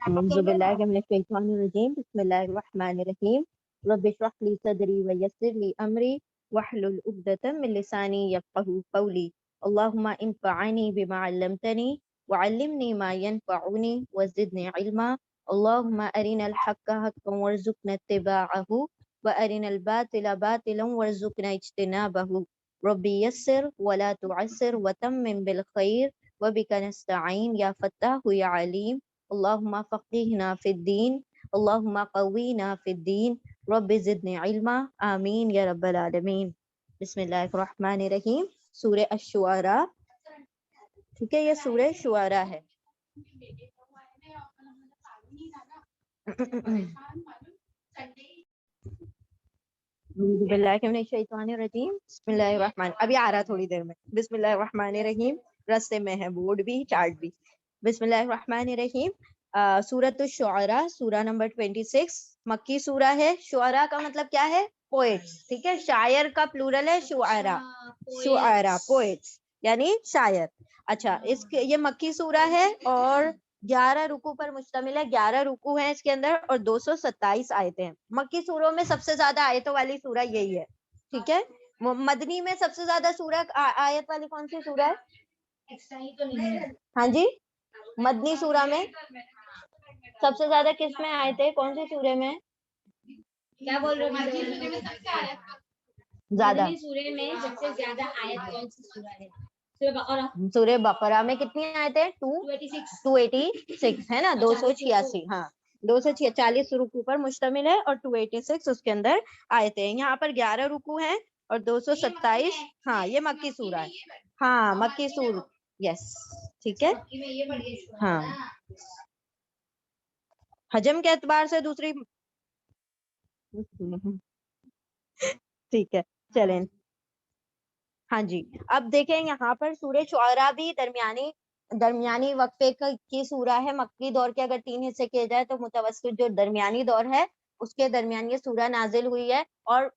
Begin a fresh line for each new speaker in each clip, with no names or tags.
أعوذ بالله من الشيطان الرجيم بسم الله الرحمن الرحيم رب اشرح لي صدري ويسر لي أمري واحلل عقدة من لساني يفقهوا قولي اللهم انفعني بما علمتني وعلمني ما ينفعني وزدني علما اللهم أرنا الحق حقا وارزقنا اتباعه وأرنا الباطل باطلا وارزقنا اجتنابه ربي يسر ولا تعسر وتمم بالخير وبك نستعين يا فتاح يا عليم اللهم فقهنا في الدين اللهم قوينا في الدين رب زدنی علما آمین یا رب العالمین. بسم اللہ الرحمن الرحیم. سورہ الشعراء. ٹھیک ہے، یہ سورہ شعراء ہے. اعوذ باللہ من الشیطان الرجیم بسم اللہ الرحمن. ابھی آ رہا تھوڑی دیر میں. بسم اللہ الرحمن الرحیم. رستے میں ہے بورڈ بھی چارٹ بھی. بسم اللہ الرحمن الرحیم. سورۃ الشعراء، سورہ نمبر 26، مکی سورہ ہے. شعراء کا مطلب کیا ہے؟ پوئٹس. ٹھیک ہے، شاعر کا پلورل ہے شعراء. شعراء پوئٹس یعنی شاعر. اچھا، یہ مکی سورہ ہے اور 11 رکوع پر مشتمل ہے. 11 رکوع ہیں اس کے اندر اور 227 آیتیں ہیں. مکی سوروں میں سب سے زیادہ آیتوں والی سورہ یہی ہے. ٹھیک ہے، مدنی میں سب سے زیادہ سورہ آیت والی کون سی سورہ ہے؟ ہاں جی، مدنی سورہ میں سب سے زیادہ کس میں آئے تھے؟ کون سی سورے میں؟ کیا بول رہے ہیں؟ زیادہ سورے میں سب سے زیادہ آیت کون سی سورہ ہے؟ سورہ بقرہ میں کتنی آیتیں؟ 286 ہے نا، 286. ہاں، 246 رکوع پر مشتمل ہے اور 286 اس کے اندر آیتیں. یہاں پر 11 رکوع ہیں اور 227. ہاں، یہ مکی سورہ ہے. ہاں، مکی سورہ. یس، ٹھیک ہے. ہاں، حجم کے اعتبار سے دوسری. ٹھیک ہے، چلیں. ہاں جی، اب دیکھیں یہاں پر سورہ شعراء بھی درمیانی وقفے کی سورہ ہے. مکی دور کے اگر 3 حصے کیے جائے تو متوسط جو درمیانی دور ہے اس کے درمیان یہ سورہ نازل ہوئی ہے. اور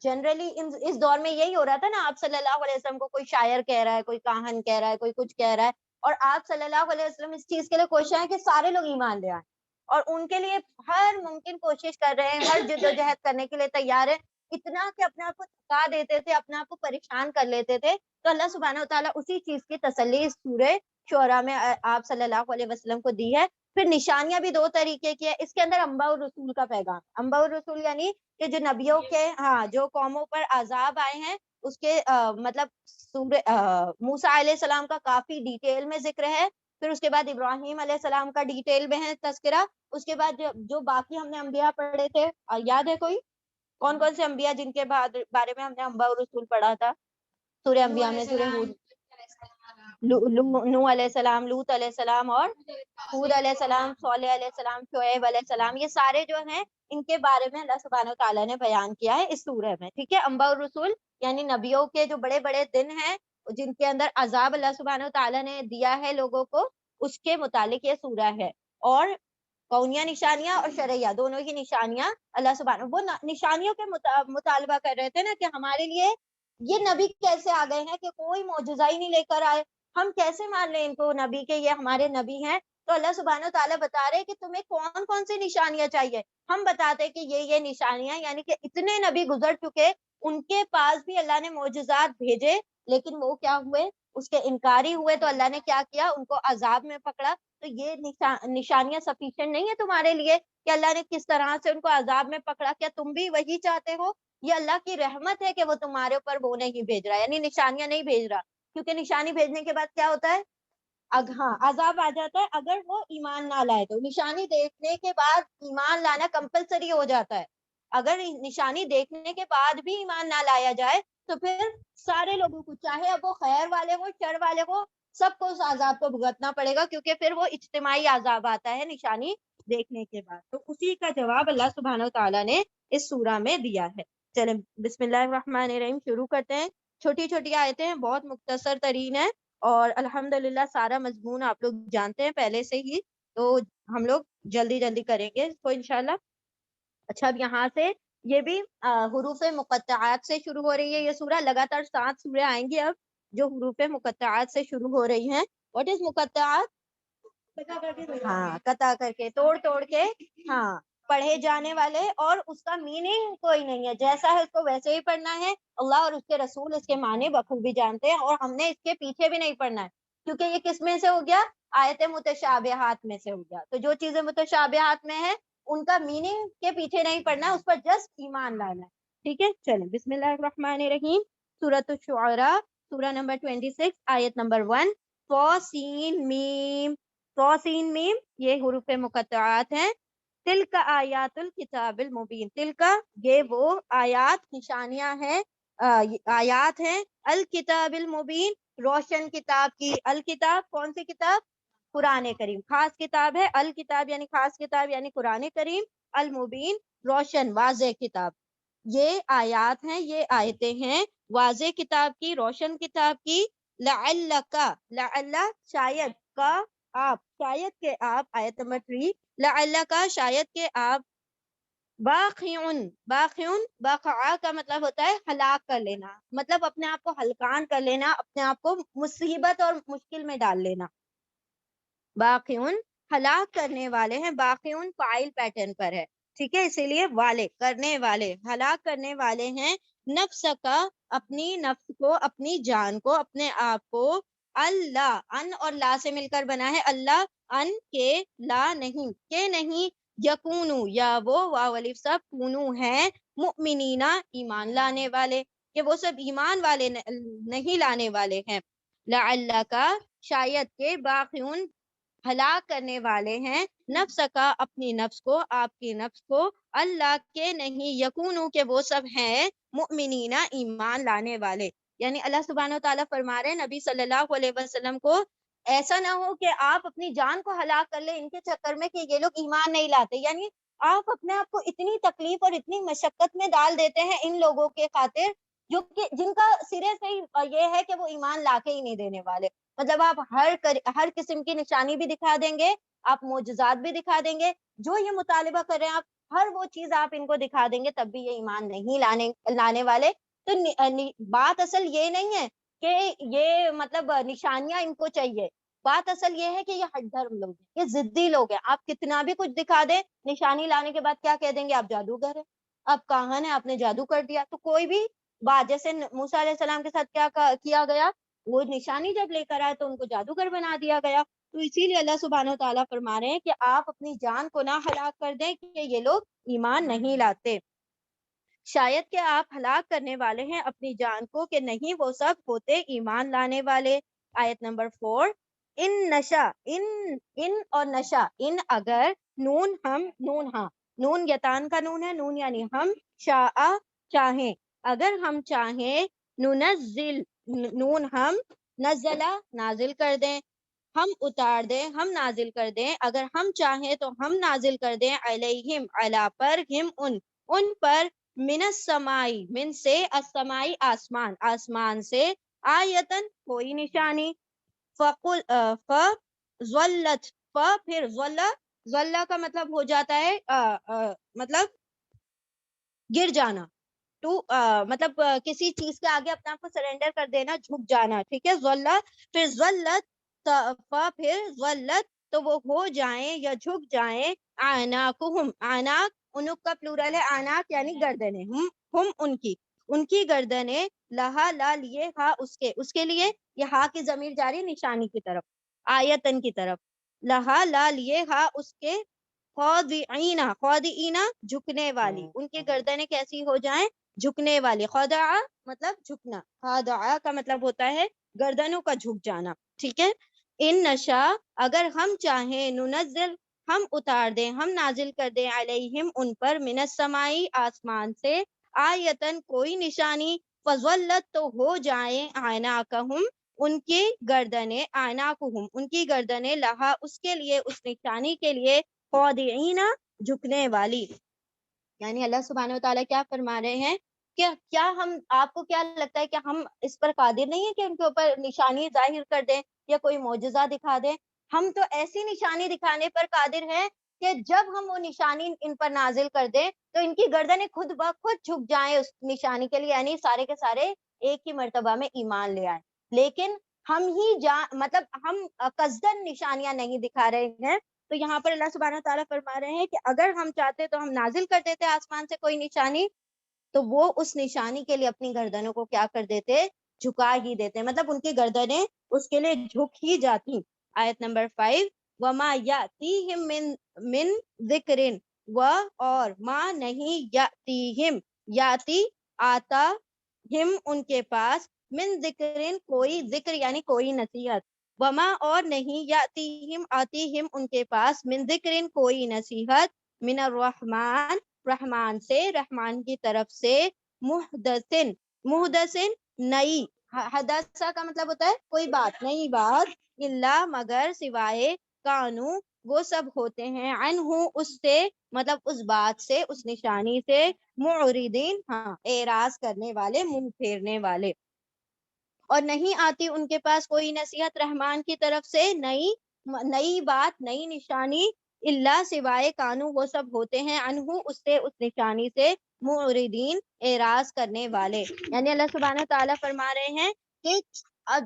جنرلی اس دور میں یہی ہو رہا تھا نا، آپ صلی اللہ علیہ وسلم کو کوئی شاعر کہہ رہا ہے، کوئی کاہن کہہ رہا ہے، کوئی کچھ کہہ رہا ہے، اور آپ صلی اللہ علیہ وسلم اس چیز کے لیے کوشش ہے کہ سارے لوگ ایمان لے آئیں، اور ان کے لیے ہر ممکن کوشش کر رہے ہیں، ہر جدوجہد کرنے کے لیے تیار ہے. اتنا کہ اپنے آپ کو تھکا دیتے تھے، اپنے آپ کو پریشان کر لیتے تھے. تو اللہ سبحانہ وتعالیٰ اسی چیز کی تسلی اس سورہ شعراء میں آپ صلی اللہ علیہ وسلم کو دی ہے. پھر نشانیاں بھی 2 طریقے کی ہے اس کے اندر. انباء الرسول کا پیغام. انباء الرسول یعنی کہ جو نبیوں کے جو قوموں پر عذاب آئے ہیں اس کے مطلب موسیٰ علیہ السلام کا کافی ڈیٹیل میں ذکر ہے. پھر اس کے بعد ابراہیم علیہ السلام کا ڈیٹیل میں ہے تذکرہ. اس کے بعد جو باقی ہم نے انبیاء پڑھے تھے، یاد ہے کوئی؟ کون کون سے انبیاء جن کے بارے میں ہم نے انباء الرسول پڑھا تھا؟ سورہ انبیاء میں سورہ ہود، نوح علیہ السلام، لوط علیہ السلام، اور ہود علیہ السلام، صالح علیہ السلام، شعیب علیہ السلام. یہ سارے جو ہیں ان کے بارے میں اللہ سبحانہ وتعالیٰ نے بیان کیا ہے اس سورہ میں. ٹھیک ہے، انباء الرسول یعنی نبیوں کے جو بڑے بڑے دن ہیں جن کے اندر عذاب اللہ سبحانہ وتعالیٰ نے دیا ہے لوگوں کو، اس کے متعلق یہ سورہ ہے. اور کونیہ نشانیاں اور شرعیہ دونوں ہی نشانیاں اللہ سبحانہ، وہ نشانیوں کے مطالبہ کر رہے تھے نا کہ ہمارے لیے یہ نبی کیسے آ گئے ہیں کہ کوئی معجزہ ہی نہیں لے کر آئے، ہم کیسے مان لیں ان کو نبی کہ یہ ہمارے نبی ہیں. تو اللہ سبحانہ تعالیٰ بتا رہے کہ تمہیں کون کون سی نشانیاں چاہیے. ہم بتاتے کہ یہ نشانیاں، یعنی کہ اتنے نبی گزر چکے، ان کے پاس بھی اللہ نے معجزات بھیجے لیکن وہ کیا ہوئے؟ اس کے انکاری ہوئے. تو اللہ نے کیا کیا؟ ان کو عذاب میں پکڑا. تو یہ نشانیاں سفیشینٹ نہیں ہے تمہارے لیے کہ اللہ نے کس طرح سے ان کو عذاب میں پکڑا؟ کیا تم بھی وہی چاہتے ہو؟ یہ اللہ کی رحمت ہے کہ وہ تمہارے اوپر وہ نہیں بھیج رہا، یعنی نشانیاں نہیں بھیج رہا. کیونکہ نشانی بھیجنے کے بعد کیا ہوتا ہے؟ ہاں، عذاب آ جاتا ہے اگر وہ ایمان نہ لائے. تو نشانی دیکھنے کے بعد ایمان لانا کمپلسری ہو جاتا ہے. اگر نشانی دیکھنے کے بعد بھی ایمان نہ لایا جائے تو پھر سارے لوگوں کو، چاہے اب وہ خیر والے ہو شر والے ہو، سب کو اس عذاب کو بھگتنا پڑے گا، کیونکہ پھر وہ اجتماعی عذاب آتا ہے نشانی دیکھنے کے بعد. تو اسی کا جواب اللہ سبحانہ وتعالیٰ نے اس سورہ میں دیا ہے. چلیں بسم اللہ الرحمن الرحیم شروع کرتے ہیں. چھوٹی چھوٹی آیتیں ہیں، بہت مختصر ترین ہے، اور الحمدللہ سارا مضمون آپ لوگ جانتے ہیں پہلے سے ہی، تو ہم لوگ جلدی جلدی کریں گے اس کو انشاءاللہ. اچھا، اب یہاں سے یہ بھی حروف مقطعات سے شروع ہو رہی ہے یہ سورہ. لگاتار 7 سورہ آئیں گی اب جو حروف مقطعات سے شروع ہو رہی ہیں. واٹ از مقطعات؟ ہاں قطع کر کے، توڑ توڑ کے ہاں پڑھے جانے والے، اور اس کا میننگ کوئی نہیں ہے، جیسا ہے اس کو ویسے ہی پڑھنا ہے۔ اللہ اور اس کے رسول اس کے معنی بخوبی جانتے ہیں، اور ہم نے اس کے پیچھے بھی نہیں پڑھنا ہے، کیونکہ یہ کس میں سے ہو گیا؟ آیت متشابہات میں سے ہو گیا۔ تو جو چیزیں متشابہات میں ہیں ان کا میننگ کے پیچھے نہیں پڑھنا، اس پر جسٹ ایمان لانا ہے، ٹھیک ہے؟ چلیں بسم اللہ الرحمن الرحیم، سورۃ الشعراء، سورہ نمبر 26، آیت نمبر 1، طاسین میم، طاسین میم یہ حروف مقطعات ہیں۔ تلک آیات الکتاب المبین، تلک یہ وہ آیات نشانیاں ہیں، آیات ہیں، الکتاب المبین روشن کتاب کی۔ الکتاب کون سی کتاب؟ قرآن کریم، خاص کتاب ہے، الکتاب یعنی خاص کتاب یعنی قرآن کریم، المبین روشن واضح کتاب۔ یہ آیات ہیں، یہ آیتیں ہیں واضح کتاب کی، روشن کتاب کی۔ لعلک، لعل شاید، کا آپ، شاید کہ آپ، آیت نمبر 3، لعلک شاید کہ آپ، باخعن، باخعن، باخعا کا مطلب ہوتا ہے ہلاک کر لینا، مطلب اپنے آپ کو ہلکان کر لینا، اپنے آپ کو مصیبت اور مشکل میں ڈال لینا۔ باقیون ہلاک کرنے والے ہیں، باقیون فاعل پیٹرن پر ہے، ٹھیک ہے، اسی لیے والے کرنے والے، ہلاک کرنے والے ہیں۔ نفس کا اپنی نفس کو، اپنی جان کو، اپنے آپ کو۔ اللہ، ان اور لا سے مل کر بنا ہے اللہ، ان کے، لا نہیں، کہ نہیں، یکونو یا وہ واو الف سب، کونو ہیں، مؤمنینا ایمان لانے والے، کہ وہ سب ایمان والے نہیں لانے والے ہیں۔ لعلک شاید کہ، باقیون ہلاک کرنے والے ہیں، نفس کا اپنی نفس کو، آپ کی نفس کو، اللہ کے نہیں، یکونو کہ وہ سب ہیں، مؤمنین ایمان لانے والے۔ یعنی اللہ سبحانہ و تعالیٰ فرما رہے ہیں نبی صلی اللہ علیہ وسلم کو، ایسا نہ ہو کہ آپ اپنی جان کو ہلاک کر لیں ان کے چکر میں کہ یہ لوگ ایمان نہیں لاتے، یعنی آپ اپنے آپ کو اتنی تکلیف اور اتنی مشقت میں ڈال دیتے ہیں ان لوگوں کے خاطر جو کہ جن کا سرے سے ہی یہ ہے کہ وہ ایمان لا کے ہی نہیں دینے والے۔ مطلب آپ ہر قسم کی نشانی بھی دکھا دیں گے، آپ معجزات بھی دکھا دیں گے، جو یہ مطالبہ کر رہے ہیں آپ ہر وہ چیز آپ ان کو دکھا دیں گے، تب بھی یہ ایمان نہیں لانے والے۔ تو بات اصل یہ نہیں ہے کہ یہ مطلب نشانیاں ان کو چاہیے، بات اصل یہ ہے کہ یہ ہٹ دھرم لوگ ہیں، یہ ضدی لوگ ہیں۔ آپ کتنا بھی کچھ دکھا دیں، نشانی لانے کے بعد کیا کہہ دیں گے؟ آپ جادوگر ہیں، آپ کاہن ہیں، آپ نے جادو کر دیا۔ تو کوئی بھی بات، جیسے موسیٰ علیہ السلام کے ساتھ کیا کیا گیا، وہ نشانی جب لے کر آئے تو ان کو جادوگر بنا دیا گیا۔ تو اسی لیے اللہ سبحانہ و تعالیٰ فرما رہے ہیں کہ آپ اپنی جان کو نہ ہلاک کر دیں کہ یہ لوگ ایمان نہیں لاتے۔ شاید کہ آپ ہلاک کرنے والے ہیں اپنی جان کو کہ نہیں وہ سب ہوتے ایمان لانے والے۔ آیت نمبر 4، ان نشا، ان اور نشا، ان اگر، نون ہم، نون ہاں، نون یتان کا نون ہے، نون یعنی ہم، شاء چاہیں، اگر ہم چاہیں، ننزل، نون ہم، نزلہ نازل کر دیں، ہم اتار دیں، ہم نازل کر دیں، اگر ہم چاہیں تو ہم نازل کر دیں، علیہم علی پر، ہم ان پر، من السمائی، من سے، السمائی آسمان، آسمان سے، آیتن کوئی نشانی، فقل فظلت، پھر ظلہ کا مطلب ہو جاتا ہے مطلب گر جانا، ٹو مطلب کسی چیز کے آگے اپنے آپ کو سرنڈر کر دینا، جھک جانا، ٹھیک ہے، ذلہ، پھر ذلت، پھر ذلت تو وہ ہو جائیں یا جھک جائیں، اعناقہم، اعناق انوق کا پلورل ہے، اعناق یعنی گردنیں، ہم ان کی گردنیں، لہا لا لیے ہا اس کے لیے، یہ ہا کی ضمیر جاری نشانی کی طرف، آیتن کی طرف، لہا لا لیے ہا اس کے، خاضعین، خاضعین جھکنے والی، ان کی گردنیں کیسی ہو جائیں؟ جھکنے والی۔ خضع مطلب جھکنا، خاضع کا مطلب ہوتا ہے گردنوں کا جھک جانا، ٹھیک ہے۔ ان نشا اگر ہم چاہیں، ننزل ہم اتار دیں، ہم نازل کر دیں، علیہم ان پر، من السمائی آسمان سے، آیتن کوئی نشانی، فظلت تو ہو جائیں، اعناقہم ان کی گردنیں، اعناقہم ان کی گردنیں، لہا اس کے لیے، اس نشانی کے لیے، خاضعین جھکنے والی۔ یعنی اللہ سبحانہ و تعالیٰ کیا فرما رہے ہیں کہ کیا ہم، آپ کو کیا لگتا ہے کہ ہم اس پر قادر نہیں ہیں کہ ان کے اوپر نشانی ظاہر کر دیں یا کوئی معجزہ دکھا دیں؟ ہم تو ایسی نشانی دکھانے پر قادر ہیں کہ جب ہم وہ نشانی ان پر نازل کر دیں تو ان کی گردنیں خود بخود جھک جائیں اس نشانی کے لیے، یعنی سارے کے سارے ایک ہی مرتبہ میں ایمان لے آئیں۔ لیکن ہم ہی مطلب ہم قصدن نشانیاں نہیں دکھا رہے ہیں. تو یہاں پر اللہ سبحانہ تعالیٰ فرما رہے ہیں کہ اگر ہم چاہتے تو ہم نازل کر دیتے آسمان سے کوئی نشانی, تو وہ اس نشانی کے لیے اپنی گردنوں کو کیا کر دیتے, جھکا ہی دیتے, مطلب ان کی گردنیں اس کے لیے جھک ہی جاتی. آیت نمبر 5, وما یاتیہم من ذکر, اور ما نہیں یاتیہم, یاتی آتا, ہم ان کے پاس, من ذکرن کوئی ذکر یعنی کوئی نصیحت, وما اور نہیں یاتیہم آتیہم ان کے پاس, من ذکرن کوئی نصیحت, من الرحمن رحمان سے, رحمان کی طرف سے, محدثن, محدثن نئی, حدثہ کا مطلب ہوتا ہے کوئی بات, نئی بات, الا مگر سوائے, کانو وہ سب ہوتے ہیں, عنہ اس سے, مطلب اس بات سے, اس نشانی سے, معرضین ہاں اعراض کرنے والے, منہ پھیرنے والے. اور نہیں آتی ان کے پاس کوئی نصیحت رحمان کی طرف سے, نئی بات, نئی نشانی, اللہ سوائے, کانو وہ سب ہوتے ہیں, عنہ اس سے, اس نشانی سے, معرضین اعراض کرنے والے. یعنی اللہ سبحانہ تعالیٰ فرما رہے ہیں کہ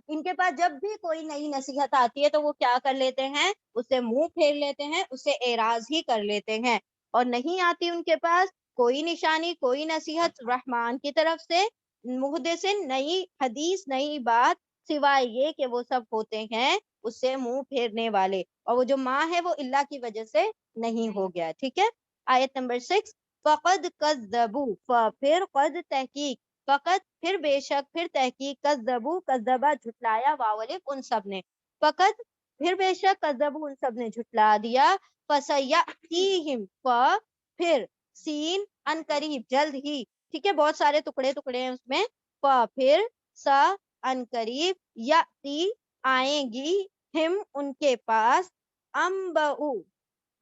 ان کے پاس جب بھی کوئی نئی نصیحت آتی ہے تو وہ کیا کر لیتے ہیں, اسے منہ پھیر لیتے ہیں, اسے اعراض ہی کر لیتے ہیں. اور نہیں آتی ان کے پاس کوئی نشانی, کوئی نصیحت رحمان کی طرف سے, محدثن نئی حدیث, نئی بات, سوائے یہ کہ وہ سب ہوتے ہیں اس سے منہ پھیرنے والے. اور وہ جو ماں ہے وہ اللہ کی وجہ سے نہیں ہو گیا. ٹھیک ہے. آیت نمبر 6, فقد کذبوا, پھر قد تحقیق, فقط پھر بے شک, پھر تحقیق, کذبوا کذبا جھٹلایا, واولف ان سب نے, فقط پھر بے شک, کذبوا ان سب نے جھٹلا دیا, فسیأتیہم, پھر سین ان قریب جلد ہی. ٹھیک ہے, بہت سارے ٹکڑے ٹکڑے ہیں اس میں, پھر سا ان قریب, یاتی آئیں گی, ہم ان کے پاس, امباؤ,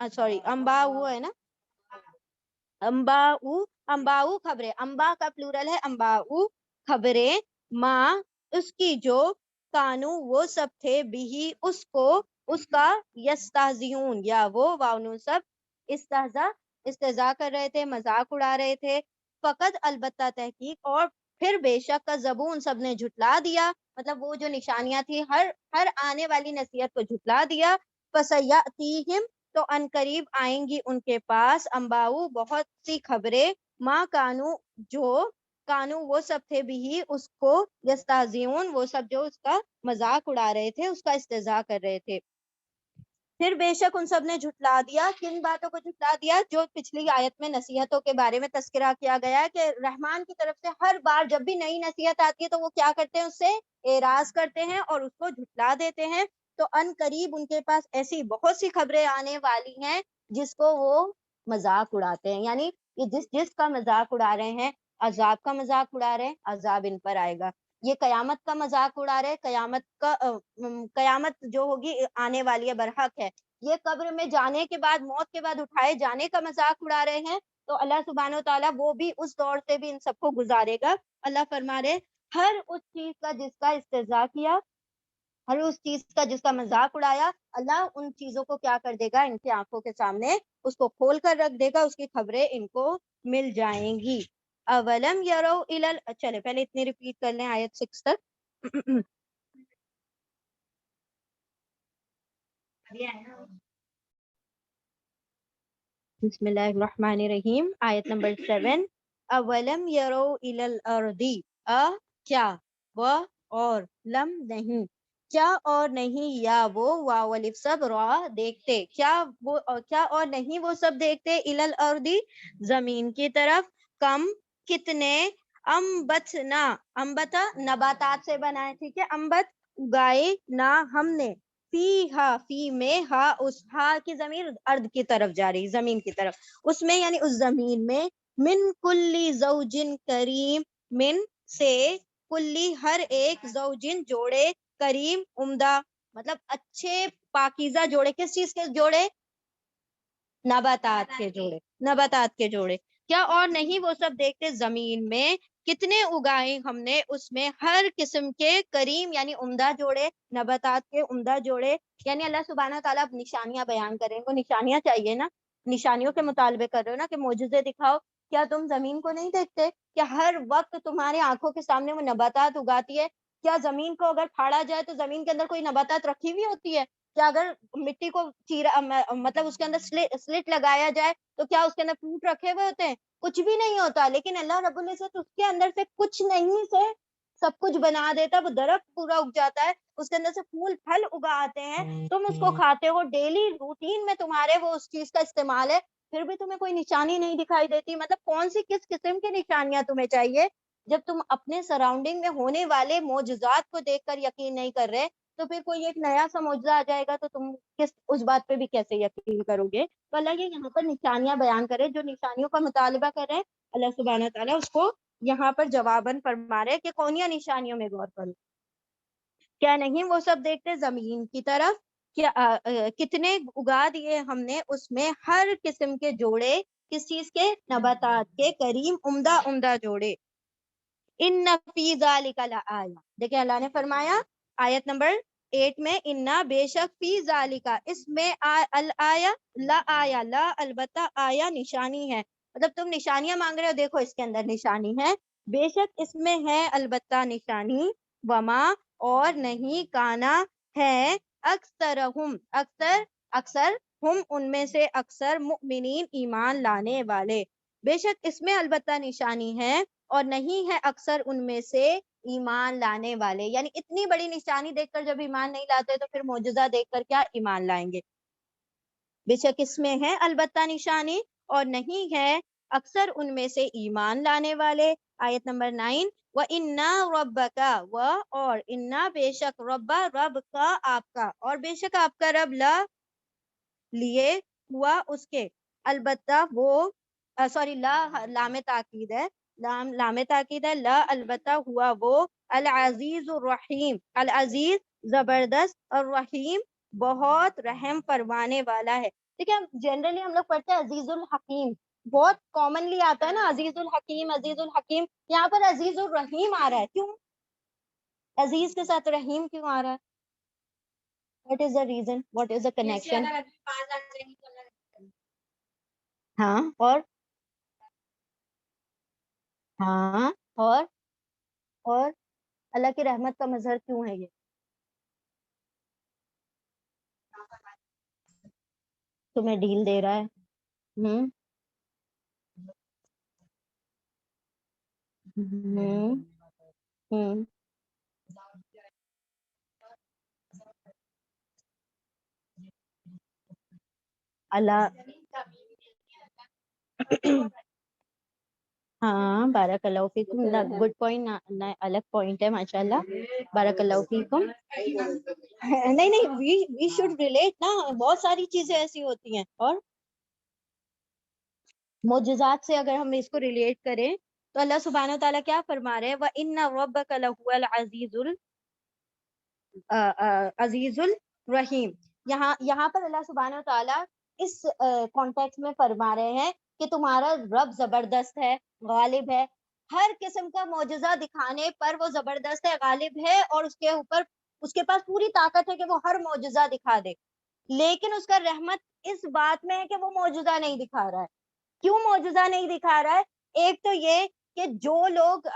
سوری امباؤ ہے نا, امباؤ, امباؤ خبریں, امبا کا پلورل ہے امباؤ خبریں, ماں اس کی جو, کانو وہ سب تھے, بھی اس کو, اس کا, یستہزئون یا وہ واؤ سب, استہزاء کر رہے تھے, مذاق اڑا رہے تھے, فقط البتہ تحقیق, اور پھر بے شک کا زبون ان سب نے جھٹلا دیا, مطلب وہ جو نشانیاں تھی ہر آنے والی نصیحت کو جھٹلا دیا. فسیأتیہم تو ان قریب آئیں گی ان کے پاس, امباؤ بہت سی خبریں, ماں کانو جو, کانو وہ سب تھے, بھی اس کو, یستہزئون وہ سب جو اس کا مذاق اڑا رہے تھے, اس کا استہزاء کر رہے تھے. پھر بے شک ان سب نے جھٹلا دیا, کن باتوں کو جھٹلا دیا, جو پچھلی آیت میں نصیحتوں کے بارے میں تذکرہ کیا گیا ہے کہ رحمان کی طرف سے ہر بار جب بھی نئی نصیحت آتی ہے تو وہ کیا کرتے ہیں, اس سے اعراض کرتے ہیں اور اس کو جھٹلا دیتے ہیں. تو ان قریب ان کے پاس ایسی بہت سی خبریں آنے والی ہیں جس کو وہ مذاق اڑاتے ہیں, یعنی یہ جس کا مذاق اڑا رہے ہیں, عذاب کا مذاق اڑا رہے ہیں, عذاب ان پر آئے گا. یہ قیامت کا مذاق اڑا رہے, قیامت جو ہوگی آنے والی ہے, برحق ہے. یہ قبر میں جانے کے بعد, موت کے بعد اٹھائے جانے کا مذاق اڑا رہے ہیں, تو اللہ سبحانہ و تعالیٰ وہ بھی اس دور سے بھی ان سب کو گزارے گا. اللہ فرما رہے, ہر اس چیز کا جس کا استہزاء کیا, ہر اس چیز کا جس کا مذاق اڑایا, اللہ ان چیزوں کو کیا کر دے گا, ان کی آنکھوں کے سامنے اس کو کھول کر رکھ دے گا, اس کی خبریں ان کو مل جائیں گی. اولم یرو چلے پہلے اتنی ریپیٹ کر لیں آیت 6 تک. بسم اللہ الرحمن الرحیم. آیت نمبر 7, اولم یرو الی الارض, کیا, وہ اور, لم نہیں, کیا اور نہیں, یا وہ واو الف سب, را دیکھتے, کیا اور نہیں وہ سب دیکھتے, الی الارض زمین کی طرف, کم کتنے, امبتنا, امبتا نباتات سے بنائے, ٹھیک ہے, امبت اگائے, نہ ہم نے, فی میں, اس کی ضمیر ارض کی طرف جا رہی, زمین کی طرف, اس میں یعنی اس زمین میں, من کلی زوجن کریم, من سے, کلی ہر ایک, زوجن جوڑے, کریم عمدہ, مطلب اچھے پاکیزہ جوڑے, کس چیز کے جوڑے, نباتات کے جوڑے, نباتات کے جوڑے. کیا اور نہیں وہ سب دیکھتے زمین میں, کتنے اگائے ہم نے اس میں, ہر قسم کے, کریم یعنی عمدہ جوڑے, نباتات کے عمدہ جوڑے. یعنی اللہ سبحانہ تعالیٰ اب نشانیاں بیان کریں گے, نشانیاں چاہیے نا, نشانیوں کے مطالبے کر رہے ہو نا کہ معجزے دکھاؤ. کیا تم زمین کو نہیں دیکھتے, کیا ہر وقت تمہارے آنکھوں کے سامنے وہ نباتات اگاتی ہے, کیا زمین کو اگر پھاڑا جائے تو زمین کے اندر کوئی نباتات رکھی ہوئی ہوتی ہے؟ کیا اگر مٹی کو چیرا مطلب اس کے اندر سلٹ لگایا جائے تو کیا اس کے اندر فروٹ رکھے ہوئے ہوتے ہیں؟ کچھ بھی نہیں ہوتا. لیکن اللہ رب العزت اس کے اندر سے کچھ نہیں سے سب کچھ بنا دیتا ہے. وہ درخت پورا اگ جاتا ہے, اس کے اندر سے پھول پھل اگاتے ہیں, تم اس کو کھاتے ہو, ڈیلی روٹین میں تمہارے وہ اس چیز کا استعمال ہے, پھر بھی تمہیں کوئی نشانی نہیں دکھائی دیتی. مطلب کون سی کس قسم کی نشانیاں تمہیں چاہیے؟ جب تم اپنے سراؤنڈنگ میں ہونے والے معجزات کو دیکھ کر یقین نہیں کر رہے, تو پھر کوئی ایک نیا سا معجزہ آ جائے گا تو تم کس اس بات پہ بھی کیسے یقین کرو گے؟ تو اللہ یہ یہاں پر نشانیاں بیان کرے, جو نشانیوں کا مطالبہ کر رہے ہیں اللہ سبحانہ تعالیٰ اس کو یہاں پر جواباً فرما رہے کہ کونیا نشانیوں میں غور کرو. کیا نہیں وہ سب دیکھتے زمین کی طرف, کیا کتنے اگا دیے ہم نے اس میں ہر قسم کے جوڑے, کس چیز کے؟ نباتات کے, کریم عمدہ عمدہ جوڑے. ان فی ذالک لآیہ, دیکھیں اللہ نے فرمایا آیت نمبر 8 میں, انا بے شک فی ذالک, اس میں الآیہ لا آیا, لا البتہ آیا نشانی ہے. مطلب تم نشانیاں مانگ رہے ہو, دیکھو اس کے اندر نشانی ہے, بے شک اس میں ہے البتہ نشانی, وما اور نہیں, کانا ہے, اکثرہم اکثر ہم ان میں سے اکثر, مؤمنین ایمان لانے والے, بے شک اس میں البتہ نشانی ہے اور نہیں ہے اکثر ان میں سے ایمان لانے والے. یعنی اتنی بڑی نشانی دیکھ کر جب ایمان نہیں لاتے تو پھر معجزہ دیکھ کر کیا ایمان لائیں گے؟ بے شک اس میں ہے البتہ نشانی اور نہیں ہے اکثر ان میں سے ایمان لانے والے. آیت نمبر 9, وَإِنَّا رَبَّكَ, اور انا بے شک, ربا رب کا, آپ کا, اور بے شک آپ کا رب, لا لیے ہوا اس کے, البتہ وہ سوری لا لام تاکید ہے, لام تاکید ہے, لا البتہ ہوا وہ, العزیز الرحیم, العزیز زبردست, الرحیم بہت رحم فرمانے والا ہے. ٹھیک ہے, جنرلی ہم لوگ پڑھتے ہیں عزیز الحکیم, بہت کامنلی آتا ہے نا عزیز الحکیم, عزیز الحکیم, یہاں پر عزیز الرحیم آ رہا ہے, کیوں عزیز کے ساتھ رحیم کیوں آ رہا ہے؟ What is the reason? What is the connection? ہاں, ہاں, اور اللہ کی رحمت کا مظہر کیوں ہے یہ؟ تمہیں ڈیل دے رہا ہے. ہوں ہوں ہوں اللہ ہاں, بارک اللہ فیکم, گڈ پوائنٹ, الگ پوائنٹ ہے ماشاء اللہ, بارک اللہ فیکم. نہیں نہیں, وی شوڈ ریلیٹ نا, بہت ساری چیزیں ایسی ہوتی ہیں. اور معجزات سے اگر ہم اس کو ریلیٹ کریں تو اللہ سبحانہ تعالیٰ کیا فرما رہے ہیں, وَإِنَّ رَبَّكَ لَهُوَ الْعَزِيزُ عزیز الرحیم. یہاں پر اللہ سبحانہ تعالیٰ اس کانٹیکس میں فرما رہے ہیں کہ تمہارا رب زبردست ہے, غالب ہے, ہر قسم کا معجزہ دکھانے پر وہ زبردست ہے, غالب ہے, اور اس کے اوپر اس کے پاس پوری طاقت ہے کہ وہ ہر معجزہ دکھا دے. لیکن اس کا رحمت اس بات میں ہے کہ وہ معجزہ نہیں دکھا رہا ہے. کیوں معجزہ نہیں دکھا رہا ہے؟ ایک تو یہ کہ جو لوگ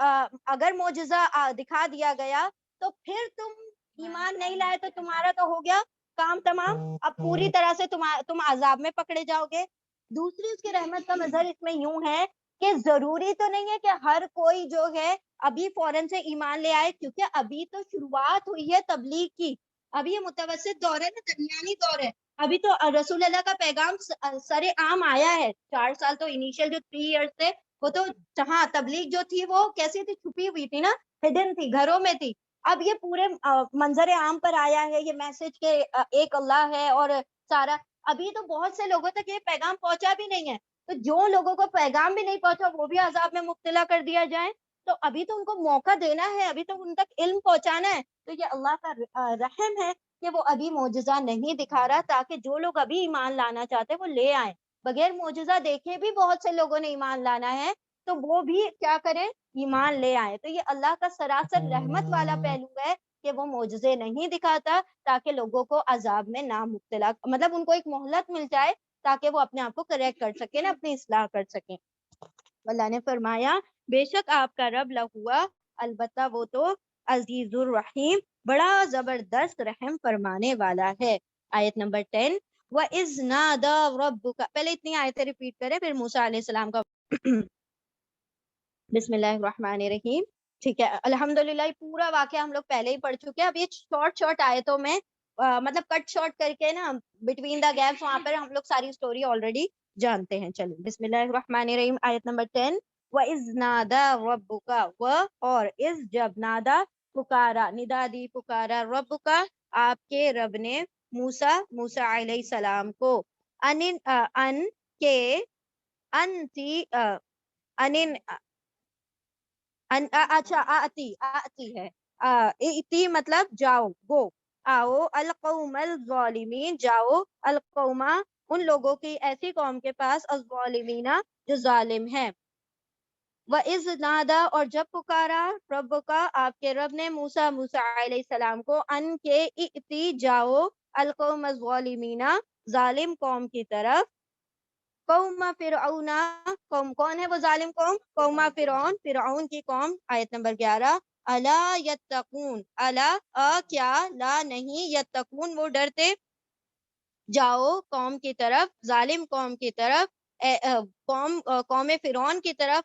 اگر معجزہ دکھا دیا گیا تو پھر تم ایمان نہیں لائے تو تمہارا تو ہو گیا کام تمام, اب پوری طرح سے تم عذاب میں پکڑے جاؤ گے. دوسری اس کی رحمت کا مظہر اس میں یوں ہے کہ ضروری تو نہیں ہے کہ ہر کوئی جو ہے ابھی فوراً سے ایمان لے آئے, کیونکہ ابھی تو شروعات ہوئی ہے تبلیغ کی, ابھی یہ متوسط دور ہے نا, درمیانی دور ہے, ابھی تو رسول اللہ کا پیغام سر عام آیا ہے. 4 سال تو انیشیل جو 3 ایئرس تھے وہ تو جہاں تبلیغ جو تھی وہ کیسی تھی, چھپی ہوئی تھی نا, ہڈن تھی, گھروں میں تھی. اب یہ پورے منظر عام پر آیا ہے یہ میسج کے ایک اللہ ہے, اور سارا ابھی تو بہت سے لوگوں تک یہ پیغام پہنچا بھی نہیں ہے. تو جو لوگوں کو پیغام بھی نہیں پہنچا وہ بھی عذاب میں مبتلا کر دیا جائے, تو ابھی تو ان کو موقع دینا ہے, ابھی تو ان تک علم پہنچانا ہے. تو یہ اللہ کا رحم ہے کہ وہ ابھی معجزہ نہیں دکھا رہا, تاکہ جو لوگ ابھی ایمان لانا چاہتے وہ لے آئیں. بغیر معجزہ دیکھے بھی بہت سے لوگوں نے ایمان لانا ہے, تو وہ بھی کیا کریں, ایمان لے آئیں. تو یہ اللہ کا سراسر رحمت والا پہلو ہے کہ وہ معجزے نہیں دکھاتا تاکہ لوگوں کو عذاب میں نہ مبتلا, مطلب ان کو ایک مہلت مل جائے تاکہ وہ اپنے آپ کو کریکٹ کر سکیں نا, اپنی اصلاح کر سکیں. اللہ نے فرمایا بے شک آپ کا رب لہوا, البتہ وہ تو عزیز الرحیم، بڑا زبردست رحم فرمانے والا ہے. آیت نمبر 10 وَإِذْ نَادَى رَبُّكَ. پہلے اتنی آیتیں ریپیٹ کریں پھر موسیٰ علیہ السلام کا بسم اللہ الرحمن الرحیم. ٹھیک ہے، الحمدللہ یہ پورا واقعہ ہم لوگ پہلے ہی پڑھ چکے ہیں. اب یہ شارٹ آیتوں میں مطلب کٹ شارٹ کر کے نا بٹوین دا گیپس وہاں پر ہم لوگ ساری اسٹوری آلریڈی جانتے ہیں. چلو بسم اللہ الرحمن الرحیم. آیت نمبر 10 وَإِذْ نَادَى رَبُّكَ اور اس جب نادا پکارا، ندا دی پکارا، ربک آپ کے رب نے، موسیٰ علیہ السلام کو، ان کے انتی اچھا آتی ہے، ایتی مطلب جاؤ، گو، آؤ، القوم الظالمین، جاؤ، القوما ان لوگوں کی، ایسی قوم کے پاس، الظالمین جو ظالم ہیں. وَإِذْ نَادَى اور جب پکارا، ربک آپ کے رب نے، موسیٰ علیہ السلام کو، ان کے ایتی جاؤ، القوم الظالمین ظالم قوم کی طرف. قوم فرعون، قوم کون ہے وہ ظالم قوم؟ قوم فرعون، فرعون کی قوم. آیت نمبر 11 الا یتقون، الا کیا، لا نہیں، یتقون وہ ڈرتے، جاؤ قوم کی طرف، ظالم قوم کی طرف، قوم فرعون کی طرف.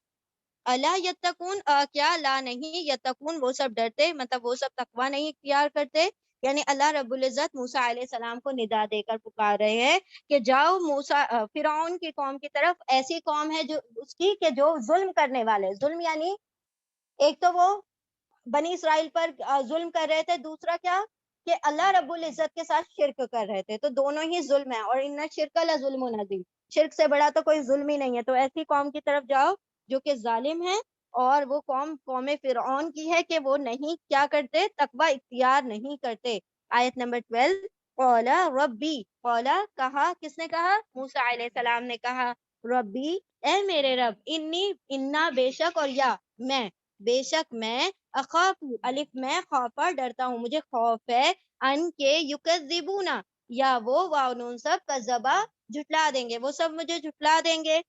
الا یتقون کیا، لا نہیں، یتقون وہ سب ڈرتے، مطلب وہ سب تقوی نہیں اختیار کرتے. یعنی اللہ رب العزت موسیٰ علیہ السلام کو ندا دے کر پکار رہے ہیں کہ جاؤ موسیٰ فرعون کی قوم کی طرف. ایسی قوم ہے جو اس کی کہ جو ظلم کرنے والے، ظلم یعنی ایک تو وہ بنی اسرائیل پر ظلم کر رہے تھے، دوسرا کیا کہ اللہ رب العزت کے ساتھ شرک کر رہے تھے. تو دونوں ہی ظلم ہے، اور ان شرک لظلم عظیم، شرک سے بڑا تو کوئی ظلم ہی نہیں ہے. تو ایسی قوم کی طرف جاؤ جو کہ ظالم ہے، اور وہ قوم فرعون کی ہے کہ وہ نہیں کیا کرتے، تقوی اختیار نہیں کرتے. آیت نمبر 12 قال ربی، قال کہا، کس نے کہا؟ موسیٰ علیہ السلام نے کہا، ربی اے میرے رب، انا بے شک، اور یا میں، بے شک میں، اخاف الف میں خوفا ڈرتا ہوں، مجھے خوف ہے، ان کے یکذبونا یا وہ واو نون سب کذبا جھٹلا دیں گے، وہ سب مجھے جھٹلا دیں گے.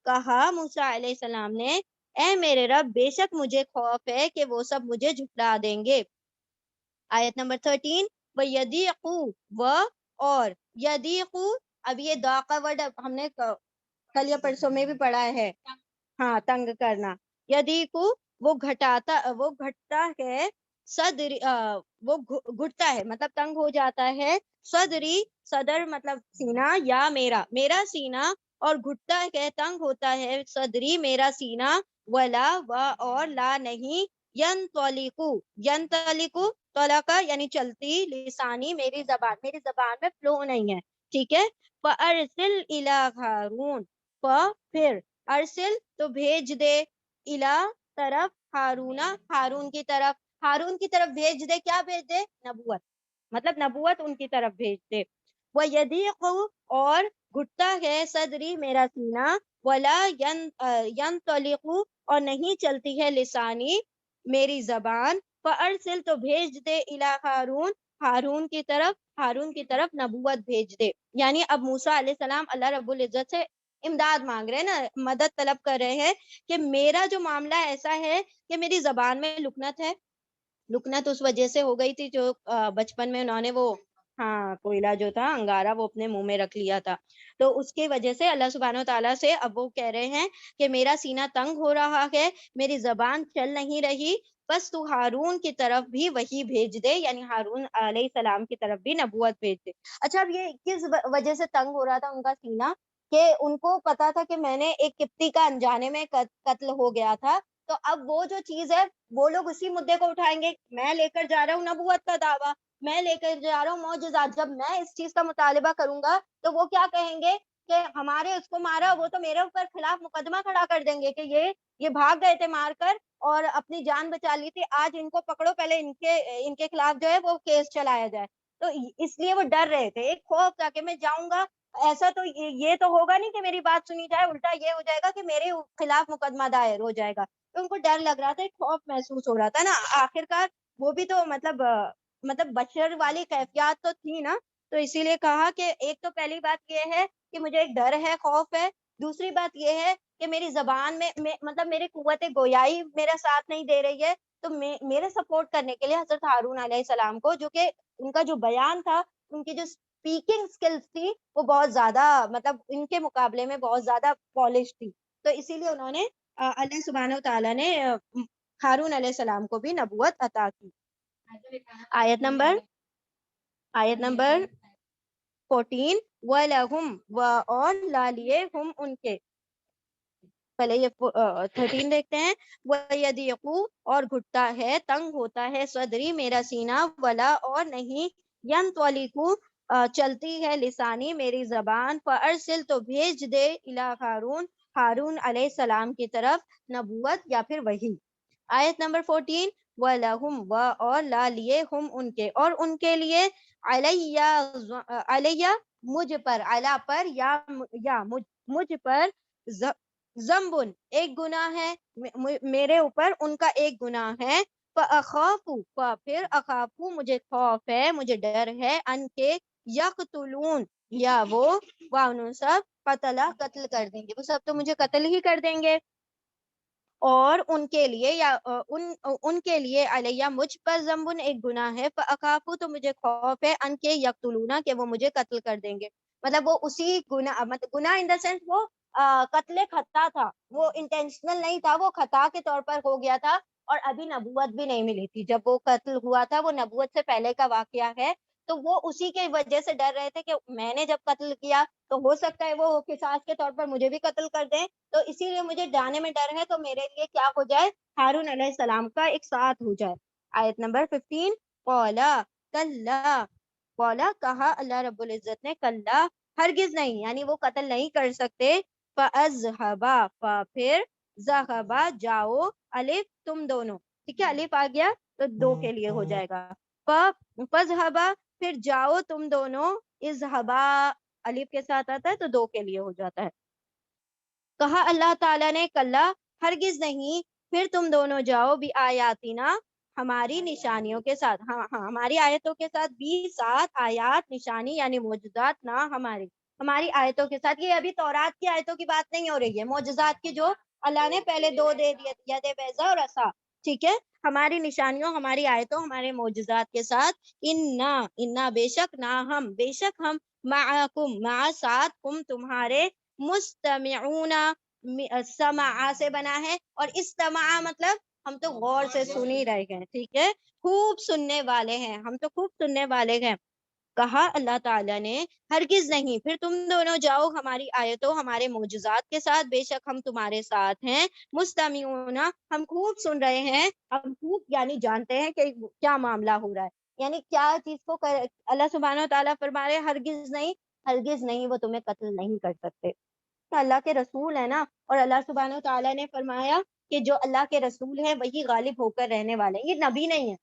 کہا موسیٰ علیہ السلام نے، اے میرے رب بے شک مجھے خوف ہے کہ وہ سب مجھے جھٹلا دیں گے. آیت نمبر 13 و اور یدیقو، اب یہ دا کا ورڈ ہم نے کل یا پرسوں میں بھی پڑھا ہے، ہاں، تنگ کرنا. یدیقو وہ گھٹتا ہے، صدری وہ گھٹتا ہے مطلب تنگ ہو جاتا ہے، صدری صدر مطلب سینہ، یا میرا سینہ، اور گھٹتا ہے، تنگ ہوتا ہے، صدری میرا سینہ، ولا و اور لا نہیں، ینطلقو طلقہ یعنی چلتی، لسانی میری زبان میں فلو نہیں ہے. ٹھیک ہے. فَأَرْسِلْ إِلَىٰ ہارون، پھر ارسل تو بھیج دے، الا طرف، ہارون کی طرف بھیج دے. کیا بھیج دے؟ نبوت، مطلب نبوت ان کی طرف بھیج دے. وَيَضِيقُ اور گھٹتا ہے، صدری میرا سینہ، ولا ينطلق اور نہیں چلتی ہے، لسانی میری زبان. فَأَرْسِلْ تو بھیج دے، الی ہارون کی طرف نبوت بھیج دے. یعنی اب موسیٰ علیہ السلام اللہ رب العزت سے امداد مانگ رہے ہیں نا، مدد طلب کر رہے ہیں کہ میرا جو معاملہ ایسا ہے کہ میری زبان میں لکنت ہے. لکنت اس وجہ سے ہو گئی تھی جو بچپن میں انہوں نے وہ کوئلہ جو تھا انگارہ وہ اپنے منہ میں رکھ لیا تھا، تو اس کی وجہ سے اللہ سبحانہ و تعالیٰ سے اب وہ کہہ رہے ہیں کہ میرا سینہ تنگ ہو رہا ہے، میری زبان چل نہیں رہی، بس تو ہارون کی طرف بھی وہی بھیج دے، یعنی ہارون علیہ السلام کی طرف بھی نبوت بھیج دے. اچھا، اب یہ کس وجہ سے تنگ ہو رہا تھا ان کا سینہ؟ کہ ان کو پتا تھا کہ میں نے ایک قبطی کا انجانے میں قتل ہو گیا تھا، تو اب وہ جو چیز ہے وہ لوگ اسی مدعے کو اٹھائیں گے. میں لے کر جا رہا ہوں نبوت کا دعویٰ، میں لے کر جا رہا ہوں معجزات، جب میں اس چیز کا مطالبہ کروں گا تو وہ کیا کہیں گے کہ ہمارے اس کو مارا، وہ تو میرے اوپر خلاف مقدمہ کھڑا کر دیں گے کہ یہ بھاگ گئے تھے مار کر اور اپنی جان بچا لی تھی، آج ان کو پکڑو، پہلے ان کے خلاف جو ہے وہ کیس چلایا جائے. تو اس لیے وہ ڈر رہے تھے، ایک خوف تھا کہ میں جاؤں گا، ایسا تو یہ تو ہوگا نہیں کہ میری بات سنی جائے، الٹا یہ ہو جائے گا کہ میرے خلاف مقدمہ دائر ہو جائے گا. تو ان کو ڈر لگ رہا تھا، ایک خوف محسوس ہو رہا تھا نا. آخرکار وہ بھی تو مطلب بشر والی کیفیات تو تھی نا. تو اسی لیے کہا کہ ایک تو پہلی بات یہ ہے کہ مجھے ایک ڈر ہے، خوف ہے. دوسری بات یہ ہے کہ میری زبان میں مطلب میری قوت گویائی میرا ساتھ نہیں دے رہی ہے. تو میرے سپورٹ کرنے کے لیے حضرت ہارون علیہ السلام کو، جو کہ ان کا جو بیان تھا، ان کی جو اسپیکنگ اسکلس تھی وہ بہت زیادہ مطلب ان کے مقابلے میں بہت زیادہ پالش تھی، تو اسی لیے انہوں نے اللہ سبحانہ وتعالیٰ نے ہارون علیہ السلام کو بھی نبوت عطا کی۔ آیت نمبر 14، وَلَهُمْ اور لا لیے ہم ان کے، پہلے یہ 13 دیکھتے ہیں، وَيَضِيقُ اور گھٹتا ہے، تنگ ہوتا ہے، صدری میرا سینہ، ولا اور نہیں، يَنطَلِقُ چلتی ہے، لسانی میری زبان، فَأَرْسِلْ تو بھیج دے، إِلَىٰ ہارون ہارون علیہ السلام کی طرف، نبوت یا پھر وحی۔ آیت نمبر 14، وَلَهُمْ اور لا لیے ہم ان کے، اور ان کے لیے، علیہ مجھ پر، علا پر یا مجھ پر، ذنبن ایک گناہ ہے، میرے اوپر ان کا ایک گناہ ہے، فَأَخَافُ پھر اخافو مجھے خوف ہے، مجھے ڈر ہے، ان کے یقتلون یا وہ وانو سب قتل کر دیں گے، وہ سب تو مجھے قتل ہی کر دیں گے، اور ان کے لیے یا ان کے لیے علیہ مجھ پر ذنبن ایک گناہ ہے، فَأَخَافُ تو مجھے خوف ہے، ان کے یقتلون کہ وہ مجھے قتل کر دیں گے، مطلب وہ اسی گناہ، مطلب گناہ ان دا سینس وہ قتل خطا تھا، وہ انٹینشنل نہیں تھا، وہ خطا کے طور پر ہو گیا تھا، اور ابھی نبوت بھی نہیں ملی تھی جب وہ قتل ہوا تھا، وہ نبوت سے پہلے کا واقعہ ہے، تو وہ اسی کے وجہ سے ڈر رہے تھے کہ میں نے جب قتل کیا تو ہو سکتا ہے وہ قصاص کے طور پر مجھے بھی قتل کر دیں، تو اسی لیے مجھے جانے میں ڈر ہے، تو میرے لیے کیا ہو جائے، ہارون علیہ السلام کا ایک ساتھ ہو جائے۔ آیت نمبر 15، قولا کلا، قولا کہا اللہ رب العزت نے، کلا ہرگز نہیں، یعنی وہ قتل نہیں کر سکتے، فَأَذْهَبَا پھر ذَهَبَا جاؤ، الف تم دونوں، ٹھیک ہے، الف آ گیا تو دو کے لیے ہو جائے گا، فَذْهَبَا پھر جاؤ تم دونوں، اذْهَبَا الف کے ساتھ آتا ہے تو دو کے لیے ہو جاتا ہے، کہا اللہ تعالیٰ نے، کلا ہرگز نہیں، پھر تم دونوں جاؤ، بھی آیاتنا ہماری نشانیوں کے ساتھ، ہماری آیتوں کے ساتھ، بھی ساتھ آیات نشانی یعنی معجزات، نہ ہماری آیتوں کے ساتھ، یہ ابھی تورات کی آیتوں کی بات نہیں ہو رہی ہے، معجزات کی جو اللہ نے پہلے دو دے دیے، ید بیضا اور عصا، ٹھیک ہے، ہماری نشانیوں، ہماری آیتوں، ہمارے معجزات کے ساتھ، انا بے شک، نہ ہم بے شک ہم، معکم مع ساتھ، کم تمہارے، مستمعون سمع سے بنا ہے، اور استماع مطلب ہم تو غور سے سن ہی رہے ہیں، ٹھیک ہے، خوب سننے والے ہیں، ہم تو خوب سننے والے ہیں، کہا اللہ تعالیٰ نے، ہرگز نہیں، پھر تم دونوں جاؤ ہماری آیتوں، ہمارے معجزات کے ساتھ، بے شک ہم تمہارے ساتھ ہیں، مستمعون ہم خوب سن رہے ہیں، ہم خوب یعنی جانتے ہیں کہ کیا معاملہ ہو رہا ہے، یعنی کیا چیز کو اللہ سبحانہ و تعالیٰ فرما رہے، ہرگز نہیں وہ تمہیں قتل نہیں کر سکتے، تو اللہ کے رسول ہے نا، اور اللہ سبحانہ و تعالیٰ نے فرمایا کہ جو اللہ کے رسول ہیں وہی غالب ہو کر رہنے والے ہیں، یہ نبی نہیں ہے،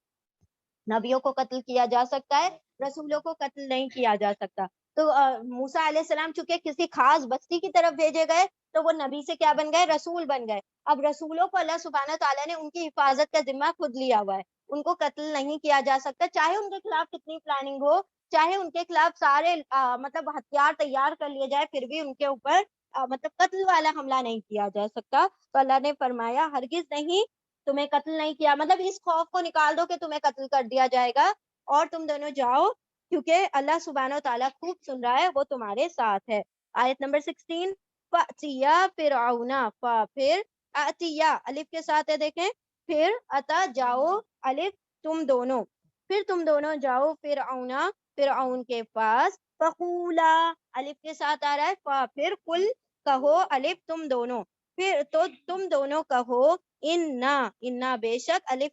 نبیوں کو قتل کیا جا سکتا ہے، رسولوں کو قتل نہیں کیا جا سکتا، تو موسیٰ علیہ السلام چونکہ کسی خاص بستی کی طرف بھیجے گئے تو وہ نبی سے کیا بن گئے، رسول بن گئے، اب رسولوں کو اللہ سبحانہ تعالیٰ نے ان کی حفاظت کا ذمہ خود لیا ہوا ہے، ان کو قتل نہیں کیا جا سکتا، چاہے ان کے خلاف کتنی پلاننگ ہو، چاہے ان کے خلاف سارے مطلب ہتھیار تیار کر لیے جائے، پھر بھی ان کے اوپر مطلب قتل والا حملہ نہیں کیا جا سکتا، تو اللہ نے فرمایا ہرگز نہیں، تمہیں قتل نہیں کیا، مطلب اس خوف کو نکال دو کہ تمہیں قتل کر دیا جائے گا، اور تم دونوں جاؤ کیونکہ اللہ سبحانہ و تعالیٰ خوب سن رہا ہے، وہ تمہارے ساتھ ہے۔ آیت نمبر 16، فَأْتِيَا فِرْعَوْنَ پھر اتیا الف کے ساتھ ہے، دیکھیں، پھر اتا جاؤ، الف تم دونوں، پھر تم دونوں جاؤ، فرعون کے پاس، فقولا الف کے ساتھ آ رہا ہے، پھر قل کہو، الف تم دونوں، پھر تو تم دونوں کہو، انا بے شک، الف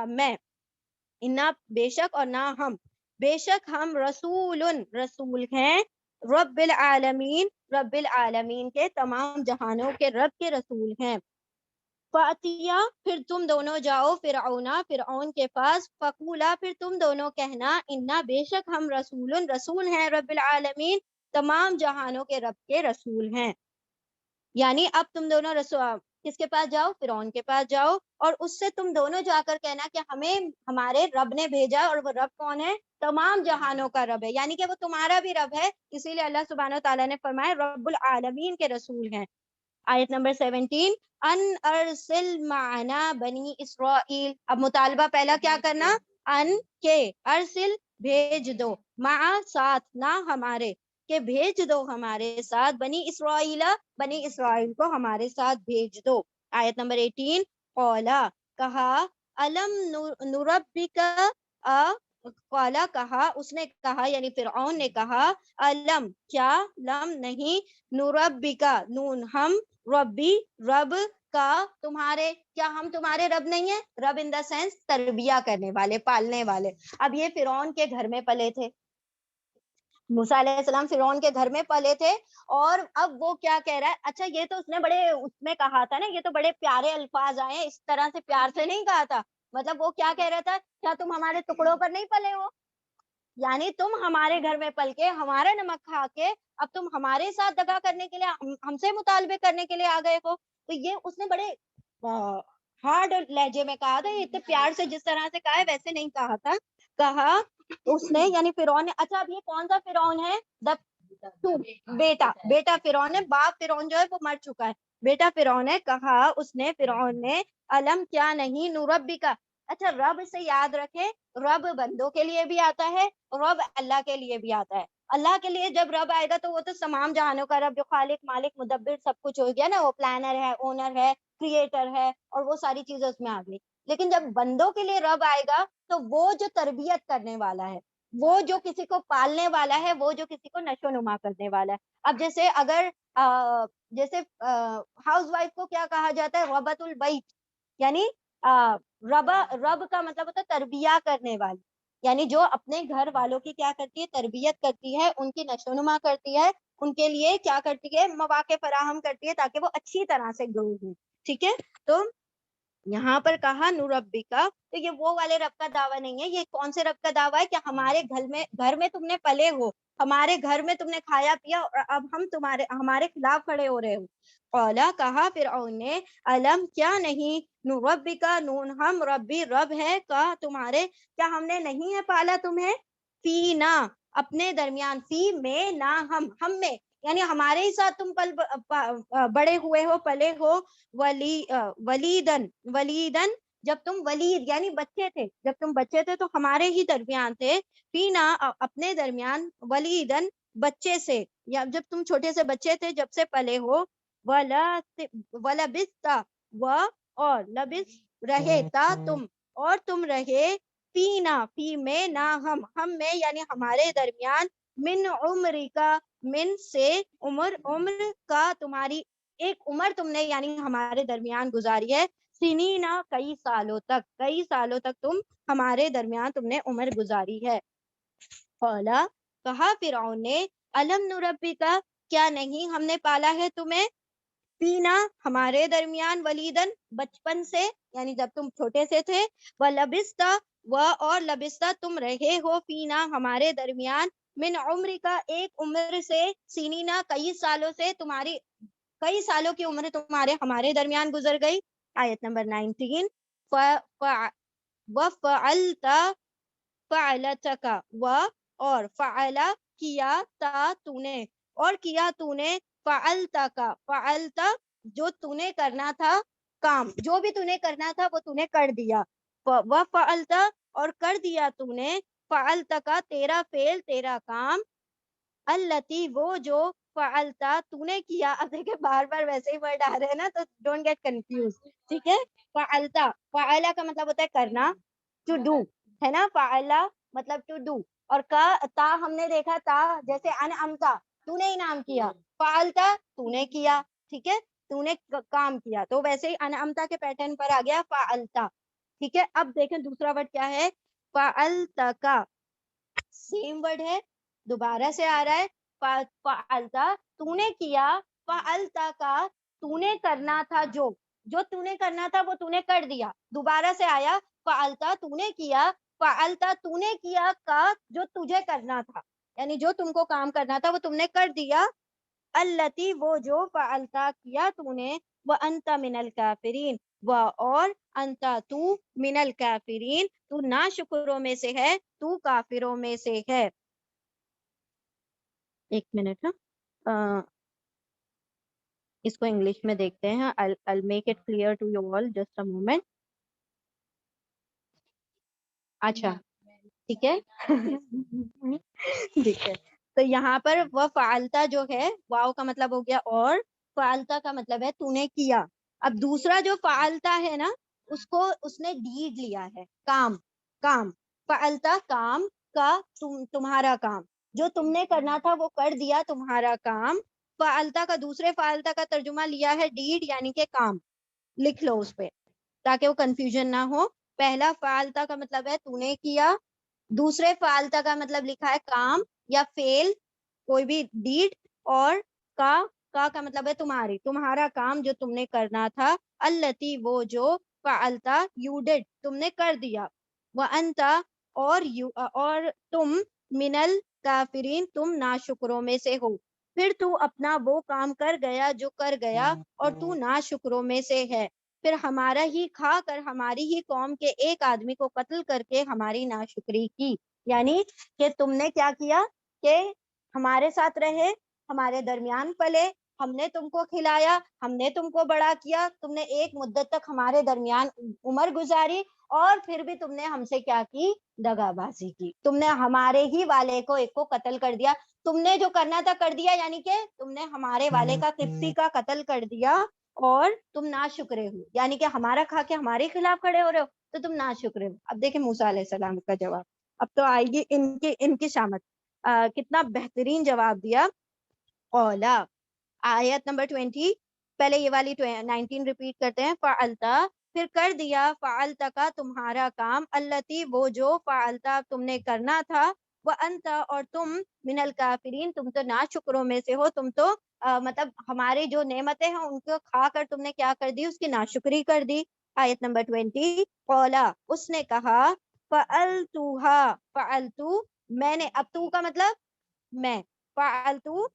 میں، انا بے شک اور نہ ہم، بے شک ہم، رسول ہیں، رب العالمین کے، تمام جہانوں کے رب کے رسول ہیں، فاتیا پھر تم دونوں جاؤ، فرعون کے پاس، فقولا پھر تم دونوں کہنا، انا بے شک ہم، رسول ہیں، رب العالمین تمام جہانوں کے رب کے رسول ہیں، یعنی اب تم دونوں کس کے پاس جاؤ، فرعون کے پاس جاؤ، اور اس سے تم دونوں جا کر کہنا کہ ہمیں ہمارے رب نے بھیجا، اور وہ رب کون ہے، تمام جہانوں کا رب ہے، یعنی کہ وہ تمہارا بھی رب ہے، اسی لیے اللہ سبحانہ و تعالیٰ نے فرمایا رب العالمین کے رسول ہیں۔ آیت نمبر 17 ان ارسل معنا بنی اسرائیل. اب مطالبہ پہلا کیا کرنا, ان کے, ارسل بھیج دو, مع ساتھ, نہ ہمارے, کہ بھیج دو ہمارے ساتھ, بنی اسرائیل, بنی اسرائیل کو ہمارے ساتھ بھیج دو. آیت نمبر 18 قولا, کہا, علم نربک, قالا کہا, اس نے کہا یعنی فرعون نے کہا, علم کیا, لم نہیں, نربکا نون ہم, ربی رب کا تمہارے, کیا ہم تمہارے رب نہیں ہیں؟ رب ان دا سینس تربیہ کرنے والے, پالنے والے. اب یہ فرعون کے گھر میں پلے تھے, موسیٰ علیہ السلام فرعون کے گھر میں پلے تھے, اور اب وہ کیا کہہ رہا ہے, اچھا یہ تو اس نے بڑے اس میں کہا تھا نا, یہ تو بڑے پیارے الفاظ آئے ہیں, اس طرح سے پیار سے نہیں کہا تھا. مطلب وہ کیا کہہ رہا تھا, کیا تم ہمارے ٹکڑوں پر نہیں پلے ہو, یعنی تم ہمارے گھر میں پل کے, ہمارا نمک کھا کے, اب تم ہمارے ساتھ دغا کرنے کے لیے, ہم سے مطالبے کرنے کے لیے آ گئے ہو. تو یہ اس نے بڑے ہارڈ لہجے میں کہا تھا, اتنے پیار سے جس طرح سے کہا ہے ویسے نہیں کہا تھا. کہا اس نے یعنی فرعون نے, اچھا اب یہ کون سا فرعون ہے, بیٹا, بیٹا فرعون ہے, باپ فرعون جو ہے وہ مر چکا ہے, بیٹا فرعون ہے. کہا اس نے, فرعون نے, علم کیا نہیں, نربی کا, اچھا رب سے یاد رکھے, رب بندوں کے لیے بھی آتا ہے, رب اللہ کے لیے بھی آتا ہے. اللہ کے لیے جب رب آئے گا تو وہ تو تمام جہانوں کا رب, جو خالق مالک مدبر سب کچھ ہو گیا نا, وہ پلانر ہے, اونر ہے, کریٹر ہے, اور وہ ساری چیزیں اس میں آ گئی. لیکن جب بندوں کے لیے رب آئے گا تو وہ جو تربیت کرنے والا ہے, وہ جو کسی کو پالنے والا ہے, وہ جو کسی کو نشو نما کرنے والا ہے. اب جیسے اگر جیسے ہاؤس وائف کو کیا کہا جاتا ہے, ربۃ البیت, یعنی رب کا مطلب ہوتا ہے تربیہ کرنے والی, یعنی جو اپنے گھر والوں کی کیا کرتی ہے, تربیت کرتی ہے, ان کی نشو نما کرتی ہے, ان کے لیے کیا کرتی ہے, مواقع فراہم کرتی ہے تاکہ وہ اچھی طرح سے گرو ہوں. ٹھیک ہے, تو یہاں پر کہا نربی کا, تو یہ وہ والے رب کا دعویٰ نہیں ہے. یہ کون سے رب کا دعویٰ ہے, کہ ہمارے گھر میں تم نے پلے ہو, ہمارے گھر میں تم نے کھایا پیا, اور اب ہم ہمارے خلاف کھڑے ہو رہے ہو. قولا کہا فرعون نے, علم کیا نہیں, نربی کا نون ہم, ربی رب ہے, کا تمہارے, کیا ہم نے نہیں ہے پالا تمہیں, فینا اپنے درمیان, فی میں, نہ ہم میں, یعنی ہمارے ہی ساتھ تم بڑے ہوئے ہو, پلے ہو, ولیدن جب تم ولید یعنی بچے تھے, جب تم بچے تھے تو ہمارے ہی درمیان تھے, فینا اپنے درمیان, ولیدن بچے سے, یا جب تم چھوٹے سے بچے تھے جب سے پلے ہو, ولبستا اور لبس رہے, تا تم اور تم رہے, فینا فی میں, نہ ہم میں, یعنی ہمارے درمیان, من عمری کا, من سے, عمر کا تمہاری ایک عمر تم نے یعنی ہمارے درمیان گزاری ہے, سنینا کئی سالوں تک تم ہمارے درمیان تم نے عمر گزاری ہے. قولا کہا فرعون نے, علم نربی کا, کیا نہیں ہم نے پالا ہے تمہیں, فینا ہمارے درمیان, ولیدن بچپن سے, یعنی جب تم چھوٹے سے تھے, ولبستا اور لبستا تم رہے ہو, فینا ہمارے درمیان, من عمر کا ایک عمر سے, سنینا کئی سالوں سے, تمہاری کئی سالوں کی عمر تمہارے ہمارے درمیان گزر گئی. آیت نمبر 19 فعلتک, اور فعلا کیا, تا تو نے, اور کیا تو نے, فعلتا جو تو نے کرنا تھا, کام جو بھی تو نے کرنا تھا وہ تو نے کر دیا, فعلتا اور کر دیا تو نے, فعلتک تیرا فعل تیرا کام, التی وہ جو, فعلتا تو نے کیا. اب دیکھیں بار بار ویسے ہی ورڈ آ رہے ہیں نا, تو ڈونٹ گیٹ کنفیوز. ٹھیک ہے, فعلتا, فعلا کا مطلب ہوتا ہے کرنا, ٹو ڈو ہے نا, فعلا مطلب ٹو ڈو, اور تا ہم نے دیکھا, تا جیسے انعمتا تو نے انعام کیا, فعلتا تو نے کیا, ٹھیک ہے, تو نے کام کیا, تو ویسے ہی انعمتا کے پیٹرن پر آ گیا فعلتا. ٹھیک ہے, اب دیکھیں دوسرا ورڈ کیا ہے, فعلتا کا, سیم ورڈ ہے, دوبارہ سے آ رہا ہے, فعلتا تو نے کیا, فعلتا کا تو نے کرنا تھا, جو تو نے کرنا تھا وہ تو نے کر دیا, دوبارہ سے آیا, فعلتا تو نے کیا, فعلتا تو نے کیا, کا جو تجھے کرنا تھا, یعنی جو تم کو کام کرنا تھا وہ تم نے کر دیا, التی وہ جو, فعلتا کیا تو نے, وانت من الکافرین, اور انتا تو, من الکافرین تو ناشکروں میں سے ہے, تو کافروں میں سے ہے. ایک منٹ نا, اس کو انگلش میں دیکھتے ہیں. I'll make it clear to you all, just a moment. اچھا ٹھیک ہے. ٹھیک ہے, تو یہاں پر وہ فعلتا جو ہے, واو کا مطلب ہو گیا اور, فعلتا کا مطلب ہے تو نے کیا. اب دوسرا جو فعلتا ہے نا, اس کو اس نے ڈیڈ لیا ہے, کام. کام فعلتا کام کا, تمہارا کام جو تم نے کرنا تھا وہ کر دیا, تمہارا کام. فعلتا کا دوسرے فعلتا کا ترجمہ لیا ہے ڈیڈ یعنی کہ کام. لکھ لو اس پہ تاکہ وہ کنفیوژن نہ ہو. پہلا فعلتا کا مطلب ہے تو نے کیا, دوسرے فعلتا کا مطلب لکھا ہے کام یا فیل, کوئی بھی ڈیڈ, اور کا مطلب ہے تمہاری, تمہارا کام جو تم نے کرنا تھا. التی وہ جو, فعلتا یو ڈڈ تم نے کر دیا. وانت اور تم, منل کافرین تم ناشکروں میں سے ہو. پھر تو اپنا وہ کام کر گیا جو کر گیا اور تو ناشکروں میں سے ہے. پھر ہمارا ہی کھا کر ہماری ہی قوم کے ایک آدمی کو قتل کر کے ہماری ناشکری کی. یعنی کہ تم نے کیا کیا کہ ہمارے ساتھ رہے, ہمارے درمیان پلے, ہم نے تم کو کھلایا, ہم نے تم کو بڑا کیا, تم نے ایک مدت تک ہمارے درمیان عمر گزاری, اور پھر بھی تم نے ہم سے کیا کی, دغا بازی کی. تم نے ہمارے ہی والے کو ایک کو قتل کر دیا. تم نے جو کرنا تھا کر دیا, یعنی کہ تم نے ہمارے والے کا قبطی کا قتل کر دیا, اور تم ناشکرے ہو, یعنی کہ ہمارا کھا کے ہمارے خلاف کھڑے ہو رہے ہو, تو تم ناشکرے ہو. اب دیکھیں موسیٰ علیہ السلام کا جواب. اب تو آئے گی ان کی شامت. کتنا بہترین جواب دیا. اولا آیت نمبر 20, پہلے یہ والی 19 ریپیٹ کرتے ہیں. فعلتا پھر کر دیا, فعلتا کا تمہارا کام, التی وہ جو, فعلتا تم نے کرنا تھا, وانت اور تم, من الکافرین تم تو ناشکروں میں سے ہو, تم تو مطلب ہماری جو نعمتیں ہیں ان کو کھا کر تم نے کیا کر دی, اس کی ناشکری کر دی. آیت نمبر 20, قولا اس نے کہا, فعلتوہا فعلتو میں نے, اب تو کا مطلب میں, فعلتو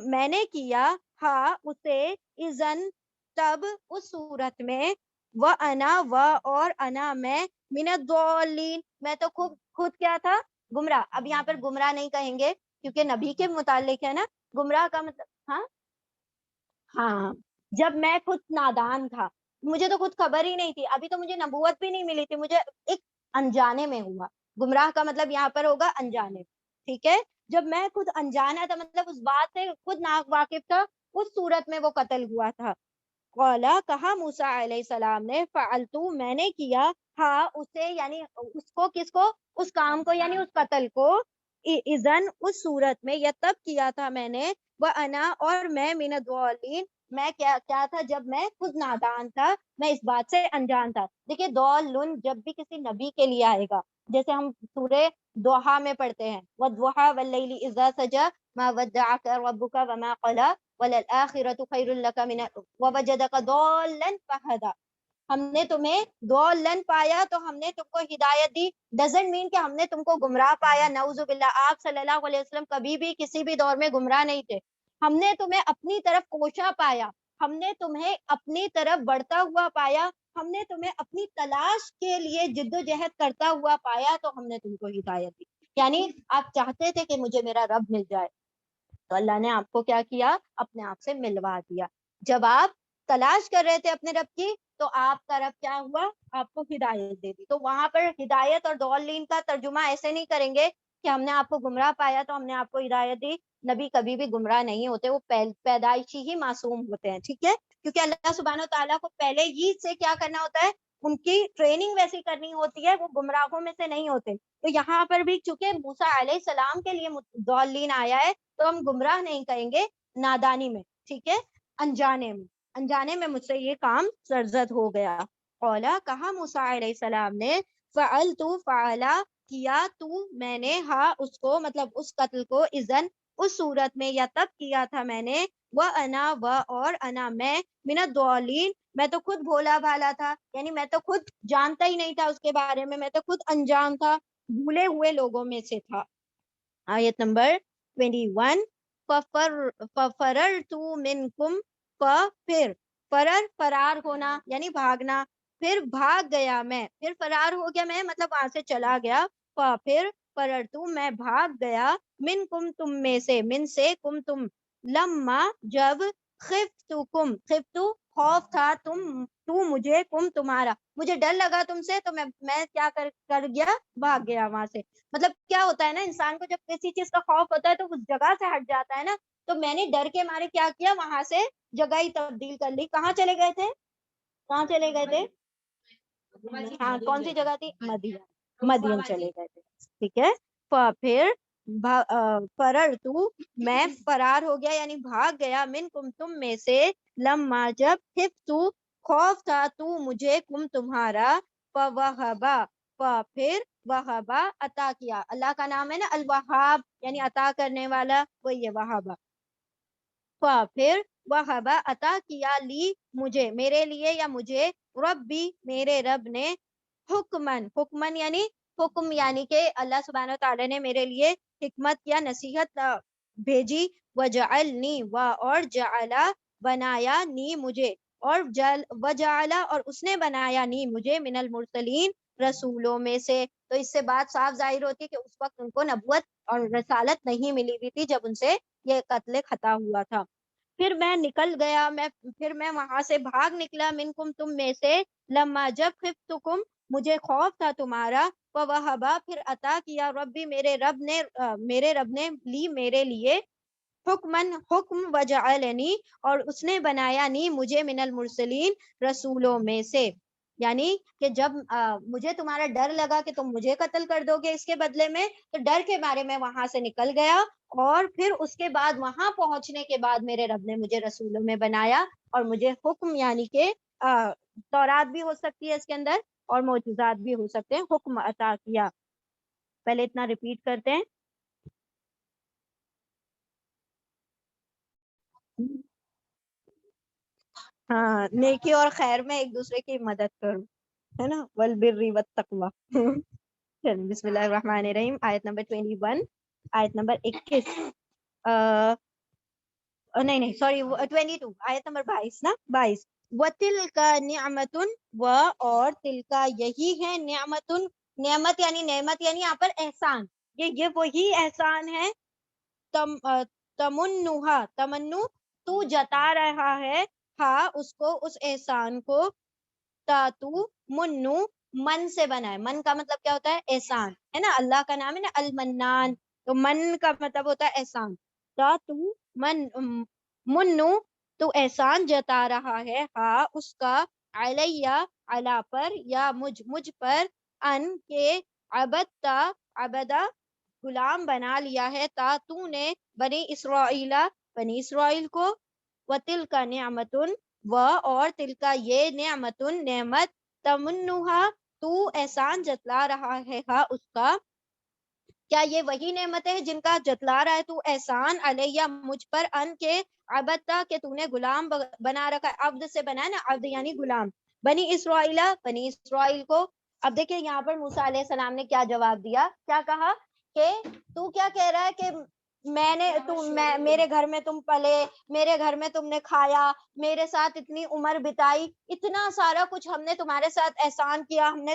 میں نے کیا, ہاں اسے, اذن تب اس صورت میں, و اور انا میں, من الضالین میں تو خود کیا تھا, گمراہ. اب یہاں پر گمراہ نہیں کہیں گے کیونکہ نبی کے متعلق ہے نا. گمراہ کا مطلب ہاں جب میں خود نادان تھا, مجھے تو خود خبر ہی نہیں تھی, ابھی تو مجھے نبوت بھی نہیں ملی تھی, مجھے ایک انجانے میں ہوا. گمراہ کا مطلب یہاں پر ہوگا انجانے. ٹھیک ہے, جب میں خود انجانا تھا, مطلب اس بات سے خود ناواقف تھا, اس صورت میں وہ قتل ہوا تھا. قولا کہا موسیٰ علیہ السلام نے, فعلتو میں نے کیا, ہاں اسے یعنی اس کو, کس کو, اس کام کو یعنی اس قتل کو, اذن اس صورت میں, یا تب کیا تھا میں نے, وانا اور میں, من الضالین میں کیا تھا, جب میں خود نادان تھا, میں اس بات سے انجان تھا. دیکھیں ضالٌ جب بھی کسی نبی کے لیے آئے گا, جیسے ہم سورہ دوحہ میں پڑھتے ہیں, والضحى واللیل اذا سجى ما ودعك ربك وما قلى وللآخرة خير لك من ووجدك ضالا فهدى. ہم نے تمہیں ضالن پایا تو ہم نے تم کو ہدایت دی, ڈزنٹ مین کہ ہم نے تم کو گمراہ پایا. نعوذ باللہ, آپ صلی اللہ علیہ وسلم کبھی بھی کسی بھی دور میں گمراہ نہیں تھے. ہم نے تمہیں اپنی طرف کوشاں پایا, ہم نے تمہیں اپنی طرف بڑھتا ہوا پایا, ہم نے تمہیں اپنی تلاش کے لیے جد و جہد کرتا ہوا پایا, تو ہم نے تم کو ہدایت دی. یعنی آپ چاہتے تھے کہ مجھے میرا رب مل جائے, تو اللہ نے آپ کو کیا کیا, اپنے آپ سے ملوا دیا. جب آپ تلاش کر رہے تھے اپنے رب کی, تو آپ کا رب کیا ہوا, آپ کو ہدایت دے دی. تو وہاں پر ہدایت اور ضالین کا ترجمہ ایسے نہیں کریں گے کہ ہم نے آپ کو گمراہ پایا تو ہم نے آپ کو ہدایت دی. نبی کبھی بھی گمراہ نہیں ہوتے, وہ پیدائشی ہی معصوم ہوتے ہیں. ٹھیک ہے, کیونکہ اللہ سبحانہ و تعالیٰ کو پہلے ہی سے کیا کرنا ہوتا ہے, ان کی ٹریننگ ویسی کرنی ہوتی ہے, وہ گمراہوں میں سے نہیں ہوتے. تو یہاں پر بھی چونکہ موسیٰ علیہ السلام کے لیے ضالین آیا ہے, تو ہم گمراہ نہیں کہیں گے, نادانی میں. ٹھیک ہے, انجانے میں مجھ سے یہ کام سرزد ہو گیا. قولا کہا موسیٰ علیہ السلام نے, فعلتو فعلا کیا تو میں نے, ہاں اس کو مطلب اس قتل کو, اذن اس صورت میں, یا تب کیا تھا میں نے, وانا اور انا میں, من الضالین میں تو خود بھولا بھالا تھا, یعنی میں تو خود جانتا ہی نہیں تھا اس کے بارے میں تو خود انجان تھا, بھولے ہوئے لوگوں میں سے تھا. آیت نمبر 21, ففررت منکم, پھر فرار ہونا یعنی بھاگنا, پھر بھاگ گیا میں, پھر فرار ہو گیا میں مطلب وہاں سے چلا گیا, پھر فررت میں بھاگ گیا, منکم تم میں سے, من سے, کم تم, لما جب, خفتکم، خفتو خوف تھا، تو مجھے، کم تمہارا، مجھے ڈر لگا تم سے تو میں کیا کر گیا، بھاگ گیا وہاں سے. مطلب کیا ہوتا ہے نا، انسان کو جب کسی چیز کا خوف ہوتا ہے تو اس جگہ سے ہٹ جاتا ہے نا. تو میں نے ڈر کے مارے کیا کیا، وہاں سے جگہ ہی تبدیل کر لی. کہاں چلے گئے تھے، کہاں چلے گئے تھے؟ ہاں کون سی جگہ تھی؟ مدین، مدین چلے گئے تھے. ٹھیک ہے. پھر فرر تو میں فرار ہو گیا یعنی بھاگ گیا، من کم تم میں سے، لما جب، خفتو خوف تھا، تو مجھے، کم تمہارا، فوہبا پھر وہبا عطا کیا. اللہ کا نام ہے نا الوہاب یعنی عطا کرنے والا، وہی ہے وہبا. پھر وہبا عطا کیا، لی مجھے، میرے لیے یا مجھے، ربی میرے رب نے، حکمن یعنی حکم، یعنی کہ اللہ سبحانہ و تعالی نے میرے لیے حکمت یا نصیحت بھیجی. وجعلنی اور جعلا بنایا، نی مجھے، اور وجعلا اور اس نے بنایا، نی مجھے، من المرسلین رسولوں میں سے. تو اس سے بات صاف ظاہر ہوتی ہے کہ اس وقت ان کو نبوت اور رسالت نہیں ملی ہوئی تھی جب ان سے یہ قتل خطا ہوا تھا. پھر میں نکل گیا، پھر میں وہاں سے بھاگ نکلا، منکم تم میں سے، لما جب، خفتکم مجھے خوف تھا تمہارا، وہبا پھر عطا کیا، ربی میرے رب نے، لی میرے لیے، حکم وجعلنی اور اس نے بنایا، نی مجھے، من المرسلین رسولوں میں سے. یعنی کہ جب مجھے تمہارا ڈر لگا کہ تم مجھے قتل کر دو گے اس کے بدلے میں، تو ڈر کے بارے میں وہاں سے نکل گیا. اور پھر اس کے بعد وہاں پہنچنے کے بعد میرے رب نے مجھے رسولوں میں بنایا اور مجھے حکم، یعنی کہ تورات بھی ہو سکتی ہے اس کے اندر اور معجزات بھی ہو سکتے ہیں، حکم عطا کیا. پہلے اتنا ریپیٹ کرتے ہیں. ہاں نیکی اور خیر میں ایک دوسرے کی مدد کرو، ہے نا، والبر والتقوی. چلیں بسم اللہ الرحمن الرحیم. آیت نمبر 21، آیت نمبر 21، نہیں سوری 22، آیت نمبر 22 نا، 22. وَتِلْكَ نِعْمَةٌ اور تلکا یہی ہے، نعمت یعنی یہاں پر احسان، یہ وہی احسان ہے، تمنوہا تمنو تو جتا رہا ہے، ہاں اس کو، اس احسان کو، تو منو من سے بنا ہے. من کا مطلب کیا ہوتا ہے؟ احسان، ہے نا، اللہ کا نام ہے نا المنان، تو من کا مطلب ہوتا ہے احسان. تو منو تو احسان جتا رہا ہے، ہاں اس کا، علیہ علا پر، یا مجھ پر، ان کے، عبدا غلام بنا لیا ہے، تو نے، بنی اسرائیل کو، وَتِلْ کا نعمتن اور تل کا یہ، نعمت، تمنہا تو احسان جتلا رہا ہے، ہاں اس کا، کیا یہ وہی نعمتیں ہیں جن کا جتلا رہا ہے تو احسان، علیہ مجھ پر، ان کے، عبدتا کہ تو نے غلام بنا رکھا ہے. عبد سے بنا ہے نا، عبد یعنی غلام. بنی اسرائیل کو. اب دیکھیں یہاں پر موسیٰ علیہ السلام نے کیا جواب دیا، کیا کہا کہ تو کیا کہہ رہا ہے کہ میرے گھر میں تم پلے، میرے گھر میں تم نے کھایا، میرے ساتھ اتنی عمر بتائی، اتنا سارا کچھ ہم نے تمہارے ساتھ احسان کیا، ہم نے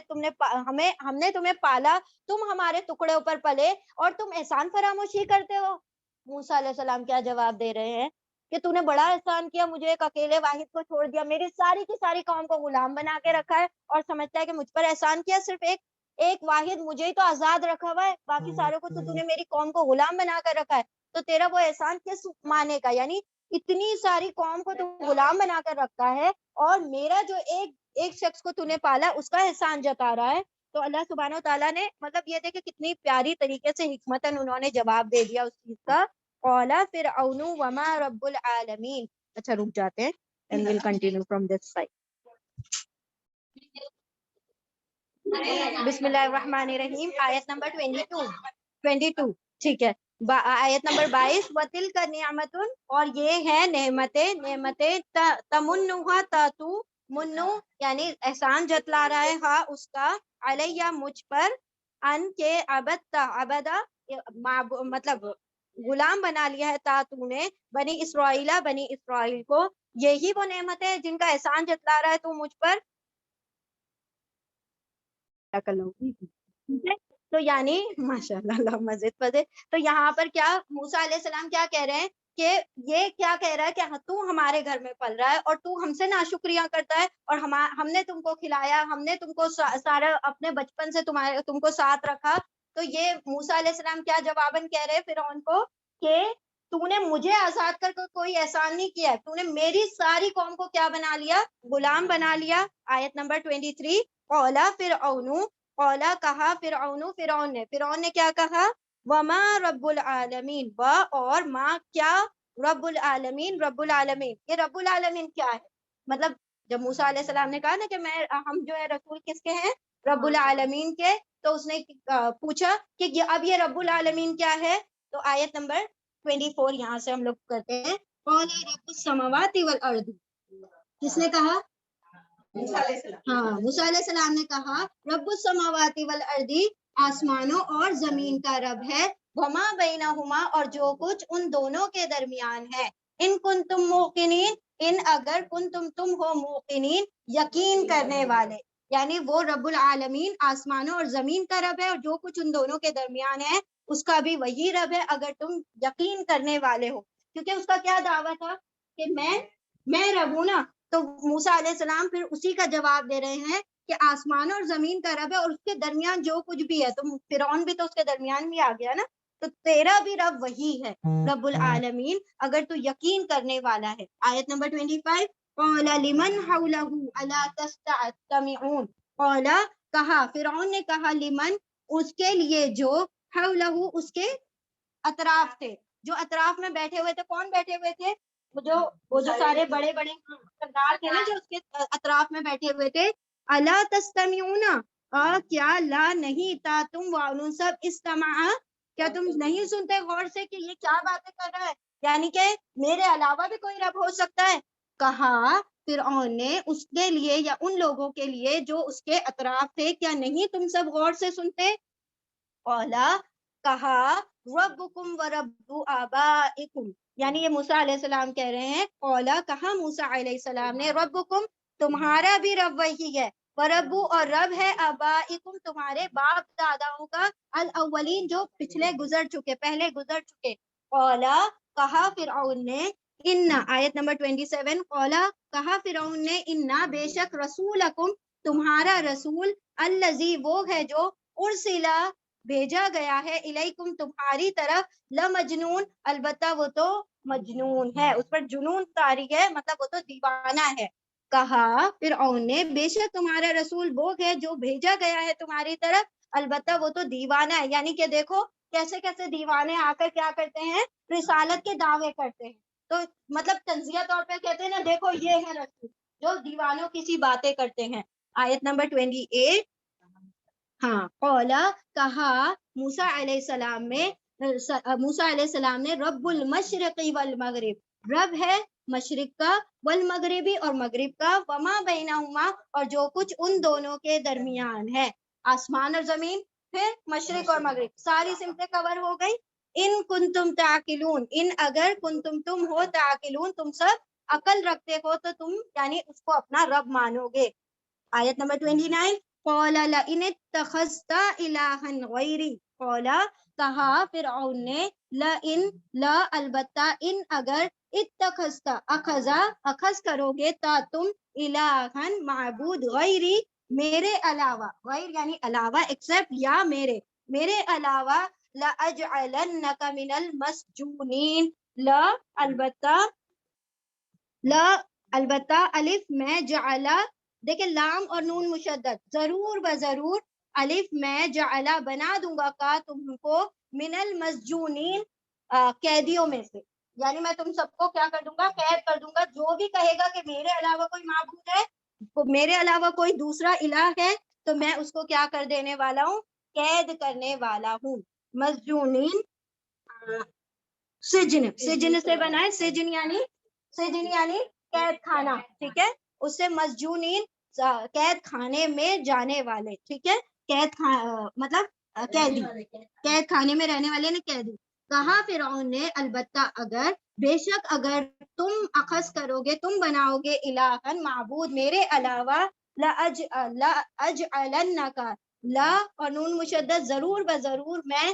تمہیں پالا، تم ہمارے ٹکڑے اوپر پلے اور تم احسان فراموشی کرتے ہو. موسیٰ علیہ السلام کیا جواب دے رہے ہیں کہ تو نے بڑا احسان کیا، مجھے ایک اکیلے واحد کو چھوڑ دیا، میری ساری کی ساری قوم کو غلام بنا کے رکھا ہے اور سمجھتا ہے کہ مجھ پر احسان کیا، صرف ایک واحد مجھے ہی تو آزاد رکھا ہوا ہے، باقی ساروں کو تو نے میری قوم کو غلام بنا کر رکھا ہے، تو تیرا وہ احسان کس معنی کا، یعنی اتنی ساری قوم کو تو غلام بنا کر رکھتا ہے اور میرا جو ایک شخص کو تو نے پالا اس کا احسان جتا رہا ہے. تو اللہ سبحانہ و تعالیٰ نے مطلب یہ دیکھے کتنی پیاری طریقے سے حکمتاً انہوں نے جواب دے دیا اس چیز کا. قَالَ فِرْعَوْنُ وَمَا رَبُّ الْعَالَمِينَ. اچھا رک جاتے ہیں and we'll continue from this side. بسم اللہ الرحمن الرحیم. آیت نمبر 22 ٹھیک ہے. آیت نمبر 22. وَتِلْكَ نِعْمَةٌ اور یہ ہے نعمتیں تمنوہا تاتو منو یعنی احسان جتلا رہا ہے، ہاں اس کا، علیہ مجھ پر، ان کے، عبدا مطلب غلام بنا لیا ہے، تو نے، بنی اسرائیل کو، یہی وہ نعمتیں ہیں جن کا احسان جتلا رہا ہے تو مجھ پر. تو یعنی ماشاء اللہ، اللہ مزید فضل. تو یہاں پر کیا موسیٰ علیہ السلام کیا کہہ رہے ہیں کہ یہ کیا کہہ رہا ہے کہ تو ہمارے گھر میں پل رہا ہے اور تو ہم سے ناشکریاں کرتا ہے، اور ہم نے تم کو کھلایا، ہم نے تم کو سارا اپنے بچپن سے تم کو ساتھ رکھا. تو یہ موسیٰ علیہ السلام کیا جواباً کہہ رہے فرعون کو کہ تو نے مجھے آزاد کر کے کوئی احسان نہیں کیا، تو نے میری ساری قوم کو کیا بنا لیا؟ غلام بنا لیا. آیت نمبر 23. قولا فرعون، قولا کہا فرعون نے کیا کہا؟ وما رب العالمین، اور ماں کیا؟ رب العالمین. رب العالمین، یہ رب العالمین کیا ہے؟ مطلب جب موسیٰ علیہ السلام نے کہا نا کہ ہم جو ہے رسول کس کے ہیں؟ رب العالمین کے. تو اس نے پوچھا کہ اب یہ رب العالمین کیا ہے؟ تو آیت نمبر 24 یہاں سے ہم لوگ کرتے ہیں. قال رب السماوات والارض، کس نے کہا؟ ہاں، موسیٰ علیہ السلام نے کہا رب السماوات والارض، آسمانوں اور زمین کا رب ہے. وما بینہما، اور جو کچھ ان دونوں کے درمیان ہے. ان کنتم موقنین، ان اگر تم ہو موقنین، یقین کرنے والے. یعنی وہ رب العالمین آسمانوں اور زمین کا رب ہے، اور جو کچھ ان دونوں کے درمیان ہے اس کا بھی وہی رب ہے، اگر تم یقین کرنے والے ہو. کیونکہ اس کا کیا دعویٰ تھا کہ میں رب ہوں نا. تو موسیٰ علیہ السلام پھر اسی کا جواب دے رہے ہیں کہ آسمان اور زمین کا رب ہے، اور اس کے درمیان جو کچھ بھی ہے. تو فرعون بھی تو اس کے درمیان بھی آ گیا نا. تو تیرا بھی رب وہی ہے، رب العالمین، اگر تو یقین کرنے والا ہے. آیت نمبر 25. قال لمن حوله الا تستمعون، قال کہا، فرعون نے کہا، لمن اس کے لیے جو حوله اس کے اطراف تھے. جو اطراف میں بیٹھے ہوئے تھے، کون بیٹھے ہوئے تھے؟ وہ جو سارے بڑے بڑے سردار تھے نا، جو اس کے اطراف میں بیٹھے ہوئے تھے. الا تستمعون، کیا لا نہیں تا تم وانون سب استماع، کیا تم نہیں سنتے غور سے کہ یہ کیا باتیں کر رہا ہے؟ یعنی کہ میرے علاوہ بھی کوئی رب ہو سکتا ہے. کہا فرعون نے اس کے لیے یا ان لوگوں کے لیے جو اس کے اطراف تھے، کیا نہیں تم سب غور سے سنتے؟ قولا کہا، ربکم و رب آبائکم، یعنی یہ موسیٰ علیہ السلام کہہ رہے ہیں. قولا کہا موسیٰ علیہ السلام نے، ربکم تمہارا بھی رب وہی ہے، وربو اور رب ہے آبائکم تمہارے باپ داداؤں کا، الاولین جو پچھلے گزر چکے، پہلے گزر چکے. قولا کہا فرعون نے، ان آیت نمبر 27. قولا کہا فرعون نے، انا بے شک رسولکم تمہارا رسول، الذی وہ ہے جو ارسلا بھیجا گیا ہے، الیکم تمہاری طرف، لمجنون البتہ وہ تو مجنون ہے، اس پر جنون طاری ہے، مطلب وہ تو دیوانہ ہے. کہا فرعون نے، بے شک تمہارا رسول وہ ہے جو بھیجا گیا ہے تمہاری طرف، البتہ وہ تو دیوانہ ہے. یعنی کہ دیکھو کیسے کیسے دیوانے آ کر کیا کرتے ہیں؟ رسالت کے دعوے کرتے ہیں. تو مطلب تنزیہ طور پہ کہتے ہیں نا، دیکھو یہ ہے رسول، جو دیوانوں کی سی باتیں کرتے ہیں. آیت نمبر 28. ہاں، قولا کہا موسیٰ علیہ السلام نے، رب المشرق والمغرب، رب ہے مشرق کا، والمغربی اور مغرب کا، وما بینہما اور جو کچھ ان دونوں کے درمیان ہے. آسمان اور زمین، پھر مشرق اور مغرب، ساری سمتیں کور ہو گئی. ان کنتم تعقلون، ان اگر کنتم تم ہو، تعقلون تم سب عقل رکھتے ہو، تو تم یعنی اس کو اپنا رب مانو گے. آیت نمبر 29. قال لئن اتخذت الہا غیری، قولا کہا فرعون نے، لئن لا البتہ، ان اگر، اتخذت اخذ کرو گے، تا تم، الہا معبود، غیری میرے علاوہ، غیر یعنی علاوہ، ایکسپٹ یا میرے علاوہ، لأجعلنک من المسجونین، البتہ الف میں جعلا، دیکھیں لام اور نون مشدد، ضرور بضرور، الف میں جعلا بنا دوں گا کا تم کو، من المسجونین قیدیوں میں سے. یعنی میں تم سب کو کیا کر دوں گا؟ قید کر دوں گا. جو بھی کہے گا کہ میرے علاوہ کوئی معبود ہے، میرے علاوہ کوئی دوسرا الہ ہے، تو میں اس کو کیا کر دینے والا ہوں؟ قید کرنے والا ہوں. مسجونین سجن سے بنا ہے، سجن یعنی قید خانہ، ٹھیک ہے. اس سے مسجونین قید خانے میں جانے والے، ٹھیک ہے. مطلب قید خانے میں رہنے والے نے قیدی. کہا فرعون نے، البتہ اگر، بے شک اگر تم اخذ کرو گے، تم بناؤ گے، الہن معبود میرے علاوہ، لأجعلنک، لا اور نون مشدد، ضرور بضرور میں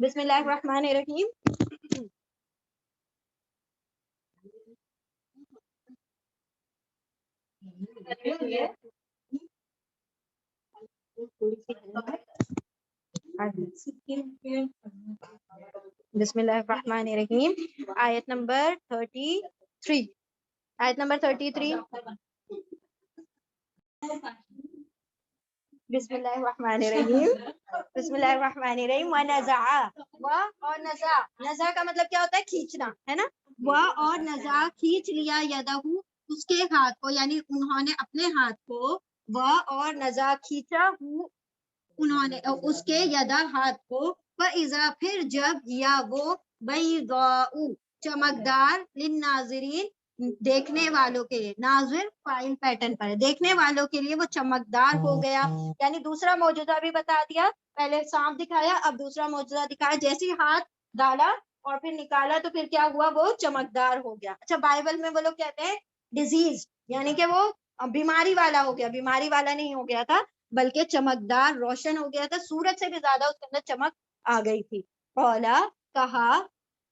بسم اللہ الرحمن الرحیم. بسم اللہ الرحمن الرحیم. آیت نمبر 33. آیت نمبر 33. بسم اللہ الرحمن الرحیم. بسم اللہ الرحمن الرحیم. ونزع اور نزع. نزع کا مطلب کیا ہوتا ہے؟ کھینچنا ہے نا. اور نزع کھینچ لیا یدہ اس کے ہاتھ کو، یعنی انہوں نے اپنے ہاتھ کو، اور نزع کھینچا انہوں نے اس کے یدا ہاتھ کو، فَإِذَا پھر جب یا وہ بَيْضَاءُ چمکدار للناظرین دیکھنے والوں کے لیے، ناظر فائل پیٹرن پر ہے، دیکھنے والوں کے لیے وہ چمکدار ہو گیا. یعنی دوسرا معجزہ بھی بتا دیا، پہلے سانپ دکھایا، اب دوسرا معجزہ دکھایا. جیسے ہاتھ ڈالا اور پھر نکالا تو پھر کیا ہوا؟ وہ چمکدار ہو گیا. اچھا بائبل میں وہ لوگ کہتے ہیں ڈیزیز، یعنی کہ وہ بیماری والا ہو گیا. بیماری والا نہیں ہو گیا تھا بلکہ چمکدار روشن ہو گیا تھا، سورج سے بھی زیادہ اس کے اندر چمک آ گئی تھی. قولا کہا،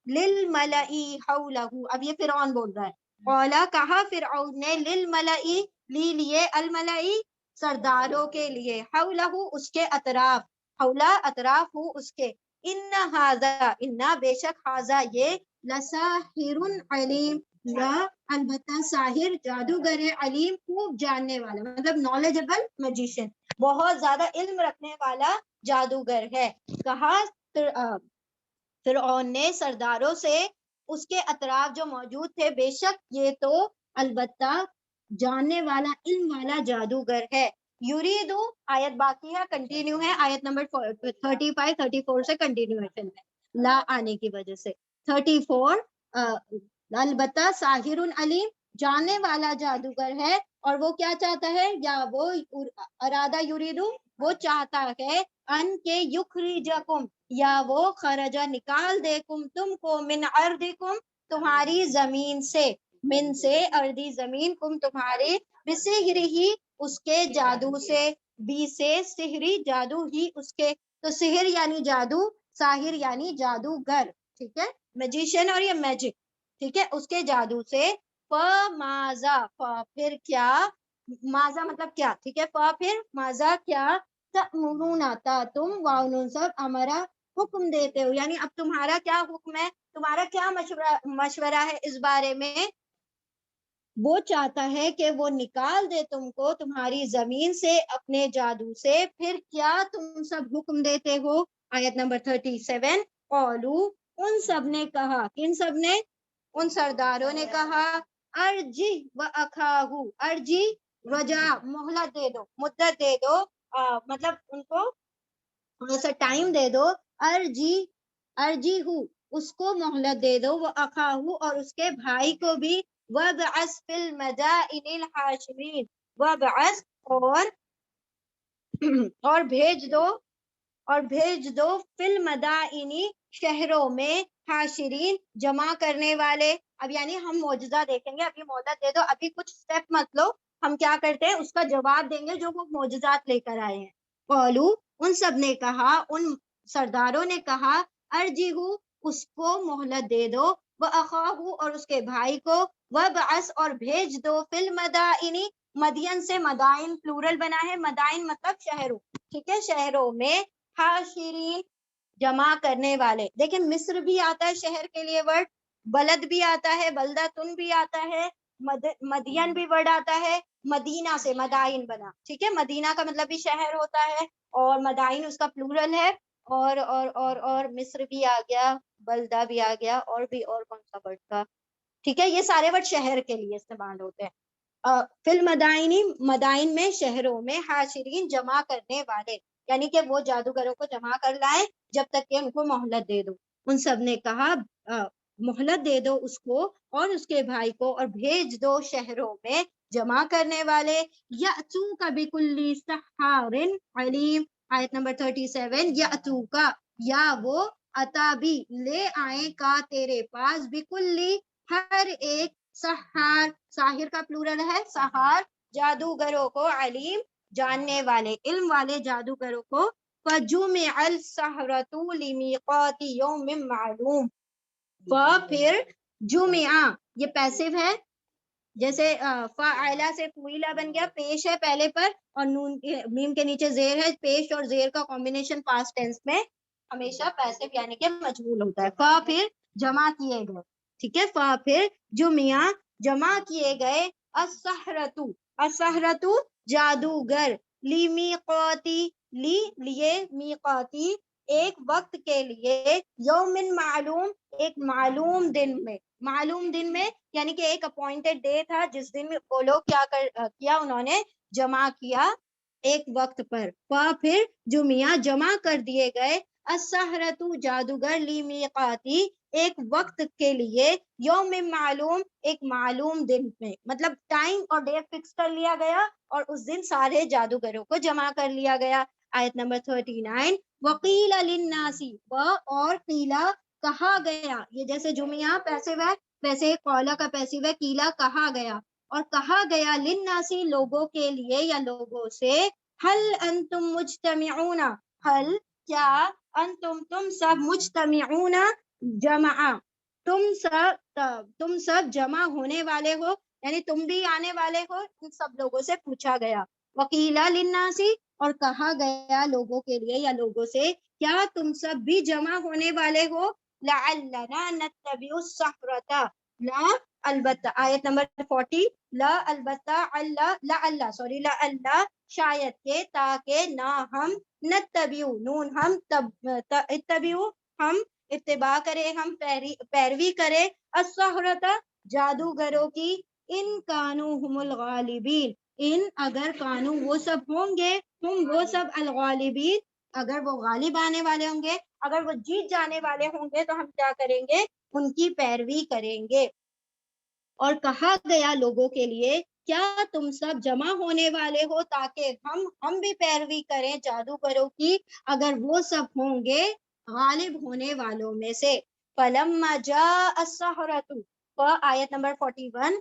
للملئی حولہ، اب یہ فرعون بول رہا ہے. قولا کہا فرعون نے، للملئی لیے، الملئی سرداروں کے لیے، حولہ اس کے اطراف، حولہ اطراف ہو اس کے، ان ھذا ان بے شک ھذا یہ، لساحر علیم، البتہ ساحر جادوگر ہے، علیم خوب جاننے والا، مطلب نالجبل میجیشین، بہت زیادہ علم رکھنے والا جادوگر ہے. کہا فرعون نے سرداروں سے، اس کے اطراف جو موجود تھے، بے شک یہ تو البتہ جاننے والا علم والا جادوگر ہے. یریدو آیت باقی ہے، کنٹینیو ہے، آیت نمبر 35 34 سے کنٹینیویشن ہے لا آنے کی وجہ سے. 34 البتہ ساحر علیم جاننے والا جادوگر ہے، اور وہ کیا چاہتا ہے؟ یا وہ ارادہ یریدو وہ چاہتا ہے، ان کے یخرجکم یا وہ خرجہ نکال دے کم تم کو، من ارضکم تمہاری زمین سے، من سے اردی زمین، کم تمہارے، بسحر ہی اس کے جادو سے، بی سے سحری جادو ہی اس کے. تو سحر یعنی جادو، ساحر یعنی جادوگر، ٹھیک ہے، میجیشین اور یہ میجک، ٹھیک ہے، اس کے جادو سے. فماذا پھر کیا، ماذا مطلب کیا، ٹھیک ہے، پھر ماذا کیا، تأمرون تم واؤن سب ہمارا حکم دیتے ہو، یعنی اب تمہارا کیا حکم ہے، تمہارا کیا مشورہ ہے اس بارے میں. وہ چاہتا ہے کہ وہ نکال دے تم کو تمہاری زمین سے اپنے جادو سے. پھر کیا تم سب حکم دیتے ہو. آیت نمبر 37. قولو ان سب نے کہا، کن سب نے؟ ان سرداروں نے کہا، ارجی و اخاہو، ارجی رجا مہلت دے دو، مدت دے دو، مطلب ان کو تھوڑا سا ٹائم دے دو. ارجی ہو اس کو مہلت دے دو، وہ اخاہو اور اس کے بھائی کو بھی، وابعث فی المدائن الحاشرین، وابعث اور بھیج دو فی المدائن شہروں میں، حاشرین جمع کرنے والے. اب یعنی ہم معجزہ دیکھیں گے، ابھی مہلت دے دو، ابھی کچھ اسٹیپ مت لو، ہم کیا کرتے ہیں اس کا جواب دیں گے جو وہ معجزات لے کر آئے ہیں. قولو ان سب نے کہا، ان سرداروں نے کہا، ارجیہو اس کو مہلت دے دو، واخاہو اور اس کے بھائی کو، وابعث اور بھیج دو، فی المدائن مدین سے مدائن پلورل بنا ہے، مدائن مطلب شہروں، ٹھیک ہے، شہروں میں، حاشرین جمع کرنے والے. دیکھیں مصر بھی آتا ہے شہر کے لیے ورڈ، بلد بھی آتا ہے، بلدتن بھی آتا ہے، مدین بھی ورڈ آتا ہے، مدینہ سے مدائن بنا، ٹھیک ہے، مدینہ کا مطلب بھی شہر ہوتا ہے، اور مدائن اس کا پلورل ہے، اور مصر بھی آ گیا، بلدہ بھی آ گیا، اور بھی اور کون سا ورڈ تھا، ٹھیک ہے، یہ سارے ورڈ شہر کے لیے استعمال ہوتے ہیں. فی المدائن مدائن میں، شہروں میں، حاشرین جمع کرنے والے، یعنی کہ وہ جادوگروں کو جمع کر لائیں جب تک کہ ان کو مہلت دے دو. ان سب نے کہا مہلت دے دو اس کو اور اس کے بھائی کو، اور بھیج دو شہروں میں جمع کرنے والے. یأتوک بکل سحار علیم. آیت نمبر 37. یأتوک یا وہ عطا بھی لے آئیں کا تیرے پاس، بکلی ہر ایک، سحار ساحر کا پلورل ہے، سحار جادوگروں کو، علیم جاننے والے، علم والے جادوگروں کو، فجمع السحرة لمیقات یوم معلوم. پھر جمعہ یہ پیسو ہے، جیسے فاعلہ سے فعیلہ بن گیا، پیش ہے پہلے پر اور نون میم کے نیچے زیر ہے، پیش اور زیر کا کمبینیشن پاسٹ ٹینس میں ہمیشہ پیسو یعنی کہ مجهول ہوتا ہے. فا پھر جمع کیے گئے، ٹھیک ہے، فا پھر جمعہ جمع کیے گئے، السحرۃ السحرۃ جادوگر، لیمیقاتی لی لیے، میقاتی ایک وقت کے لیے، یومن معلوم ایک معلوم دن میں، معلوم دن میں یعنی کہ ایک اپوائنٹڈ ڈے تھا جس دن وہ لوگ کیا انہوں نے جمع کیا ایک وقت پر. پھر جمعہ جمع کر دیے گئے، السحرۃ جادوگر، لیمیقاتی ایک وقت کے لیے، یوم معلوم ایک معلوم دن میں، مطلب ٹائم اور ڈے فکس کر لیا گیا اور اس دن سارے جادوگروں کو جمع کر لیا گیا. آیت نمبر 39 وقیل للناس اور قیلا کہا گیا، یہ جیسے جمعہ پیسو ہے ویسے قولا کا پیسو ہے، قیلا کہا گیا، اور کہا گیا للناسی لوگوں کے لیے یا لوگوں سے، حل انتم مجتمعون، حل کیا، انتم تم سب، مجتمعون جمع تم سب جمع ہونے والے ہو، یعنی تم بھی آنے والے ہو، ان سب لوگوں سے پوچھا گیا. وقیلا للناسی اور کہا گیا لوگوں کے لیے یا لوگوں سے، کیا تم سب بھی جمع ہونے والے ہو، لعلنا نتبع السحرۃ، لا البتہ، آیت نمبر 40 لا البتہ، اللہ سوری لا شاید کہ، تاکہ نہ ہم، نتبع نون ہم اتبعو ہم اتباع کرے، ہم پیروی کرے، السحرۃ جادوگروں کی، ان کانوا هم الغالبین ان اگر کانو وہ سب ہوں گے، ہم وہ سب، الغالبین اگر وہ غالب آنے والے ہوں گے، اگر وہ جیت جانے والے ہوں گے تو ہم کیا کریں گے، ان کی پیروی کریں گے. اور کہا گیا لوگوں کے لیے، کیا تم سب جمع ہونے والے ہو تاکہ ہم بھی پیروی کریں جادوگروں کی اگر وہ سب ہوں گے غالب ہونے والوں میں سے. فلما جاء السحرۃ، آیت نمبر 41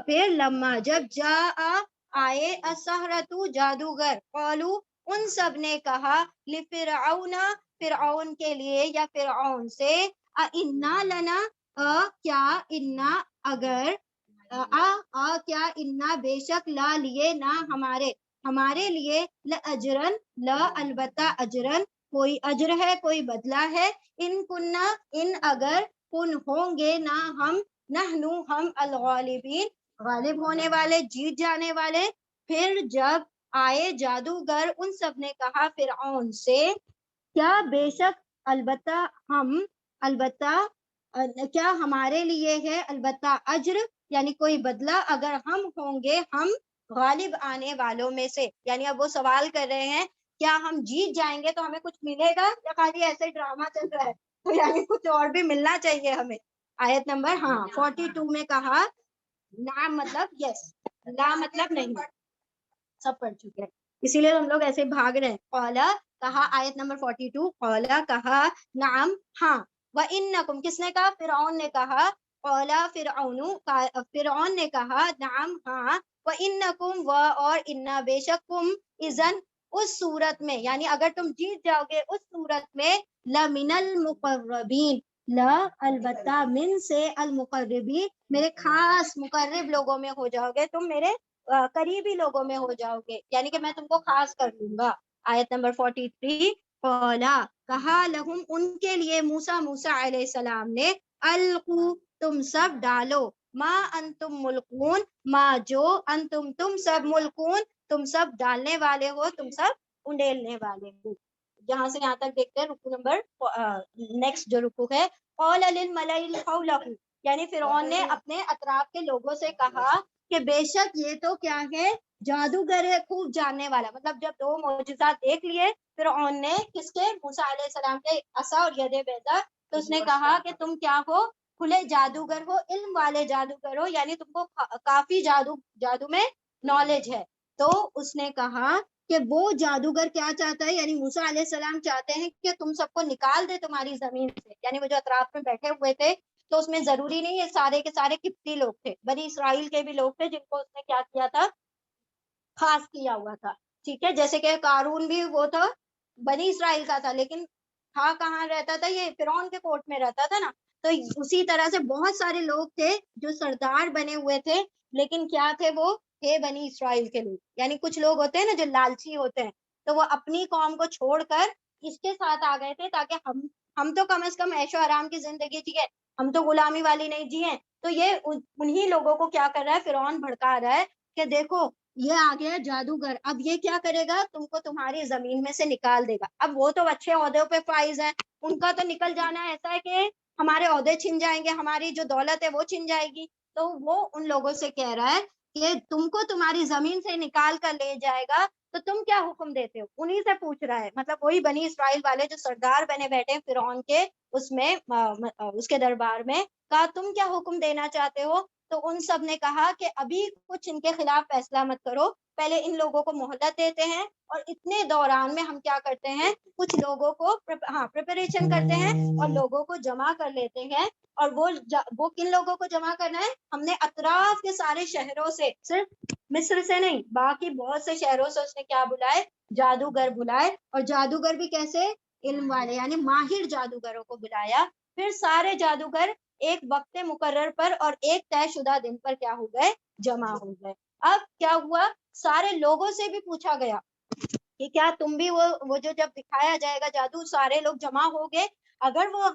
پھر لما جب جاء آئے، السحرۃ جادوگر، قالوا ان سب نے کہا، لفرعون فرعون کے لیے یا فرعون سے، انا لنا کیا، انا اگر، کیا، انا بے شک، لا لیے نہ ہمارے لیے، لاجرن لا البتہ، اجرن کوئی اجر ہے، کوئی بدلہ ہے، ان کننا ان اگر، کن ہوں گے نہ نحنو ہم، الغالبین غالب ہونے والے، جیت جانے والے. پھر جب آئے جادوگر، ان سب نے کہا فرعون سے، کیا بے شک، البتہ ہم، البتہ کیا ہمارے لیے ہے، البتہ اجر یعنی کوئی بدلہ، اگر ہم ہوں گے ہم غالب آنے والوں میں سے. یعنی اب وہ سوال کر رہے ہیں کیا ہم جیت جائیں گے تو ہمیں کچھ ملے گا یا خالی ایسے ڈرامہ چل رہا ہے، تو یعنی کچھ اور بھی ملنا چاہیے ہمیں. آیت نمبر 42 میں کہا، نعم مطلب یس، لا مطلب نہیں، سب پڑھ چکے ہیں اسی لیے ہم لوگ ایسے بھاگ رہے ہیں. قولا کہا، آیت نمبر 42 قولا کہا، نعم ہاں، وَإِنَّكُمْ کس نے کہا، فرعون نے کہا، قولا فرعون نے کہا، نعم ہاں، وَإِنَّكُمْ اور اِنَّا بے شک، تم اذن اس صورت میں یعنی اگر تم جیت جاؤ گے اس صورت میں، لَمِنَ الْمُقَرَّبِينَ لا البتہ، من سے، المقربین میرے خاص مقرب لوگوں میں ہو جاؤ گے، تم میرے قریبی لوگوں میں ہو جاؤ گے، یعنی کہ میں تم کو خاص کر لوں گا. آیت نمبر 43 قولا کہا، لہم ان کے لیے، موسیٰ علیہ السلام نے، القو تم سب ڈالو، ما انتم ملقون ما جو، انتم تم سب، ملقون تم سب ڈالنے والے ہو، تم سب انڈیلنے والے ہو. یہاں سے یہاں تک دیکھتے ہیں رکو نمبر نیکسٹ جو رکو ہے، قول للملئ حولہ یعنی فرعون نے اپنے اطراف کے لوگوں سے کہا کہ بے شک یہ تو کیا ہے، جادوگر ہے، خوب جاننے والا. مطلب جب 2 معجزات دیکھ لیے فرعون نے کس کے، موسیٰ علیہ السلام کے عصا اور ید بیضا، تو اس نے کہا کہ تم کیا ہو، کھلے جادوگر ہو، علم والے جادوگر ہو، یعنی تم کو کافی جادو میں نالج ہے. تو اس نے کہا کہ وہ جادوگر کیا چاہتا ہے، یعنی موسیٰ علیہ السلام چاہتے ہیں کہ تم سب کو نکال دے تمہاری زمین سے. یعنی وہ جو اطراف میں بیٹھے ہوئے تھے تو اس میں ضروری نہیں، یہ سارے کے سارے قبطی لوگ تھے، بنی اسرائیل کے بھی لوگ تھے جن کو اس نے کیا کیا تھا، خاص کیا ہوا تھا. ٹھیک ہے، جیسے کہ قارون بھی وہ تھا بنی اسرائیل کا تھا، لیکن تھا کہاں رہتا تھا؟ یہ فرعون کے کورٹ میں رہتا تھا نا. تو اسی طرح سے بہت سارے لوگ تھے جو سردار بنے ہوئے تھے، لیکن کیا تھے؟ وہ تھے بنی اسرائیل کے لوگ. یعنی کچھ لوگ ہوتے ہیں نا جو لالچی ہوتے ہیں، تو وہ اپنی قوم کو چھوڑ کر اس کے ساتھ آ گئے تھے تاکہ ہم تو کم از کم عیش و آرام کی زندگی جیے، ہم تو غلامی والی نہیں جیے. تو یہ انہی لوگوں کو کیا کر رہا ہے؟ فرعون بھڑکا رہا ہے کہ دیکھو یہ آ گیا جادوگر، اب یہ کیا کرے گا؟ تم کو تمہاری زمین میں سے نکال دے گا. اب وہ تو اچھے عہدوں پہ فائز ہیں، ان کا تو نکل جانا ایسا ہے کہ ہمارے عہدے چھن جائیں گے، ہماری جو دولت ہے وہ چھن جائے گی. تو وہ ان لوگوں سے کہہ رہا ہے کہ تم کو تمہاری زمین سے نکال کر لے جائے گا، تو تم کیا حکم دیتے ہو؟ انہی سے پوچھ رہا ہے. مطلب وہی بنی اسرائیل والے جو سردار بنے بیٹھے ہیں فرعون کے اس میں اس کے دربار میں، کہا تم کیا حکم دینا چاہتے ہو؟ تو ان سب نے کہا کہ ابھی کچھ ان کے خلاف فیصلہ مت کرو، پہلے ان لوگوں کو مہلت دیتے ہیں، اور اتنے دوران میں ہم کیا کرتے ہیں؟ کچھ لوگوں کو پریپریشن کرتے ہیں اور لوگوں کو جمع کر لیتے ہیں. اور وہ کن لوگوں کو جمع کرنا ہے؟ ہم نے اطراف کے سارے شہروں سے، صرف مصر سے نہیں، باقی بہت سے شہروں سے اس نے کیا بلائے؟ جادوگر بلائے. اور جادوگر بھی کیسے؟ علم والے، یعنی ماہر جادوگروں کو بلایا. پھر سارے جادوگر ایک وقت مقرر پر اور ایک طے شدہ دن پر کیا ہو گئے؟ جمع ہو گئے. اب کیا ہوا؟ سارے لوگوں سے بھی پوچھا گیا کہ کیا تم بھی وہ جو جب دکھایا جائے گا جادو، سارے لوگ جمع ہو گئے. اگر وہ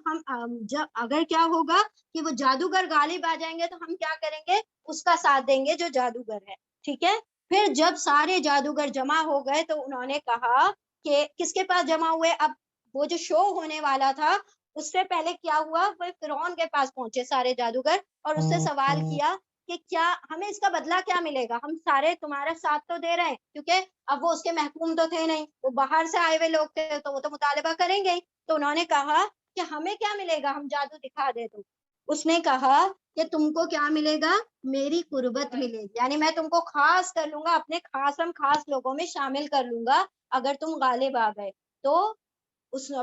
اگر کیا ہوگا کہ وہ جادوگر غالب آ جائیں گے تو ہم کیا کریں گے؟ اس کا ساتھ دیں گے جو جادوگر ہے. ٹھیک ہے. پھر جب سارے جادوگر جمع ہو گئے تو انہوں نے کہا کہ کس کے پاس جمع ہوئے؟ اب وہ جو شو ہونے والا تھا اس سے پہلے کیا ہوا؟ وہ فرعون کے پاس پہنچے سارے جادوگر اور اس سے سوال کیا کہ کیا ہمیں اس کا بدلہ کیا ملے گا؟ ہم سارے تمہارا ساتھ تو دے رہے ہیں، کیونکہ اب وہ اس کے محکوم تو تھے نہیں، وہ باہر سے آئے ہوئے لوگ تھے، تو وہ تو مطالبہ کریں گے. تو انہوں نے کہا کہ ہمیں کیا ملے گا؟ ہم جادو دکھا دے. تو اس نے کہا کہ تم کو کیا ملے گا؟ میری قربت ملے گی، یعنی میں تم کو خاص کر لوں گا، اپنے خاص لوگوں میں شامل کر لوں گا اگر تم غالب آ گئے. تو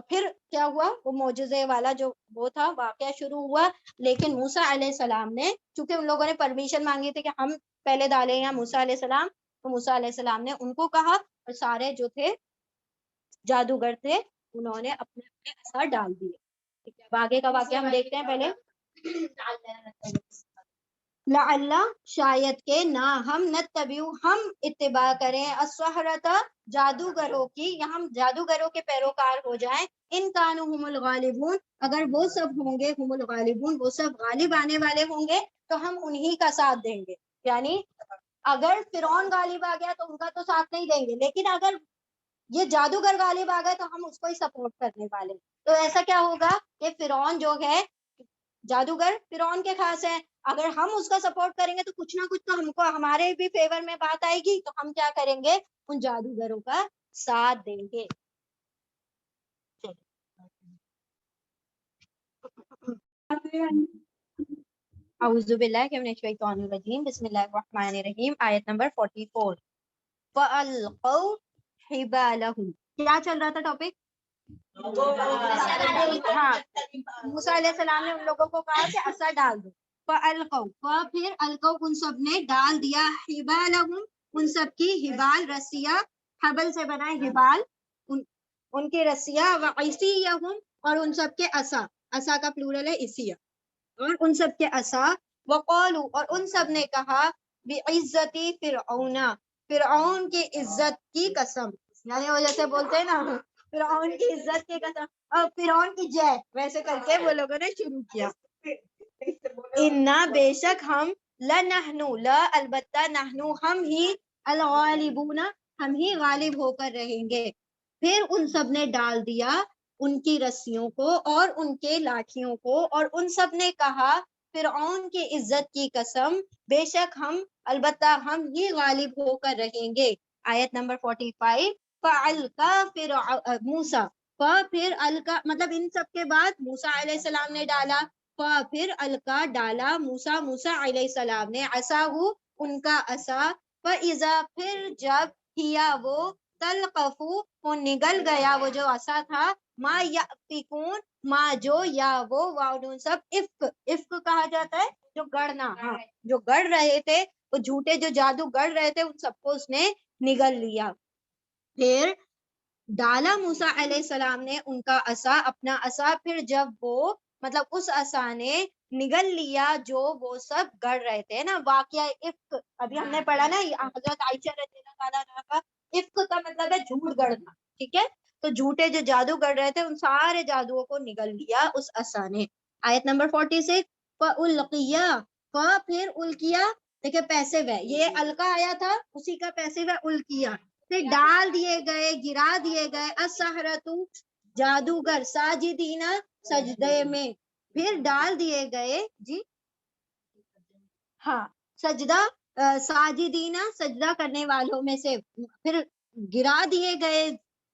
پھر کیا ہوا؟ وہ معجزے والا جو وہ تھا واقعہ شروع ہوا. لیکن موسیٰ علیہ السلام نے، چونکہ ان لوگوں نے پرمیشن مانگی تھی کہ ہم پہلے ڈالیں یا موسیٰ علیہ السلام، تو موسیٰ علیہ السلام نے ان کو کہا، اور سارے جو تھے جادوگر تھے انہوں نے اپنے اپنے اثر ڈال دیے. ٹھیک ہے. آگے کا واقعہ ہم دیکھتے ہیں پہلے. لعل، شاید کہ نہ ہم نتبعو، ہم اتباع کریں، السحرۃ، جادوگروں کی، یا ہم جادوگروں کے پیروکار ہو جائیں. ان کانوا هم الغالبون، اگر وہ سب ہوں گے، هم الغالبون، وہ سب غالب آنے والے ہوں گے، تو ہم انہی کا ساتھ دیں گے. یعنی اگر فرعون غالب آ گیا تو ان کا تو ساتھ نہیں دیں گے، لیکن اگر یہ جادوگر غالب آ گئے تو ہم اس کو ہی سپورٹ کرنے والے. تو ایسا کیا ہوگا کہ فرعون جو ہے، جادوگر فرعون کے خاص ہیں، اگر ہم اس کا سپورٹ کریں گے تو کچھ نہ کچھ تو ہم کو ہمارے بھی فیور میں بات آئے گی، تو ہم کیا کریں گے؟ ان جادوگروں کا ساتھ دیں گے. اعوذ باللہ من الشیطان الرجیم، بسم اللہ الرحمن الرحیم. آیت نمبر 44. فَأَلْقَوْا حِبَالَهُمْ. کیا چل رہا تھا ٹاپک؟ ہاں، موسیٰ علیہ السلام نے ان لوگوں کو کہا کہ عصا ڈال دو. فَأَلْقَوْا، پھر القوا، ان سب نے ڈال دیا، حِبَالَهُمْ، ان سب کی حبال، رسیاں، حبل سے بنائے حبال، ان کی رسیاں، وعصیہم، اور ان سب کے عصا، عصا کا پلورل ہے عصیہ، اور ان سب کے عصا. وقالوا، اور ان سب نے کہا، بعزتی فرعون، فرعون کی عزت کی قسم، یعنی وہ جیسے بولتے ہیں نا فرعون کی عزت کی قسم، اور فرعون کی جے، ویسے کر کے وہ لوگوں نے شروع کیا. انا، بے شک ہم، لنحن، لا البتہ، نحن، ہم ہی، الغالبون، ہم ہی غالب ہو کر رہیں گے. پھر ان سب نے ڈال دیا ان کی رسیوں کو اور ان کے لاٹھیوں کو، اور ان سب نے کہا فرعون کی عزت کی قسم، بے شک ہم، البتہ ہم ہی غالب ہو کر رہیں گے. آیت نمبر 45. فَأَلْقَى موسیٰ، پھر القا، مطلب ان سب کے بعد موسیٰ علیہ السلام نے ڈالا، پھر القا، ڈالا، موسیٰ علیہ السلام نے، عصاہ، ان کا عصا، فَإِذَا، پھر جب، کیا وہ، تلقف، وہ نگل گیا وہ جو عصا تھا، ما یأفکون، ما جو، یا وہ، واؤ سب، افک کہا جاتا ہے جو گڑنا، ہاں، جو گڑ رہے تھے، وہ جھوٹے جو جادو گڑ رہے تھے ان سب کو اس نے نگل لیا. پھر ڈالا موسیٰ علیہ السلام نے ان کا عصا، اپنا عصا، پھر جب وہ مطلب اس عصا نے نگل لیا جو وہ سب گڑ رہے تھے نا، واقعہ افک ابھی ہم نے پڑھا نا، حضرت عائشہ رضی اللہ تعالیٰ عنہا کا افک کا مطلب ہے جھوٹ گڑنا، ٹھیک ہے، تو جھوٹے جو جادو گڑ رہے تھے ان سارے جادوؤں کو نگل لیا اس عصا نے. آیت نمبر 46 فَأُلْقِيَا، پھر الکیا، دیکھیں پیسے وہ یہ القا آیا تھا اسی کا پیسے وہ الکیا، پھر ڈال دیے گئے، گرا دیے گئے، السحرۃ جادوگر، ساجدینہ سجدے میں، پھر ڈال دیے گئے، جی ہاں سجدہ، ساجدینہ سجدہ کرنے والوں میں سے، پھر گرا دیے گئے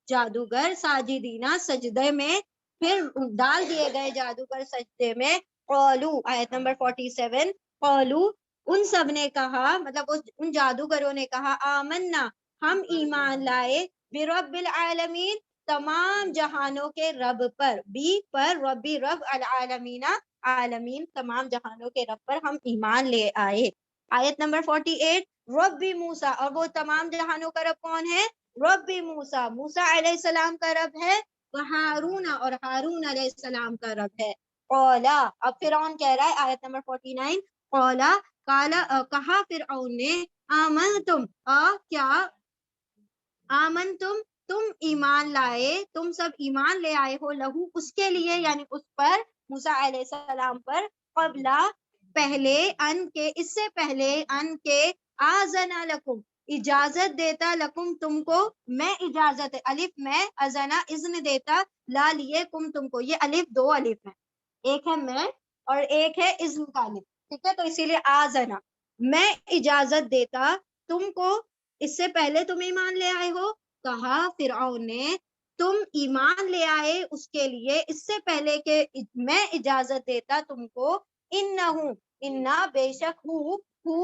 جادوگر ساجدینہ سجدے میں، پھر ڈال دیے گئے جادوگر سجدے میں. قولو، آیت نمبر 47، قولو ان سب نے کہا، مطلب ان جادوگروں نے کہا، آمنا ہم ایمان لائے، برب العالمین تمام جہانوں کے رب پر، بی پر ربی رب، العالمین عالمین تمام جہانوں کے رب پر ہم ایمان لے آئے. آیت نمبر 48، ربی موسیٰ، اور وہ تمام جہانوں کا رب کون ہے؟ ربی موسیٰ، موسیٰ علیہ السلام کا رب ہے، ہارون، اور ہارون علیہ السلام کا رب ہے. قولا، اب فرعون کہہ رہا ہے، آیت نمبر 49، قولا کہا فرعون نے، آمنتم، کیا آمنتم تم ایمان لائے، تم سب ایمان لے آئے ہو، لہو اس کے لیے، یعنی اس پر، موسیٰ علیہ السلام پر، قبلا پہلے، ان کے اس سے پہلے، ان کے آذنا لکم اجازت دیتا، لکم تم کو، میں اجازت، الف میں، اذنا اذن دیتا، لا لیے، کم تم کو، یہ الف دو الف ہے، ایک ہے میں اور ایک ہے اذن کا الف، ٹھیک ہے، تو اسی لیے آذنا، میں اجازت دیتا تم کو، اس سے پہلے تم ایمان لے آئے ہو. کہا فرعون نے، تم ایمان لے آئے اس کے لیے اس سے پہلے کہ میں اجازت دیتا تم کو، انہو، انا بے شک ہو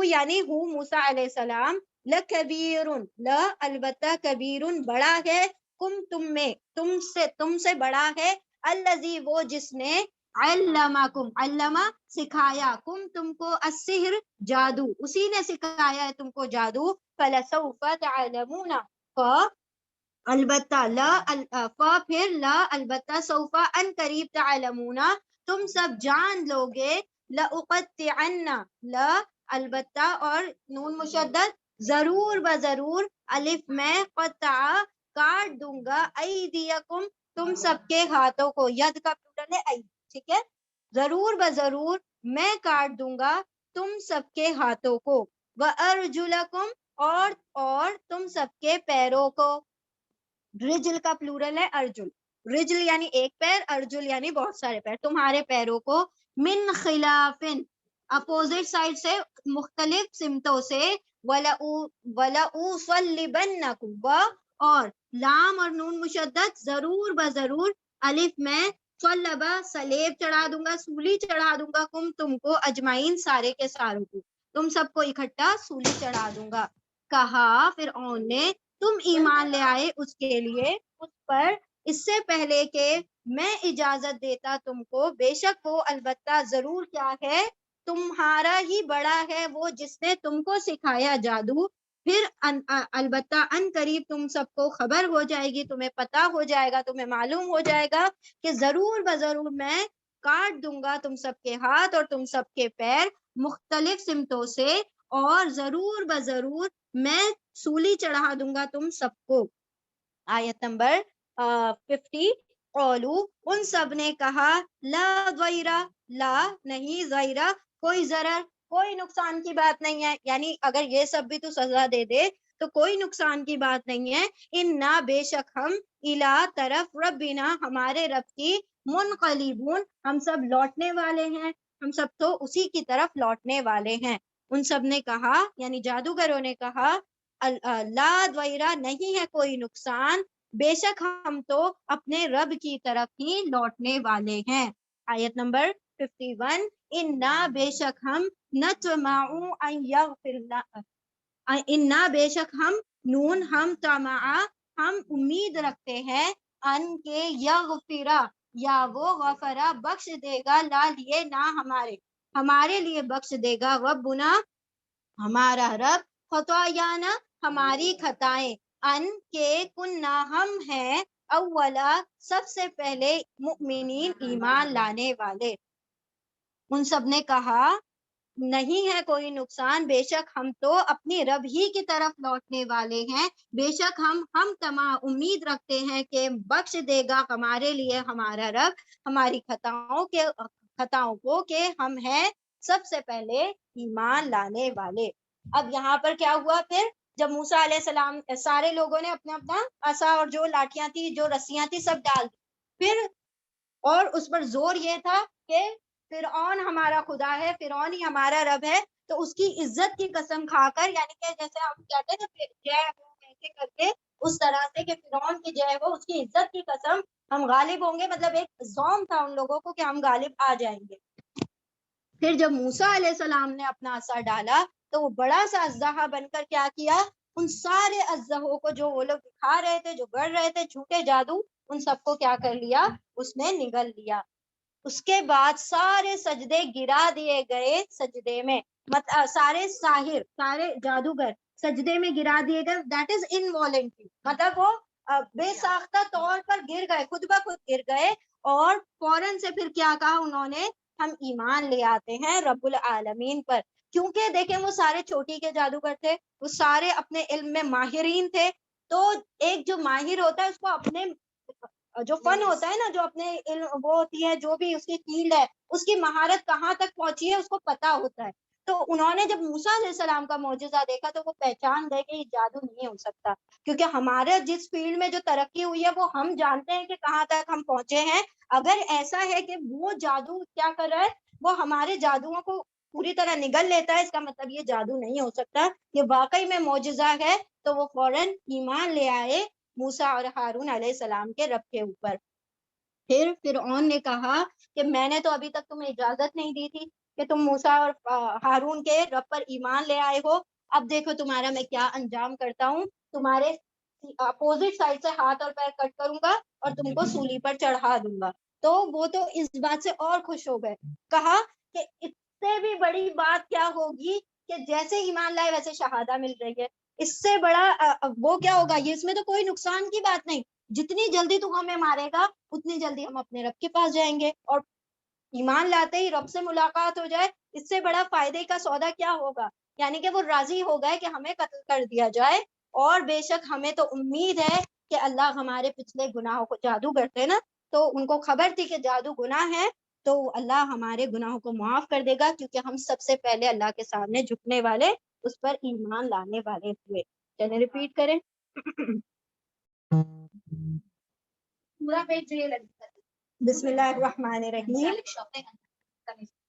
یعنی ہو موسیٰ علیہ السلام، لکبیرن، البتہ کبیرن بڑا ہے، کم تم میں، تم سے بڑا ہے، الذی وہ جس نے، علمکم، علمہ سکھایا، کم تم کو، السحر جادو، اسی نے سکھایا ہے تم کو جادو. فلسوف تعلمون، البتہ، پھر لا البتہ، سوف ان قریب، تعلمون تم سب جان لو گے، لأقطعن، لا البتہ اور نون مشدد، ضرور بضرور، الف میں، قطع کاٹ دوں گا، ایدیکم تم سب کے ہاتھوں کو، ید کا پلورل ہے اید، ٹھیک ہے، ضرور بضرور میں کاٹ دوں گا تم سب کے ہاتھوں کو، وارجلکم اور تم سب کے پیروں کو، رجل کا پلورل ہے ارجل، رجل یعنی ایک پیر، ارجل یعنی بہت سارے پیر، تمہارے پیروں کو، من خلافن اپوزٹ سائڈ سے، مختلف سمتوں سے، وَلَأُصَلِّبَنَّكُمْ، اور لام اور نون مشدد، ضرور بضرور، الف میں، صلبہ سلیب چڑھا دوں گا، سولی چڑھا دوں گا، کم تم کو، اجمعین سارے کے ساروں کو، تم سب کو اکٹھا سولی چڑھا دوں گا. کہا فرعون نے، تم ایمان لے آئے اس کے لیے، اس پر، اس سے پہلے کہ میں اجازت دیتا تم کو، بے شک وہ البتہ ضرور کیا ہے، تمہارا ہی بڑا ہے وہ جس نے تم کو سکھایا جادو. پھر البتہ ان قریب تم سب کو خبر ہو جائے گی، تمہیں پتا ہو جائے گا، تمہیں معلوم ہو جائے گا کہ ضرور بضرور میں کاٹ دوں گا تم سب کے ہاتھ اور تم سب کے پیر مختلف سمتوں سے، اور ضرور بضرور میں سولی چڑھا دوں گا تم سب کو. آیت نمبر 50، قولو ان سب نے کہا، لا ضیرہ، لا نہیں، ضیرہ کوئی ضرر، کوئی نقصان کی بات نہیں ہے، یعنی اگر یہ سب بھی تو سزا دے دے تو کوئی نقصان کی بات نہیں ہے. انا بے شک ہم، الا طرف، ربنا ہمارے رب کی، منقلبون ہم سب لوٹنے والے ہیں، ہم سب تو اسی کی طرف لوٹنے والے ہیں. ان سب نے کہا، یعنی جادوگروں نے کہا، لا ضیرہ نہیں ہے کوئی نقصان، بے شک ہم تو اپنے رب کی طرف ہی لوٹنے والے ہیں. آیت نمبر 51، انا بے شک ہم، نطمع ان یغفر لنا، انا بے شک ہم، نون ہم، طمع ہم امید رکھتے ہیں، ان کے، یغفرا یا وہ، غفرا بخش دے گا، لا لیے نہ ہمارے لیے بخش دے گا، ربنا ہمارا رب، خطایانا ہماری خطائیں، ان کے کننا ہم ہیں اولا سب سے پہلے مؤمنین ایمان لانے والے. ان سب نے کہا نہیں ہے کوئی نقصان، بے شک ہم تو اپنی رب ہی کی طرف لوٹنے والے ہیں، بے شک ہم تمام امید رکھتے ہیں کہ بخش دے گا ہمارے لیے ہمارا رب ہماری خطاؤں کو کہ ہم ہیں سب سے پہلے ایمان لانے والے. اب یہاں پر کیا ہوا پھر جب موسیٰ علیہ السلام سارے لوگوں نے اپنا اپنا عصا اور جو لاٹیاں تھی جو رسیاں تھی سب ڈال دی، پھر اور اس پر زور یہ تھا کہ فرعون ہمارا خدا ہے، فرعون ہی ہمارا رب ہے، تو اس کی عزت کی قسم کھا کر، یعنی کہ جیسے ہم کہتے ہیں نا جے ہو ایسے کر کے، اس طرح سے کہ فرعون کی جے ہو، اس کی عزت کی قسم ہم غالب ہوں گے، مطلب ایک زوم تھا ان لوگوں کو کہ ہم غالب آ جائیں گے. پھر جب موسیٰ علیہ السلام نے اپنا عصا ڈالا تو وہ بڑا سا اژدہا بن کر کیا کیا، ان سارے اژدہوں کو جو وہ لوگ دکھا رہے تھے، جو گڑ رہے تھے جھوٹے جادو، ان سب کو کیا کر لیا، اس نے نگل لیا. اس کے بعد سارے سجدے گرا دیے گئے سجدے میں، سارے ساحر سارے جادوگر سجدے میں گرا دیے گئے. دیٹ از انوالنٹری، مطلب وہ بے ساختہ طور پر گر گئے، خود بخود گر گئے. اور فوراً سے پھر کیا کہا انہوں نے، ہم ایمان لے آتے ہیں رب العالمین پر. کیونکہ دیکھیں وہ سارے چوٹی کے جادوگر تھے، وہ سارے اپنے علم میں ماہرین تھے. تو ایک جو ماہر ہوتا ہے اس کو اپنے جو فن ہوتا ہے نا، جو اپنے علم وہ ہوتی ہے، جو بھی اس کی فیلڈ ہے، اس کی مہارت کہاں تک پہنچی ہے اس کو پتا ہوتا ہے. تو انہوں نے جب موسیٰ علیہ السلام کا معجزہ دیکھا تو وہ پہچان گئے کہ یہ جادو نہیں ہو سکتا، کیونکہ ہمارے جس فیلڈ میں جو ترقی ہوئی ہے وہ ہم جانتے ہیں کہ کہاں تک ہم پہنچے ہیں. اگر ایسا ہے کہ وہ جادو کیا کر رہا ہے، وہ ہمارے جادوؤں کو پوری طرح نگل لیتا ہے، اس کا مطلب یہ جادو نہیں ہو سکتا، یہ واقعی میں معجزہ ہے. تو وہ فوراً ایمان لے آئے موسیٰ اور ہارون علیہ السلام کے رب کے اوپر. پھر فرعون نے کہا کہ میں نے تو ابھی تک تمہیں اجازت نہیں دی تھی کہ تم موسیٰ اور ہارون کے رب پر ایمان لے آئے ہو، اب دیکھو تمہارا میں کیا انجام کرتا ہوں، تمہارے اپوزٹ سائڈ سے ہاتھ اور پیر کٹ کروں گا اور تم کو سولی پر چڑھا دوں گا. تو وہ تو اس بات سے اور خوش ہو گئے، کہا کہ اس سے بھی بڑی بات کیا ہوگی کہ جیسے ایمان لائے ویسے شہادہ مل رہی ہے، اس سے بڑا وہ کیا ہوگا، یہ اس میں تو کوئی نقصان کی بات نہیں، جتنی جلدی تو ہمیں مارے گا اتنی جلدی ہم اپنے رب کے پاس جائیں گے، اور ایمان لاتے ہی رب سے ملاقات ہو جائے، اس سے بڑا فائدے کا سودا کیا ہوگا. یعنی کہ وہ راضی ہو گئے کہ ہمیں قتل کر دیا جائے، اور بے شک ہمیں تو امید ہے کہ اللہ ہمارے پچھلے گناہوں کو، جادو کرتے نا تو ان کو خبر تھی کہ جادو گناہ ہے، تو اللہ ہمارے گناہوں کو معاف کر دے گا، کیونکہ ہم سب سے پہلے اللہ کے سامنے جھکنے والے، اس پر ایمان لانے والے ہوئے. چلیں ریپیٹ کریں. پورا پیج یہ لگتا ہے. بسم اللہ الرحمن الرحیم.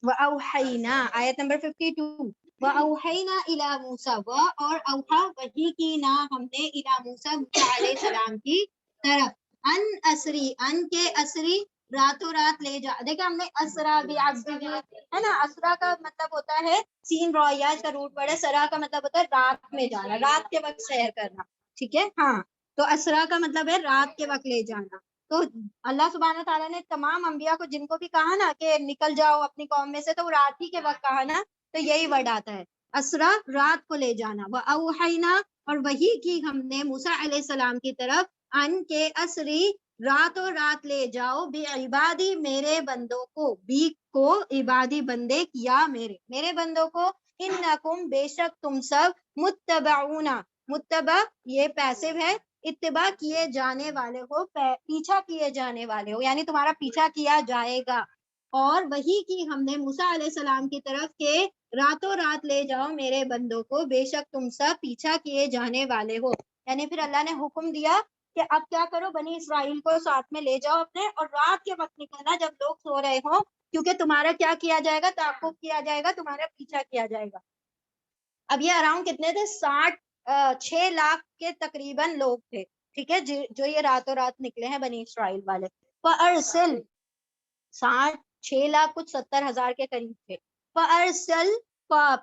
وَأَوْحَيْنَا آیت نمبر 52. وَأَوْحَيْنَا إِلَى مُوسَىٰ، اور اوحا وحی کی نا ہم نے الی موسیٰ علیہ السلام کی طرف، ان اسری ان کے اسری راتوں رات لے جا. دیکھیں ہم نے اسرا بھی ہے نا، اسرا کا مطلب ہوتا ہے سین رویاج کا روٹ پڑے، سرا کا مطلب ہوتا ہے رات میں جانا، رات کے وقت سیر کرنا، ٹھیک ہے. ہاں تو اسرا کا مطلب ہے رات کے وقت لے جانا. تو اللہ سبحانہ تعالیٰ نے تمام انبیاء کو جن کو بھی کہا نا کہ نکل جاؤ اپنی قوم میں سے، تو وہ رات ہی کے وقت کہا نا، تو یہی ورڈ آتا ہے اسرا، رات کو لے جانا. وَأَوْحَيْنَا، اور وہی کی ہم نے موسیٰ علیہ السلام کی طرف، ان کے اسری راتوں رات لے جاؤ، بعبادی میرے بندوں کو، بی کو عبادی بندے، کیا میرے بندوں کو، انکم بے شک تم سب، متبعون، متبع یہ پیسو ہے، اتباع کیے جانے والے ہو، پیچھا کیے جانے والے ہو، یعنی تمہارا پیچھا کیا جائے گا. اور وہی کی ہم نے موسیٰ علیہ السلام کی طرف کے راتوں رات لے جاؤ میرے بندوں کو، بے شک تم سب پیچھا کیے جانے والے ہو. یعنی پھر اللہ نے حکم دیا کہ اب کیا کرو، بنی اسرائیل کو ساتھ میں لے جاؤ اپنے، اور رات کے وقت نکلنا جب لوگ سو رہے ہوں، کیونکہ تمہارا کیا کیا جائے گا، تعاقب کیا جائے گا، تمہارا پیچھا کیا جائے گا. اب یہ اراؤنڈ کتنے تھے، 6 لاکھ کے تقریباً لوگ تھے، ٹھیک ہے، جو یہ راتوں رات نکلے ہیں بنی اسرائیل والے. فَأَرْسِلْ 6 لاکھ کچھ 70,000 کے قریب تھے. فَأَرْسِلْ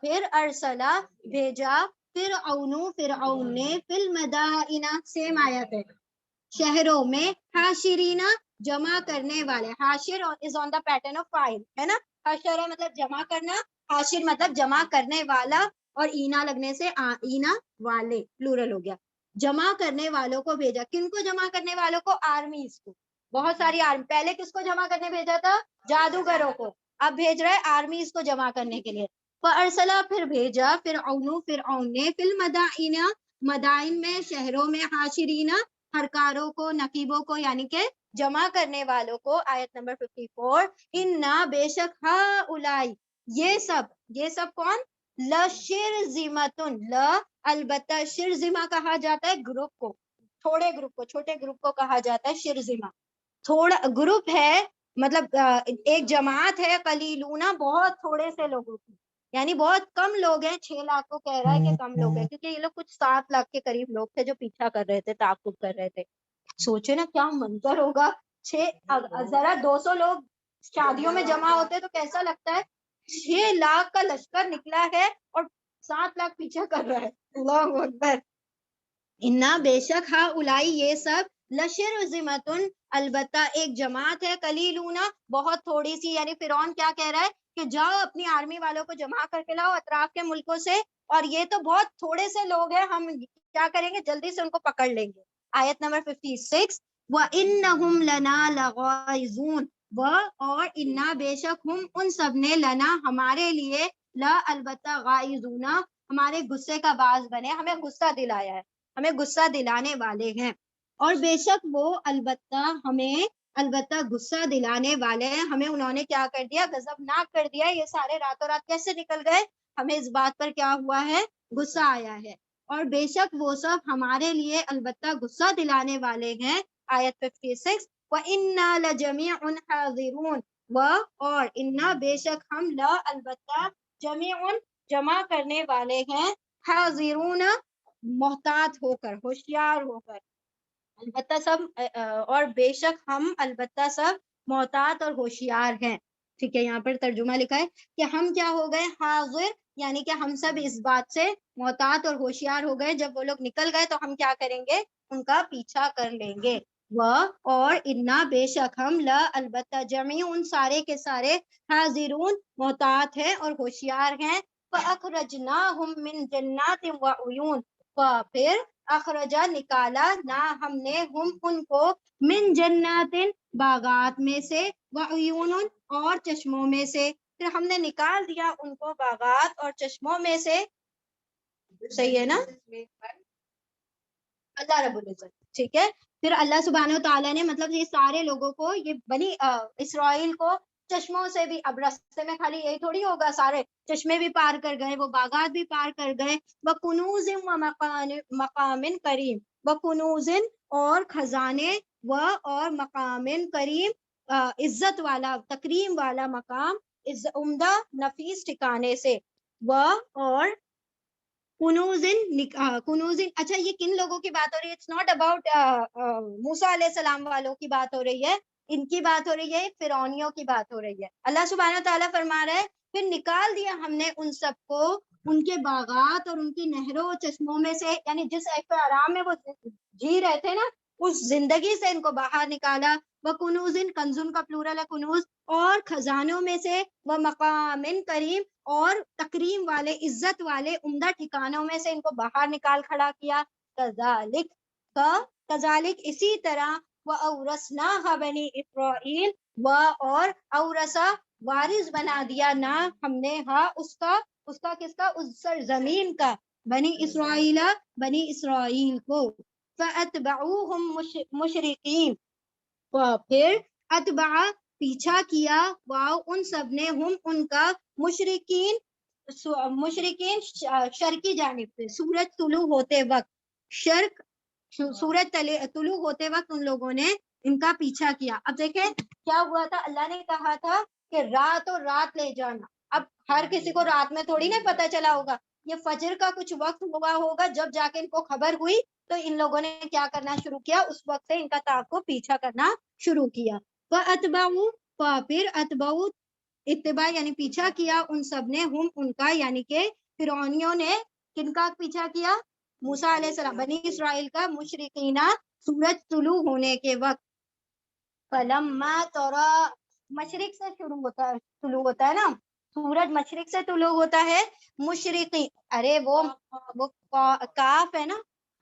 پھر ارسلا بھیجا، فرعون نے، فی المدائن سیم آیت ہے، شہروں میں، حاشرین جمع کرنے والے، حاشر از آن دا پیٹرن آف فائل ہے نا، حشر مطلب جمع کرنا، حاشر مطلب جمع کرنے والا، اور اینا لگنے سے اینا والے پلورل ہو گیا. جمع کرنے والوں کو بھیجا. کن کو جمع کرنے والوں کو؟ آرمیز کو, بہت ساری آرمی. پہلے کس کو جمع کرنے بھیجا تھا؟ جادوگروں کو. اب بھیج رہا ہے آرمیز کو جمع کرنے کے لیے. فارسلا پھر بھیجا فرعون نے فی المدائن مدائن میں شہروں میں حاشرین ہرکاروں کو نقیبوں کو یعنی کہ جمع کرنے والوں کو. آیت نمبر 54 انا بے شک ہؤلائی یہ سب کون؟ لشرذمۃ البتہ شرذمہ کہا جاتا ہے گروپ کو, تھوڑے گروپ کو, چھوٹے گروپ کو کہا جاتا ہے شرذمہ. تھوڑا گروپ ہے مطلب ایک جماعت ہے, قلیلون بہت تھوڑے سے لوگوں کی, یعنی بہت کم لوگ ہیں. 6 لاکھ کو کہہ رہا ہے کہ کم لوگ ہیں, کیونکہ یہ لوگ کچھ 7 لاکھ کے قریب لوگ تھے جو پیچھا کر رہے تھے, تعاقب کر رہے تھے. سوچے نا کیا منظر ہوگا. ذرا 200 لوگ شادیوں میں جمع ہوتے تو کیسا لگتا ہے. 6 لاکھ کا لشکر نکلا ہے اور 7 لاکھ پیچھا کر رہا ہے. اللہ اکبر. انا بے شک ہا الائی یہ سب لشرذمۃ البتہ ایک جماعت ہے, قلیلون بہت تھوڑی سی. یعنی فرعون کیا کہہ رہا ہے کہ جاؤ اپنی آرمی والوں کو جمع کر کے لاؤ اطراف کے ملکوں سے, اور یہ تو بہت تھوڑے سے لوگ ہیں, ہم کیا کریں گے جلدی سے ان کو پکڑ لیں گے. آیت نمبر 56 وَإِنَّهُمْ لَنَا لَغَائِظُونَ اور انا بے شک ہم ان سب نے لنا ہمارے لیے لا البتہ غائزون ہمارے غصے کا باز بنے, ہمیں غصہ دلایا ہے, ہمیں غصہ دلانے والے ہیں. اور بے شک وہ البتہ غصہ دلانے والے ہیں. ہمیں انہوں نے کیا کر دیا؟ غضبناک کر دیا. یہ سارے راتوں رات کیسے نکل گئے؟ ہمیں اس بات پر کیا ہوا ہے؟ غصہ آیا ہے. اور بے شک وہ سب ہمارے لیے البتہ غصہ دلانے والے ہیں. آیت 56 وَإِنَّا لَجَمِيعٌ حَاذِرُونَ اور انا بے شک ہم لا البتہ جمیع جمع کرنے والے ہیں, حاضرون محتاط ہو کر, ہوشیار ہو کر. البتہ سب اور بے شک ہم البتہ سب محتاط اور ہوشیار ہیں. ٹھیک ہے, یہاں پر ترجمہ لکھا ہے کہ ہم کیا ہو گئے؟ حاضر, یعنی کہ ہم سب اس بات سے محتاط اور ہوشیار ہو گئے. جب وہ لوگ نکل گئے تو ہم کیا کریں گے؟ ان کا پیچھا کر لیں گے. اور انا بے شک ہم لا البتہ جمیع ان سارے کے سارے حاضرون محتاط ہیں اور ہوشیار ہیں. فَأَخْرَجْنَاهُمْ مِنْ جَنَّاتٍ وَعُيُونٍ پھر اخرجا نکالا نہ ہم نے ہم ان کو من جناتن باغات میں سے وعیون اور چشموں میں سے. پھر ہم نے نکال دیا ان کو باغات اور چشموں میں سے. صحیح ہے نا؟ اللہ رب العزت. ٹھیک ہے, پھر اللہ سبحانہ وتعالیٰ نے مطلب یہ سارے لوگوں کو, یہ بنی اسرائیل کو چشموں سے بھی, اب راستے میں خالی یہی تھوڑی ہوگا, سارے چشمے بھی پار کر گئے, وہ باغات بھی پار کر گئے. وَكُنُوزٍ وَمَقَامٍ کریم, وَكُنُوزٍ اور خزانے, اور مقام کریم عزت والا تکریم والا مقام, عمدہ نفیس ٹھکانے سے. اور کنوزن اچھا یہ کن لوگوں کی بات ہو رہی ہے؟ اٹس ناٹ اباؤٹ موسیٰ علیہ السلام والوں کی بات ہو رہی ہے, ان کی بات ہو رہی ہے, فرعونیوں کی بات ہو رہی ہے. اللہ سبحانہ تعالیٰ فرما رہا ہے پھر نکال دیا ہم نے ان سب کو ان کے باغات اور ان کی نہروں و چشموں میں سے, یعنی جس عیش و آرام میں وہ جی رہے تھے نا, اس زندگی سے ان کو باہر نکالا. وہ کنوزن, کنزن کا پلورل ہے کنوز, اور خزانوں میں سے, وہ مقام کریم اور تکریم والے عزت والے عمدہ ٹھکانوں میں سے ان کو باہر نکال کھڑا کیا. کذالک اسی طرح وَأَوْرَثْنَاهَا بَنِي إِسْرَائِيلَ اور اورثا وارث بنا دیا نا ہم نے اس کا کس کا؟ اس سرزمین کا, بنی اسرائیل کو. فَأَتْبَعُوهُمْ مُشْرِقِينَ پھر اتبع پیچھا کیا, ان سب نے ہم ان کا مشرقین شرقی جانب سے, سورج طلوع ہوتے وقت, سورج طلوع ہوتے وقت ان لوگوں نے ان کا پیچھا کیا. اب دیکھیں کیا ہوا تھا, اللہ نے کہا تھا کہ رات لے جانا. اب ہر کسی کو رات میں تھوڑی نہ پتا چلا ہوگا, یہ فجر کا کچھ وقت ہوا ہوگا جب جا کے ان کو خبر ہوئی, تو ان لوگوں نے کیا کرنا شروع کیا, اس وقت سے ان کا تعاقب پیچھا کرنا شروع کیا. پھر اتباع یعنی پیچھا کیا ان سب نے ہم ان کا, یعنی کہ فرعونیوں نے کن کا پیچھا کیا؟ موسیٰ علیہ السلام, بنی اسرائیل کا, مشرقینہ سورج طلوع ہونے کے وقت. فلما ترا مشرق سے طلوع ہوتا ہے نا, سورج مشرق سے طلوع ہوتا ہے. مشرقی ارے وہ کاف ہے نا,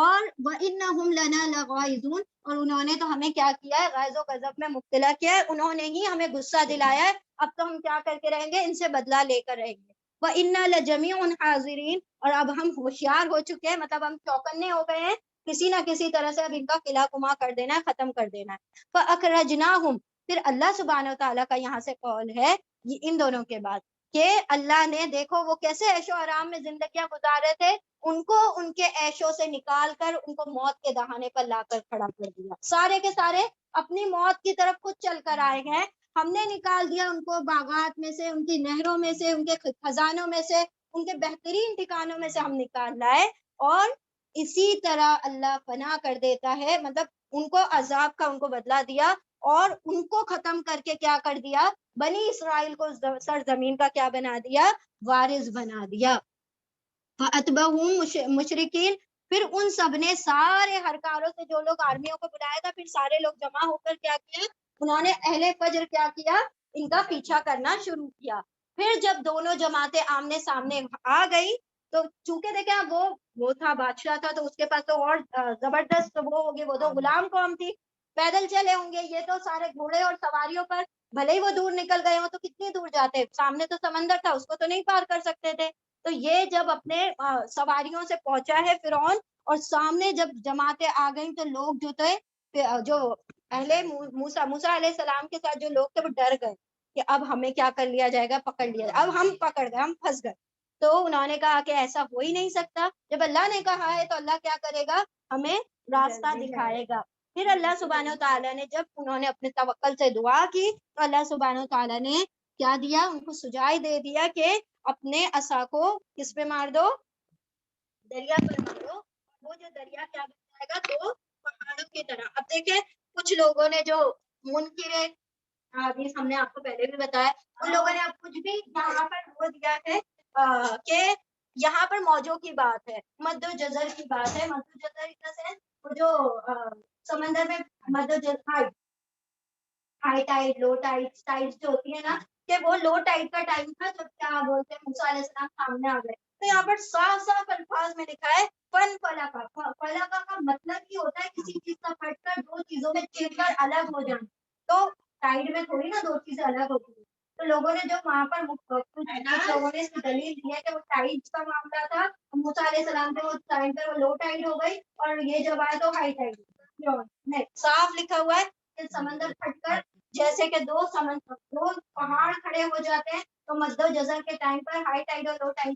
اور وَإِنَّهُمْ لَنَا لَغَائِظُونَ، اور انہوں نے تو ہمیں کیا کیا ہے، غیظ و غضب میں مبتلا کیا ہے، انہوں نے ہی ہمیں غصہ دلایا ہے، اب تو ہم کیا کر کے رہیں گے، ان سے بدلہ لے کر رہیں گے۔ وَإِنَّا لَجَمِيعٌ حَاضِرِينَ، اور اب ہم ہوشیار ہو چکے ہیں، مطلب ہم چوکنے ہو گئے ہیں، کسی نہ کسی طرح سے اب ان کا قلعہ کما کر دینا ہے، ختم کر دینا ہے۔ فَأَخْرَجْنَاهُمْ، پھر اللہ سبحانہ و تعالیٰ کا یہاں سے قول ہے یہ ان دونوں کے بعد، کہ اللہ نے دیکھو وہ کیسے عیش و آرام میں زندگیاں گزارے تھے، ان کو ان کے عیشوں سے نکال کر ان کو موت کے دہانے پر لا کر کھڑا کر دیا، سارے کے سارے اپنی موت کی طرف خود چل کر آئے ہیں، ہم نے نکال دیا ان کو باغات میں سے، ان کی نہروں میں سے، ان کے خزانوں میں سے، ان کے بہترین ٹھکانوں میں سے ہم نکال لائے، اور اسی طرح اللہ فنا کر دیتا ہے، مطلب ان کو عذاب کا ان کو بدلہ دیا، اور ان کو ختم کر کے کیا کر دیا، بنی اسرائیل کو سرزمین کا کیا بنا دیا، وارث بنا دیا۔ فَأَتْبَعُوهُم مُشْرِکِینَ، پھر ان سب نے سارے ہرکاروں سے، جو لوگ آرمیوں کو بلایا تھا، پھر سارے لوگ جمع ہو کر کیا کیا، انہوں نے اہل فجر کیا کیا، ان کا پیچھا کرنا شروع کیا۔ پھر جب دونوں جماعتیں آمنے سامنے آ گئی، تو چونکہ دیکھیں وہ تھا بادشاہ تھا، تو اس کے پاس تو اور زبردست وہ ہوگی، وہ تو غلام قوم تھی، پیدل چلے ہوں گے، یہ تو سارے گھوڑے اور سواریوں پر، بھلے ہی وہ دور نکل گئے ہوں تو کتنی دور جاتے، سامنے تو سمندر تھا، اس کو تو نہیں پار کر سکتے تھے، تو یہ جب اپنے سواریوں سے پہنچا ہے فرعون، اور سامنے جب جماعتیں آ گئیں، تو لوگ جو تھے، جو اہل موسیٰ علیہ السلام کے ساتھ جو لوگ تھے، وہ ڈر گئے کہ اب ہمیں کیا کر لیا جائے گا، پکڑ لیا جائے، اب ہم پکڑ گئے، ہم پھنس گئے۔ تو انہوں نے کہا کہ ایسا ہو ہی نہیں سکتا، جب اللہ نے کہا ہے تو اللہ کیا کرے گا، ہمیں راستہ دکھائے گا۔ پھر اللہ سبحانہ و تعالیٰ نے جب انہوں نے اپنے توکل سے دعا کی، تو اللہ سبحانہ و تعالیٰ نے کیا دیا، ان کو سجائی دے دیا کہ اپنے عصا کو کس پہ مار دو، دریا پر مارو، وہ جو دریا کیا بن جائے گا، دو پہاڑوں کی طرح۔ اب دیکھیں کچھ لوگوں نے جو منکر حدیث، ہم نے آپ کو پہلے بھی بتایا، ان لوگوں نے اب کچھ بھی یہاں پر وہ دیا ہے کہ یہاں پر موجوں کی بات ہے، مد و جزر کی بات ہے، مد و جزر اس طرح سے وہ جو سمندر میں مد و جزر، ہائی ٹائڈ، لو ٹائڈ جو ہوتی ہے نا، کہ وہ لو ٹائڈ کا ٹائم تھا جب کیا بولتے ہیں موسیٰ علیہ السلام سامنے آ گئے، تو یہاں پر صاف صاف الفاظ میں لکھا ہے فن فلکا، فلکا کا مطلب یہ ہوتا ہے کسی چیز کا پھٹ کر دو چیزوں میں چل کر الگ ہو جانا، تو ٹائڈ میں تھوڑی نا دو چیزیں الگ ہوتی ہیں، تو لوگوں نے جو وہاں پر کچھ لوگوں نے اس کی دلیل دی ہے کہ وہ ٹائڈ کا معاملہ تھا، موسیٰ علیہ السلام پہ وہ ٹائم پہ وہ لو ٹائڈ ہو گئی، اور یہ جب آئے تو ہائی ٹائڈ، نہیں صاف لکھا ہوا ہے کہ سمندر پھٹ کر جیسے کہ دو پہاڑ کھڑے ہو جاتے ہیں، تو مد و جزر کے ٹائم پر، ہائی ٹائڈ اور لو ٹائڈ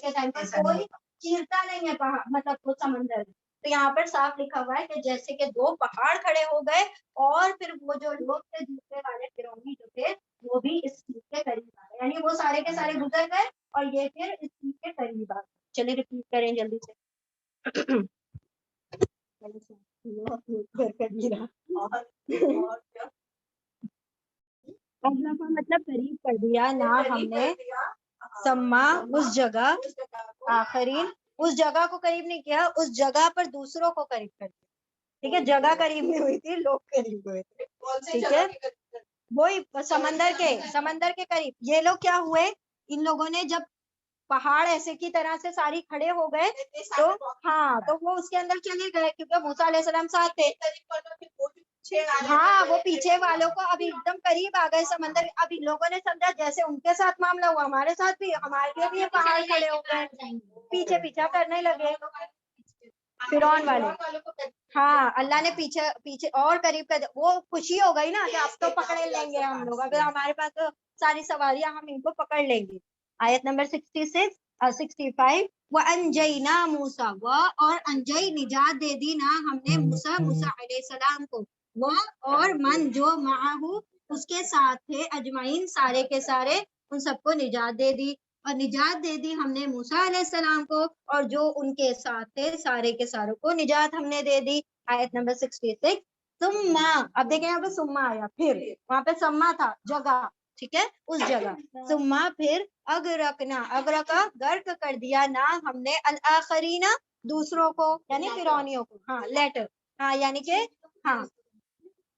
کے ٹائم پر کوئی چیرتا نہیں ہے پہاڑ، مطلب وہ سمندر، تو یہاں پر صاف لکھا ہوا ہے کہ جیسے کہ دو پہاڑ کھڑے ہو گئے، اور پھر وہ جو لوگ تھے دوسرے والے فرعونی جو تھے، وہ بھی اس چیز کے قریب آ گئے، یعنی وہ سارے کے سارے گزر گئے، اور یہ پھر اس چیز کے قریب آ گئے۔ چلیے ریپیٹ کریں جلدی سے۔ اگلا کا مطلب قریب کر دیا، نہ ہم نے سما اس جگہ، آخرین اس جگہ کو قریب نہیں کیا، اس جگہ پر دوسروں کو قریب کر دیا، ٹھیک ہے، جگہ قریب نہیں ہوئی تھی، لوگ قریب ہوئے تھے، ٹھیک ہے، وہی سمندر کے قریب یہ لوگ کیا ہوئے، ان لوگوں نے جب پہاڑ ایسے کی طرح سے ساری کھڑے ہو گئے، تو ہاں تو وہ اس کے اندر چلے گئے، کیونکہ موسیٰ علیہ السلام ساتھ تھے، ہاں وہ پیچھے والوں کو ابھی ایک دم قریب آ گئے سمندر، ابھی لوگوں نے سمجھا جیسے ان کے ساتھ معاملہ ہوا ہمارے ساتھ بھی، ہمارے لیے بھی یہ پہاڑ کھڑے ہو گئے، پیچھے پیچھا کرنے لگے فرعون والے، ہاں اللہ نے پیچھے اور قریب کر، وہ خوشی ہو گئی نا کہ اب تو پکڑے لیں گے ہم لوگ، اگر ہمارے پاس تو ساری سواریاں، ہم ان کو پکڑ لیں گے۔ آیت نمبر 66 اور 65، وَأَنْجَيْنَا مُوسَىٰ، اور انجئی نجات دے دی نا ہم نے موسیٰ علیہ السلام کو، وہ اور من جو معاہو اس کے ساتھ تھے، اجمعین سارے کے سارے، ان سب کو نجات دے دی، اور نجات دے دی ہم نے موسیٰ علیہ السلام کو، اور جو ان کے ساتھ تھے سارے کے ساروں کو نجات ہم نے دے دی۔ آیت نمبر 66، ثم، اب دیکھیں یہاں پہ ثم آیا، پھر وہاں پہ سما تھا جگہ، ٹھیک ہے، اس جگہ، ثم پھر اغرقا غرق کر دیا نا ہم نے الآخرین دوسروں کو، یعنی فرعونیوں کو، ہاں لیٹر، ہاں یعنی کہ ہاں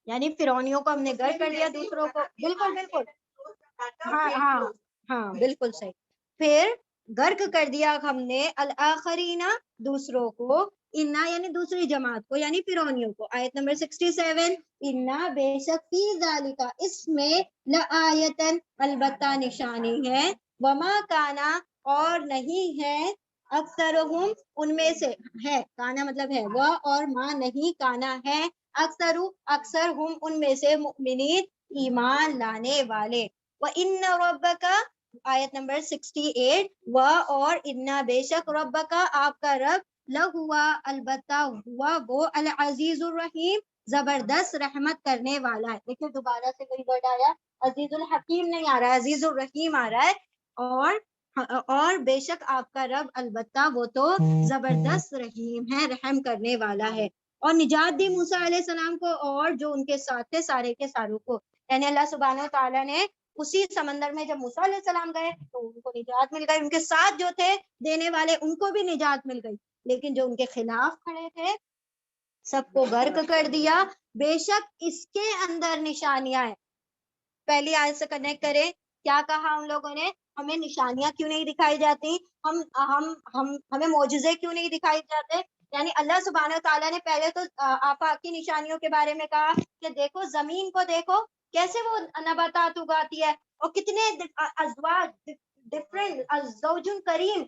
یعنی فرعونیوں کو ہم نے غرق کر دیا، دوسروں کو، بالکل بالکل، ہاں ہاں ہاں بالکل صحیح، پھر غرق کر دیا ہم نے الآخرین دوسروں کو، انا یعنی دوسری جماعت کو یعنی فرعونیوں کو. آیت نمبر 67 انا بے شک فی ذالکا اس میں لآیتن البتہ نشانی ہے وما کانا اور نہیں ہے اکثرہم ان میں سے ہے کانا مطلب ہے وہ اور ماں نہیں کانا ہے اکثر ہم ان میں سے مؤمنین ایمان لانے والے. وَإِنَّ رَبَّكَ آیت نمبر 68 اور انا بے شک ربکا آپ کا رب لہوا البتہ ہوا وہ العزیز الرحیم زبردست رحمت کرنے والا ہے. دیکھیں دوبارہ سے کوئی ورڈ آیا عزیز الحکیم نہیں آ رہا ہے عزیز الرحیم آ رہا ہے. اور بے شک آپ کا رب البتہ وہ تو زبردست رحیم ہے رحم کرنے والا ہے. اور نجات دی موسیٰ علیہ السلام کو اور جو ان کے ساتھ تھے سارے کے ساروں کو. یعنی اللہ سبحانہ و تعالیٰ نے اسی سمندر میں جب موسیٰ علیہ السلام گئے تو ان کو نجات مل گئی, ان کے ساتھ جو تھے دینے والے ان کو بھی نجات مل گئی, لیکن جو ان کے خلاف کھڑے تھے سب کو غرق کر دیا. بے شک اس کے اندر نشانیاں ہیں. پہلی آیت سے کنیکٹ کریں کیا کہا ان لوگوں نے ہمیں نشانیاں کیوں نہیں دکھائی جاتی, ہمیں معجزے کیوں نہیں دکھائی جاتے. یعنی اللہ سبحانہ تعالیٰ نے پہلے تو آفاقی نشانیوں کے بارے میں کہا کہ دیکھو زمین کو دیکھو کیسے وہ نباتات اگاتی ہے اور کتنے ازواج ڈفرنٹ الزوج کریم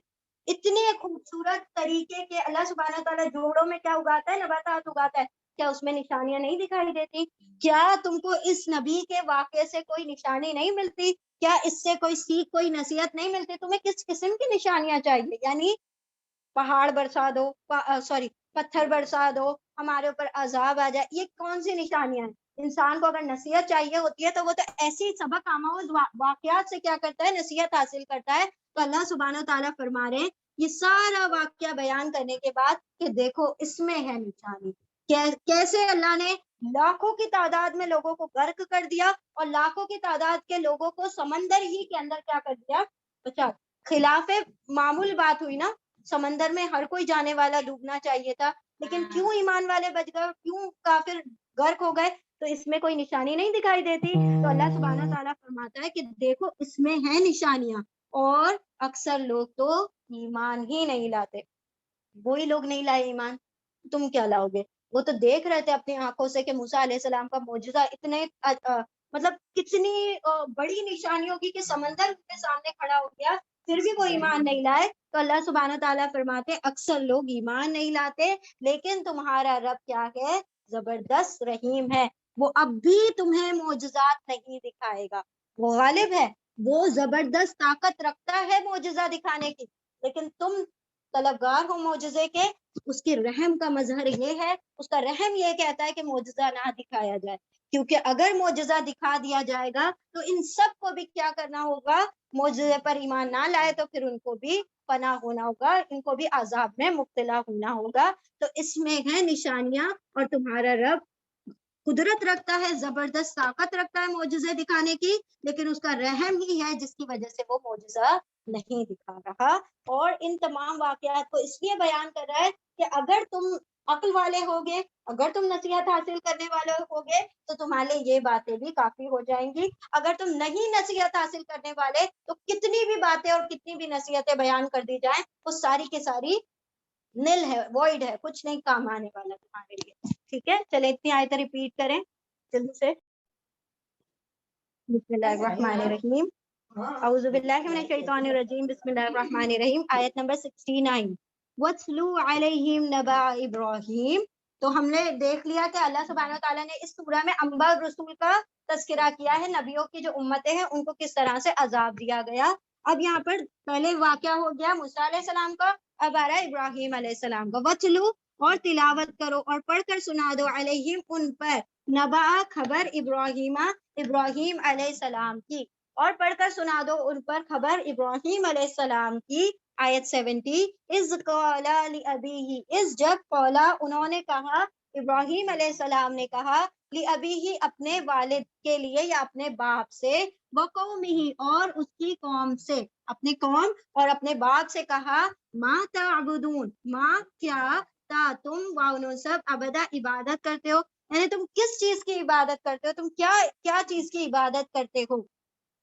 اتنے خوبصورت طریقے کے اللہ سبحانہ تعالیٰ جوڑوں میں کیا اگاتا ہے نباتات اگاتا ہے. کیا اس میں نشانیاں نہیں دکھائی دیتی؟ کیا تم کو اس نبی کے واقعے سے کوئی نشانی نہیں ملتی؟ کیا اس سے کوئی سیکھ کوئی نصیحت نہیں ملتی؟ تمہیں کس قسم کی نشانیاں چاہیے؟ یعنی پہاڑ برسا دو پتھر برسا دو ہمارے اوپر عذاب آ جائے, یہ کون سی نشانیاں ہیں؟ انسان کو اگر نصیحت چاہیے ہوتی ہے تو وہ تو ایسی سبق آموز واقعات سے کیا کرتا ہے نصیحت حاصل کرتا ہے. تو اللہ سبحانہ تعالیٰ فرما رہے ہیں یہ سارا واقعہ بیان کرنے کے بعد کہ دیکھو اس میں ہے نشانی. کیسے اللہ نے لاکھوں کی تعداد میں لوگوں کو غرق کر دیا اور لاکھوں کی تعداد کے لوگوں کو سمندر ہی کے اندر کیا کر دیا. اچھا خلاف معمول بات ہوئی نا, سمندر میں ہر کوئی جانے والا ڈوبنا چاہیے تھا لیکن کیوں ایمان والے بچ گئے, کیوں کافر غرق ہو گئے؟ تو اس میں کوئی نشانی نہیں دکھائی دیتی. تو اللہ سبحانہ تعالیٰ فرماتا ہے کہ دیکھو اس میں ہے نشانیاں اور اکثر لوگ تو ایمان ہی نہیں لاتے. وہی لوگ نہیں لائے ایمان, تم کیا لاؤ گے؟ وہ تو دیکھ رہے تھے اپنی آنکھوں سے کہ موسیٰ علیہ السلام کا معجزہ اتنے مطلب کتنی بڑی نشانی ہوگی کہ سمندر ان کے سامنے کھڑا ہو گیا پھر بھی وہ ایمان نہیں لائے. تو اللہ سبحانہ تعالیٰ فرماتے اکثر لوگ ایمان نہیں لاتے لیکن تمہارا رب کیا ہے زبردست رحیم ہے. وہ اب بھی تمہیں معجزات نہیں دکھائے گا, وہ غالب ہے, وہ زبردست طاقت رکھتا ہے معجزہ دکھانے کی, لیکن تم طلبگار ہو معجزے کے. اس کی رحم کا مظہر یہ ہے, اس کا رحم یہ کہتا ہے کہ معجزہ نہ دکھایا جائے, کیونکہ اگر معجزہ دکھا دیا جائے گا تو ان سب کو بھی کیا کرنا ہوگا, معجزے پر ایمان نہ لائے تو پھر ان کو بھی پناہ ہونا ہوگا, ان کو بھی عذاب میں مبتلا ہونا ہوگا. تو اس میں ہے نشانیاں اور تمہارا رب قدرت رکھتا ہے, زبردست طاقت رکھتا ہے معجزے دکھانے کی, لیکن اس کا رحم ہی ہے جس کی وجہ سے وہ معجزہ نہیں دکھا رہا. اور ان تمام واقعات کو اس لیے بیان کر رہا ہے کہ اگر تم عقل والے ہوگے, اگر تم نصیحت حاصل کرنے والے ہوگے تو تمہارے لیے یہ باتیں بھی کافی ہو جائیں گی. اگر تم نہیں نصیحت حاصل کرنے والے تو کتنی بھی باتیں اور کتنی بھی نصیحتیں بیان کر دی جائیں وہ ساری کی ساری نل ہے, وائڈ ہے, کچھ نہیں کام آنے والا تمہارے لیے. ٹھیک ہے, چلے اتنی آیتیں ریپیٹ کریں جلدی سے. بسم اللہ الرحمن الرحیم, اعوذ باللہ من الشیطان الرجیم, بسم اللہ الرحمن الرحیم. آیت نمبر 69 وَاتْلُو عَلَيْهِمْ نَبَأَ إِبْرَاهِيمَ. تو ہم نے دیکھ لیا کہ اللہ سبحانہ تعالیٰ نے اس سورہ میں انبیاء اور رسول کا تذکرہ کیا ہے, نبیوں کی جو امتیں ہیں ان کو کس طرح سے عذاب دیا گیا. اب یہاں پر پہلے واقعہ ہو گیا موسیٰ علیہ السلام کا, اب آ رہا ہے ابراہیم علیہ السلام کا. وَاتْلُو اور تلاوت کرو اور پڑھ کر سنا دو علیہم ان پر, نبأ خبر ابراہیم علیہ السلام کی, اور پڑھ کر سنا دو ان پر خبر ابراہیم علیہ السلام کی. آیت 70 اذ قال لأبیہ, اس جب قولا انہوں نے کہا, ابراہیم علیہ السلام نے کہا, لأبیہ اپنے والد کے لیے یا اپنے باپ سے, وقومہ اور اس کی قوم سے, اپنی قوم اور اپنے باپ سے کہا, ما تعبدون ما کیا, تا تم واؤ سب ابدا عبادت کرتے ہو, یعنی تم کس چیز کی عبادت کرتے ہو, تم کیا چیز کی عبادت کرتے ہو.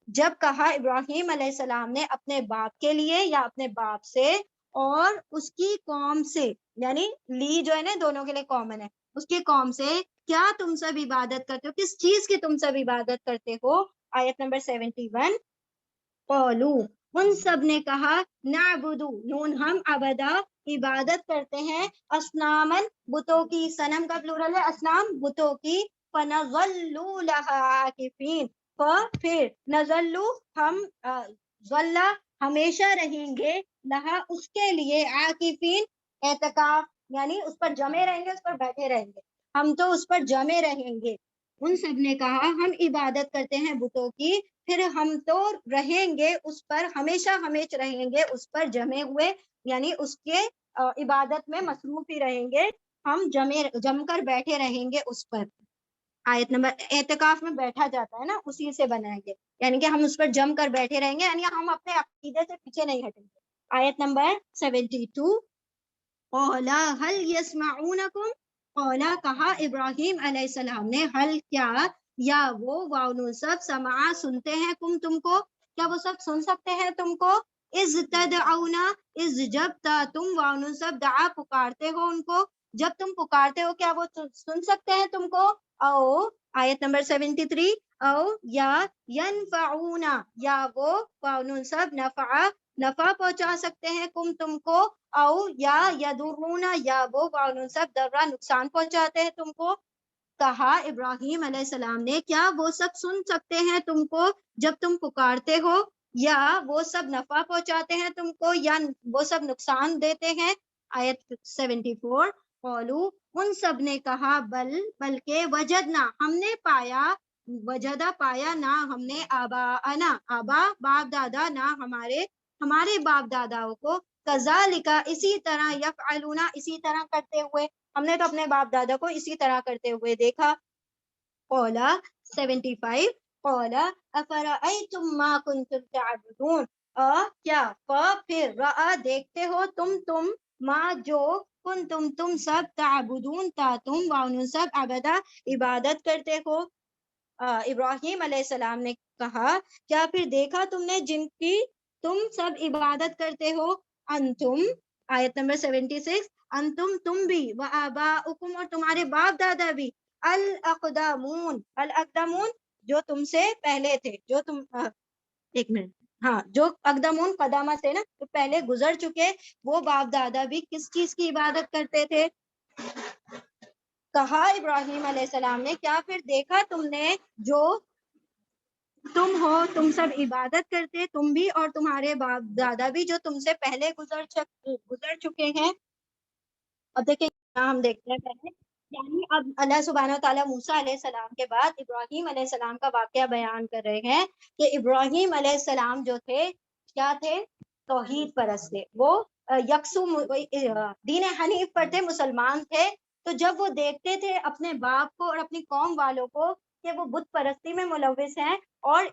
جب کہا ابراہیم علیہ السلام نے اپنے باپ کے لیے یا اپنے باپ سے اور اس کی قوم سے, یعنی لی جو ہے نا دونوں کے لیے کامن ہے، اس کی قوم سے کیا تم سب عبادت کرتے ہو، کس چیز کی تم سب عبادت کرتے ہو. آیت نمبر 71. قولو ان سب نے کہا نعبدو نون ہم عبدا عبادت کرتے ہیں اسنامن بتوں کی، صنم کا پلورل ہے اسنام بتوں کی، فنظلو لہا عاکفین پھر نظلو ہم ظلہ ہمیشہ رہیں گے لہا اس کے لیے عاکفین اعتکاف یعنی اس پر جمے رہیں گے، اس پر بیٹھے رہیں گے، ہم تو اس پر جمے رہیں گے. ان سب نے کہا ہم عبادت کرتے ہیں بتوں کی، پھر ہم تو رہیں گے اس پر ہمیشہ ہمیش رہیں گے اس پر جمے ہوئے، یعنی اس کے عبادت میں مصروف ہی رہیں گے، ہم جم کر بیٹھے رہیں گے اس پر. آیت نمبر اعتکاف میں بیٹھا جاتا ہے نا، اسی سے بنائیں گے، یعنی کہ ہم اس پر جم کر بیٹھے رہیں گے، یعنی ہم اپنے عقیدے سے پیچھے نہیں ہٹیں گے. آیت نمبر 72. قولا هل يسمعونکم، قولا کہا ابراہیم علیہ السلام نے، حل کیا یا وہ واؤ سب سمعا سنتے ہیں تم کو، کیا وہ سب سن سکتے ہیں تم کو، از تدعونا از جب تم واؤ سب دعا پکارتے ہو ان کو، جب تم پکارتے ہو کیا وہ سن سکتے ہیں تم کو. او آیت نمبر 73. او یا ینفعونا یا وہ واؤ سب نفع پہنچا سکتے ہیں تم کو، او یا یدرونا یا وہ واؤ سب درا نقصان پہنچاتے ہیں تم کو. کہا ابراہیم علیہ السلام نے کیا وہ سب سن سکتے ہیں تم کو جب تم پکارتے ہو، یا وہ سب نفع پہنچاتے ہیں تم کو، یا وہ سب نقصان دیتے ہیں. آیت 74. قولو ان سب نے کہا بلکہ وجدنا ہم نے پایا، وجدہ پایا نہ ہم نے، آبا باپ دادا نہ ہمارے باپ داداؤں کو، کذالکا اسی طرح، یفعلونا اسی طرح کرتے ہوئے، ہم نے تو اپنے باپ دادا کو اسی طرح کرتے ہوئے دیکھا. قولا 75. قولا افرأیتم ما کنتم تعبدون، کیا پھر رآ دیکھتے ہو تم ما جو کنتم تم سب تعبدون تم واؤ سب عبدا عبادت کرتے ہو. ابراہیم علیہ السلام نے کہا کیا پھر دیکھا تم نے جن کی تم سب عبادت کرتے ہو، انتم آیت نمبر 76. انتم تم بھی، وآباؤکم اور تمہارے باپ دادا بھی، الاقدامون جو تم سے پہلے تھے، جو تم ایک منٹ ہاں جو اقدمون قدامہ سے نا تو پہلے گزر چکے، وہ باپ دادا بھی کس چیز کی عبادت کرتے تھے. کہا ابراہیم علیہ السلام نے کیا پھر دیکھا تم نے جو تم ہو تم سب عبادت کرتے، تم بھی اور تمہارے باپ دادا بھی جو تم سے پہلے گزر چکے ہیں. اب دیکھیں ہم دیکھتے ہیں پہلے، یعنی اب اللہ سبحانہ تعالیٰ موسیٰ علیہ السلام کے بعد ابراہیم علیہ السلام کا واقعہ بیان کر رہے ہیں کہ ابراہیم علیہ السلام جو تھے کیا تھے، توحید پرست تھے، وہ یکسو دین حنیف پر تھے، مسلمان تھے. تو جب وہ دیکھتے تھے اپنے باپ کو اور اپنی قوم والوں کو کہ وہ بت پرستی میں ملوث ہیں اور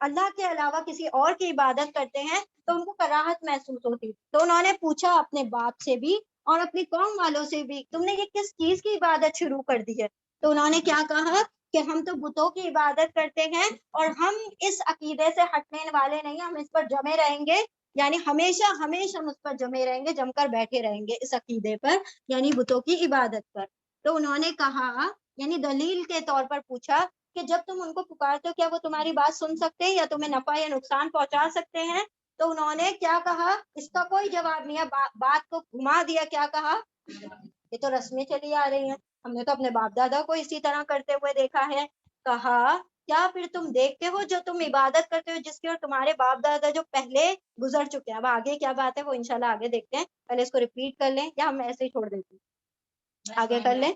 اللہ کے علاوہ کسی اور کی عبادت کرتے ہیں، تو ان کو کراہت محسوس ہوتی. تو انہوں نے پوچھا اپنے باپ سے بھی اور اپنی قوم والوں سے بھی، تم نے یہ کس چیز کی عبادت شروع کر دی ہے؟ تو انہوں نے کیا کہا کہ ہم تو بتوں کی عبادت کرتے ہیں اور ہم اس عقیدے سے ہٹنے والے نہیں، ہم اس پر جمے رہیں گے، یعنی ہمیشہ ہم اس پر جمے رہیں گے، جم کر بیٹھے رہیں گے اس عقیدے پر، یعنی بتوں کی عبادت پر. تو انہوں نے کہا، یعنی دلیل کے طور پر پوچھا کہ جب تم ان کو پکارتے ہو کیا وہ تمہاری بات سن سکتے ہیں یا تمہیں نفع یا نقصان پہنچا سکتے ہیں؟ تو انہوں نے کیا کہا، اس کا کوئی جواب نہیں ہے، بات کو گھما دیا. کیا کہا، یہ تو رسمیں چلی آ رہی ہیں، ہم نے تو اپنے باپ دادا کو اسی طرح کرتے ہوئے دیکھا ہے. کہا کیا پھر تم دیکھتے ہو جو تم عبادت کرتے ہو جس کی، اور تمہارے باپ دادا جو پہلے گزر چکے ہیں. اب آگے کیا بات ہے وہ انشاءاللہ آگے دیکھتے ہیں، پہلے اس کو ریپیٹ کر لیں یا ہم ایسے ہی چھوڑ دیتے ہیں، آگے کر لیں،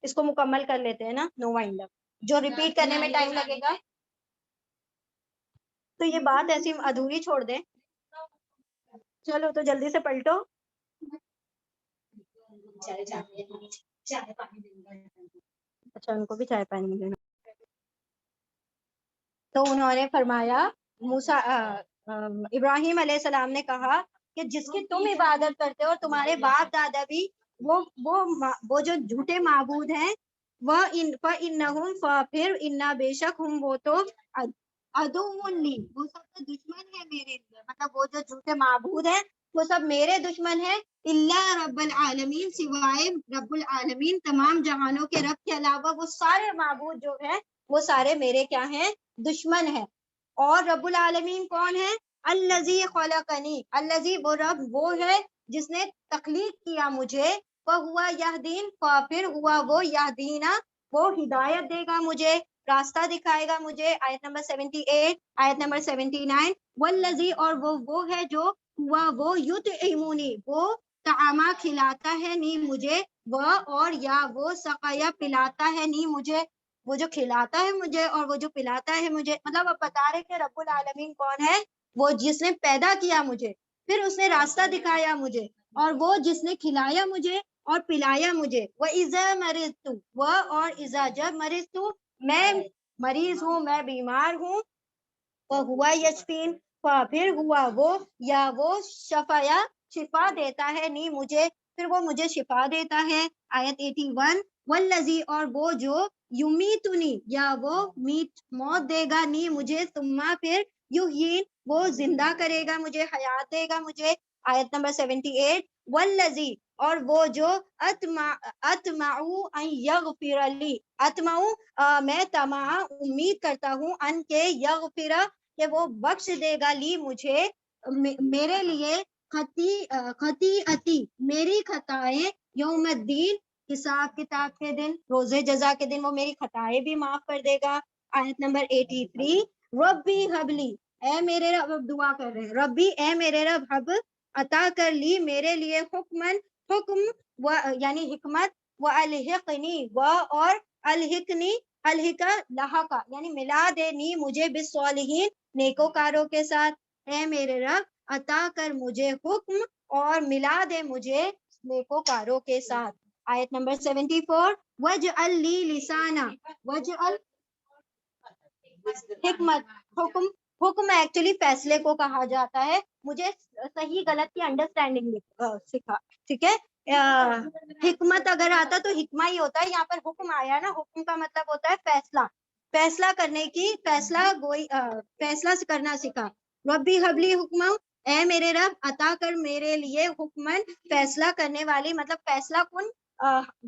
اس کو مکمل کر لیتے ہیں نا، نو وائنڈ اپ، جو ریپیٹ کرنے میں ٹائم لگے گا تو یہ بات ایسی ادھوری چھوڑ دیں. چلو تو جلدی سے پلٹو. اچھا ان کو بھی چائے پانی دینا. تو انہوں نے فرمایا ابراہیم علیہ السلام نے کہا کہ جس کی تم عبادت کرتے ہو اور تمہارے باپ دادا بھی، وہ جو جھوٹے معبود ہیں، وہ پھر انا بے شک ہم وہ تو عدو لی، وہ سب تو دشمن ہے میرے لیے، مطلب وہ جو جھوٹے معبود ہیں وہ سب میرے دشمن ہیں، اللہ رب العالمین، سوائے رب العالمین تمام جہانوں کے رب کے علاوہ وہ سارے معبود جو ہیں وہ سارے میرے کیا ہیں؟ دشمن ہیں۔ اور رب العالمین کون ہے؟ الذی خلقنی، الذی وہ رب وہ ہے جس نے تخلیق کیا مجھے، فہو یہدین، پھر ہوا وہ یہدینا، وہ ہدایت دے گا مجھے، راستہ دکھائے گا مجھے۔ آیت نمبر 78، آیت نمبر 79، والذی اور وہ ہے جو ہوا وہ یطعمونی، وہ طعامہ کھلاتا ہے نی مجھے، وہ اور یا وہ سقایا پلاتا ہے نی مجھے، وہ جو کھلاتا ہے مجھے اور وہ جو پلاتا ہے مجھے، مطلب اب بتا رہے کہ رب العالمین کون ہے؟ وہ جس نے پیدا کیا مجھے، پھر اس نے راستہ دکھایا مجھے، اور وہ جس نے کھلایا مجھے اور پلایا مجھے۔ وَإِذَا مَرِضْتُ، وہ اور اذا جب مَرِضْتُ میں مریض ہوں، میں بیمار ہوں، وَهُوَ يَشْفِينِ پھر ہوا وہ یا وہ شفایا شفا دیتا ہے نی مجھے، پھر وہ مجھے شفا دیتا ہے۔ آیت 81، والذی اور وہ جو یمیتنی یا وہ موت دے گا نی مجھے، ثم پھر یحیین وہ زندہ کرے گا مجھے، حیات دے گا مجھے۔ آیت نمبر 78، والذی اور وہ جو اطمع ان یغفر لی، میں امید کرتا ہوں ان کے یغفر کہ وہ بخش دے گا لی مجھے، میرے لیے خطیئتی میری خطائیں، یوم الدین حساب کتاب کے دن، روز جزا کے دن وہ میری خطائیں بھی معاف کر دے گا۔ آیت نمبر 83، ربی حبلی، اے میرے رب، دعا کر رہے ہیں، ربی اے میرے رب، حب عطا کر لی میرے لیے، حکمن حکم یعنی حکمت، و الحقنی و اور الحقنی الحقہ لحقہ یعنی ملا دے نی مجھے، بالصالحین نیکوکاروں کے ساتھ، اے میرے رب عطا کر مجھے حکم اور ملا دے مجھے نیکوکاروں کے ساتھ۔ آیت نمبر 74، وجعل لی لسانا، وجعل حکمت، حکم ایکچولی فیصلے کو کہا جاتا ہے، مجھے صحیح غلط کی انڈرسٹینڈنگ سکھا، ٹھیک ہے۔ حکمت اگر آتا تو حکمہ ہی ہوتا ہے، یہاں پر حکم آیا نا، حکم کا مطلب ہوتا ہے فیصلہ، فیصلہ کرنے کی، فیصلہ کرنا سکھا۔ ربی حبلی حکمہ، اے میرے رب عطا کر میرے لیے حکمن فیصلہ کرنے والی، مطلب فیصلہ کن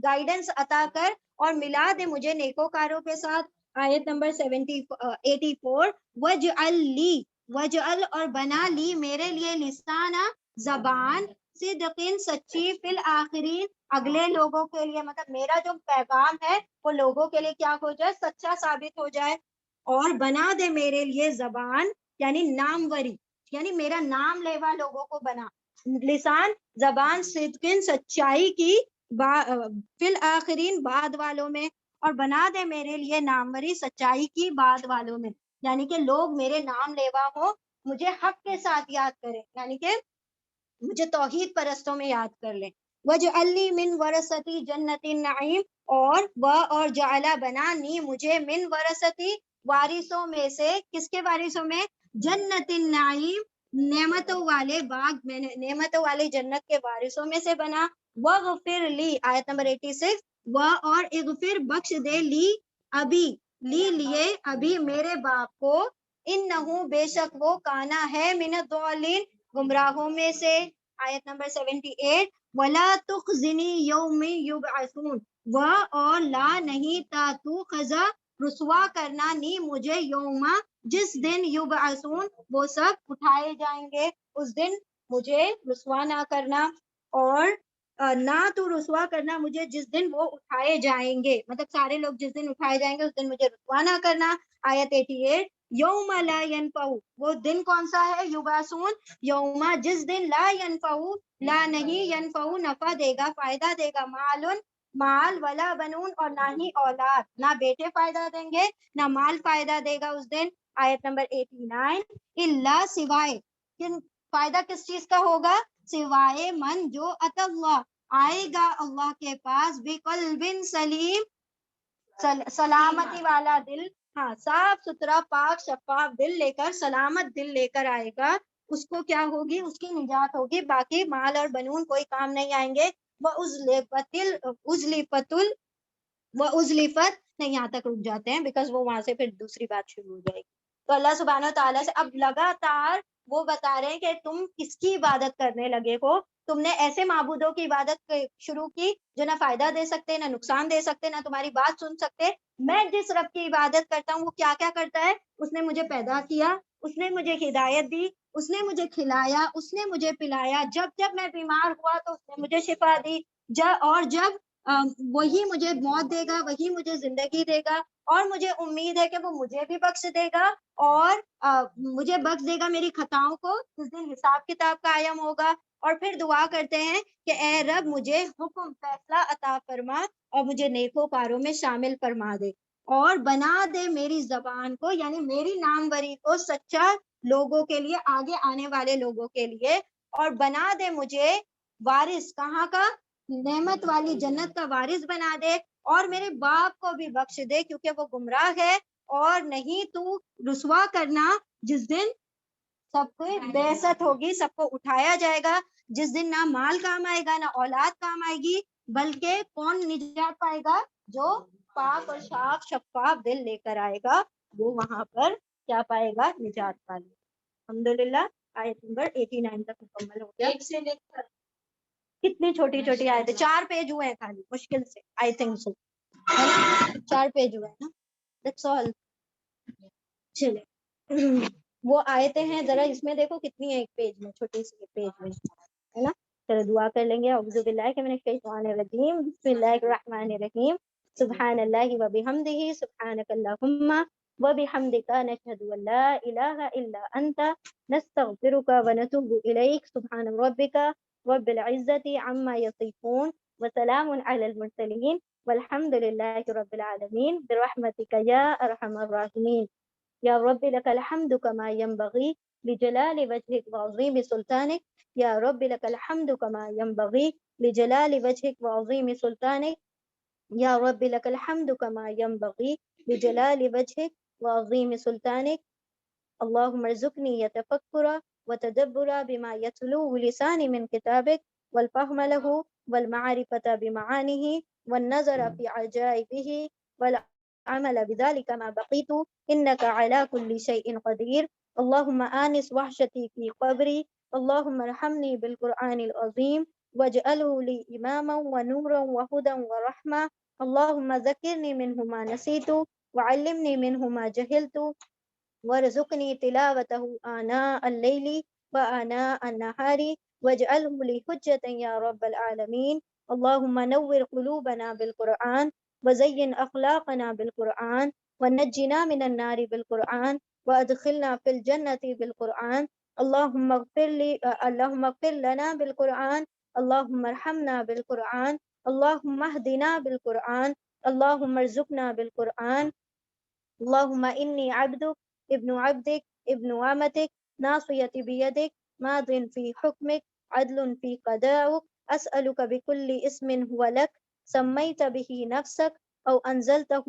گائیڈنس عطا کر، اور ملا دے مجھے نیکوکاروں کے ساتھ۔ آیت نمبر 84، وجعل لی، وجعل اور بنا لی میرے لیے، لسانہ زبان، صدقین سچی، فی الآخرین اگلے لوگوں کے لیے، مطلب میرا جو پیغام ہے وہ لوگوں کے لیے کیا ہو جائے؟ سچا ثابت ہو جائے۔ اور بنا دے میرے لیے زبان یعنی ناموری، یعنی میرا نام لیوا لوگوں کو بنا، لسان زبان، صدقین سچائی کی، فی الآخرین بعد والوں میں، اور بنا دے میرے لیے ناموری سچائی کی بعد والوں میں، یعنی کہ لوگ میرے نام لیوا ہو، مجھے حق کے ساتھ یاد کریں، یعنی کہ مجھے توحید پرستوں میں یاد کر لیں۔ وجعلنی من ورثتی جنت النعیم، اور جعلہ بنا نی مجھے، من ورثتی وارثوں میں سے، کس کے وارثوں میں؟ جنت النعیم نعمتوں والے باغ میں، نعمتوں والی جنت کے وارثوں میں سے بنا۔ وغفر لی، آیت نمبر 86، اور اغفر بخش دے، لی ابھی، لی لیے ابھی میرے باپ کو، انہو بے شک وہ کانا ہے، من الضالین گمراہوں میں سے۔ آیت نمبر 78، ولا تخزنی یوم یبعثون، اور لا نہیں تا تو خزا رسوا کرنا نی مجھے، یوم جس دن، یبعثون وہ سب اٹھائے جائیں گے، اس دن مجھے رسوا نہ کرنا، اور نہ تو رسوا کرنا مجھے جس دن وہ اٹھائے جائیں گے، مطلب سارے لوگ جس دن اٹھائے جائیں گے اس دن مجھے رسوا نہ کرنا۔ آیت 88، یوم لا ینفع، وہ دن کون سا ہے؟ یبعثون، یوم جس دن، لا ینفع لا نہیں، ینفع نفع دے گا، فائدہ دے گا، مال، ولا بنون اور نہ ہی اولاد، نہ بیٹے فائدہ دیں گے نہ مال فائدہ دے گا اس دن۔ آیت نمبر 89، اللہ سوائے، فائدہ کس چیز کا ہوگا؟ سوائے من جو اللہ آئے گا اللہ کے پاس، بقلب سلیم سلامتی والا دل، ہاں صاف ستھرا پاک شفاف دل لے کر، سلامت دل لے کر آئے گا، اس کو کیا ہوگی؟ اس کی نجات ہوگی، باقی مال اور بنون کوئی کام نہیں آئیں گے۔ وہ ازلفت نہیں، یہاں تک رک جاتے ہیں بیکاز وہ وہاں سے پھر دوسری بات شروع ہو جائے گی۔ تو اللہ سبحانہ و تعالیٰ سے اب لگاتار وہ بتا رہے ہیں کہ تم کس کی عبادت کرنے لگے ہو، تم نے ایسے معبودوں کی عبادت شروع کی جو نہ فائدہ دے سکتے، نہ نقصان دے سکتے، نہ تمہاری بات سن سکتے۔ میں جس رب کی عبادت کرتا ہوں وہ کیا کیا کرتا ہے، اس نے مجھے پیدا کیا، اس نے مجھے ہدایت دی، اس نے مجھے کھلایا، اس نے مجھے پلایا، جب جب میں بیمار ہوا تو اس نے مجھے شفا دی، اور جب وہی مجھے موت دے گا، وہی مجھے زندگی دے گا، اور مجھے امید ہے کہ وہ مجھے بھی بخش دے گا، اور مجھے بخش دے گا میری خطاؤں کو جس دن حساب کتاب قائم ہوگا۔ اور پھر دعا کرتے ہیں کہ اے رب مجھے حکم فیصلہ عطا فرما اور مجھے نیکوکاروں میں شامل فرما دے، اور بنا دے میری زبان کو، یعنی میری ناموری کو سچا لوگوں کے لیے، آگے آنے والے لوگوں کے لیے، اور بنا دے مجھے وارث کہاں کا، نعمت والی جنت کا وارث بنا دے، اور میرے باپ کو بھی بخش دے کیونکہ وہ گمراہ ہے، اور نہیں تو رسوا کرنا جس دن سب کو بعثت ہوگی، سب کو اٹھایا جائے گا، جس دن نہ مال کام آئے گا، نہ اولاد کام آئے گی، بلکہ کون نجات پائے گا، جو پاک اور صاف شفاف دل لے کر آئے گا، وہ وہاں پر کیا پائے گا، نجات پائے گا۔ الحمدللہ آیت نمبر 89 تک مکمل ہو گیا۔ ایک سے لے کر کتنی چھوٹی چھوٹی آیتیں، 4 پیج ہوئے ہیں خالی، مشکل سے آئی تھنک سو، ہے نا، 4 پیج ہوئے ہیں نا، دیٹس آل۔ چلے وہ آیتیں ہیں، ذرا اس میں دیکھو کتنی ہے، ایک پیج میں، چھوٹی سی ایک پیج میں، ہے نا۔ چلو دعا کر لیں گے۔ اعوذ باللہ من الشیطان الرجیم، بسم اللہ الرحمن الرحیم، سبحان اللہ و بحمدہ، سبحانک اللہم و بحمدک، نشہد ان لا الہ الا انت، نستغفرک و نتوب الیک، سبحان ربک رب العزت عما یصفون، وسلام علی المرسلین، والحمد للہ رب العالمین، برحمتک یا ارحم الراحمین۔ یا رب لك الحمد كما ينبغي لجلال وجهك وعظيم سلطانك، یا رب لك الحمد كما ينبغي لجلال وجهك وعظيم سلطانك، یا رب لك الحمد كما ينبغي لجلال وجهك وعظيم سلطانك۔ اللهم ارزقني يتفكر وتدبر بما يتلوه لساني من كتابك، والفهم له والمعرفة بمعانيه، والنظر في عجائبه، والعمل بذلك ما بقيت، إنك على كل شيء قدير۔ اللهم آنس وحشتي في قبري، اللهم ارحمني بالقرآن العظيم واجعله لي إماما ونورا وهدى ورحمة، اللهم ذكرني منه ما نسيت وعلمني منه ما جهلت، وارزقني تلاوته آناء الليل وآناء النهار، واجعله لي حجة يا رب العالمين۔ اللهم نور قلوبنا بالقرآن، وزين أخلاقنا بالقرآن، ونجنا من النار بالقرآن، وأدخلنا في الجنة بالقرآن۔ اللهم اغفر لنا بالقرآن، اللهم ارحمنا بالقرآن، اللهم اهدنا بالقرآن، اللهم ارزقنا بالقرآن۔ اللهم إني عبدك ابن عبدك ابن أمتك، ناصيتي بيدك، ماض في حكمك، عدل في قضاؤك، أسألك بكل اسم هو لك، سميت به نفسك أو أنزلته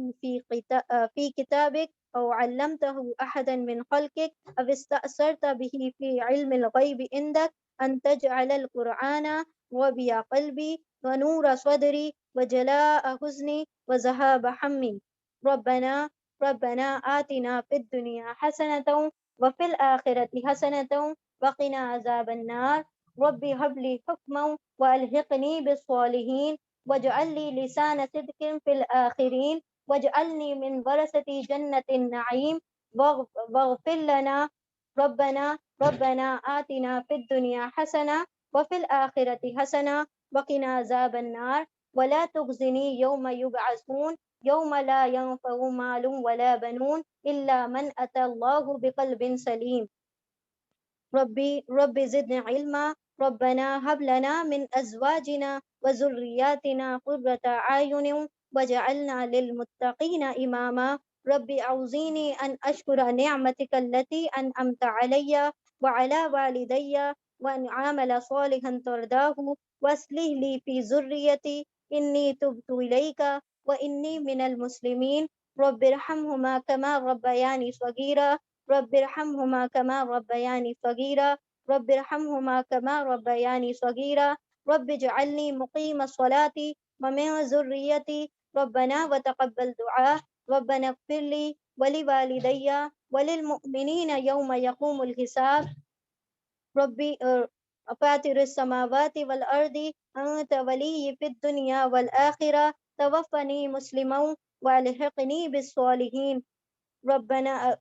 في كتابك أو علمته أحدا من خلقك أو استأثرت به في علم الغيب عندك، أن تجعل القرآن ربيع قلبي ونور صدري وجلاء حزني وذهاب همي۔ ربنا آتنا في الدنيا حسنة وفي الآخرة حسنة وقنا عذاب النار، رب هب لي حكما وألحقني بالصالحين، واجعل لي لسان صدق في الآخرين، واجعلني من ورثة جنة النعيم، واغفر لنا ربنا آتنا في الدنيا حسنة وفي الآخرة حسنة وقنا عذاب النار، ولا تخزني يوم يبعثون، يوم لا ينفع مال ولا بنون إلا من أتى الله بقلب سليم۔ رب زدنا علما، ربنا هب لنا من أزواجنا وذرياتنا قرة أعين واجعلنا للمتقين إماما، رب أوزعني أن أشكر نعمتك التي أنعمت علي وعلى والدي، وأن أعمل صالحا ترضاه، وأصلح لي في ذريتي إني تبت إليك وإني من المسلمين، رب ارحمهما كما ربياني صغيرا، رب ارحمهما كما ربياني صغيرا، رب ارحمهما كما ربياني صغيرا، رب اجعلني مقيم الصلاة ومن ذريتي، ربنا وتقبل دعاء، ربنا اغفر لي ولوالدي وللمؤمنين يوم يقوم الحساب۔ ربي فاطر السماوات والأرض أنت ولي في الدنيا والآخرة توفني مسلما والحقني بالصالحين ربنا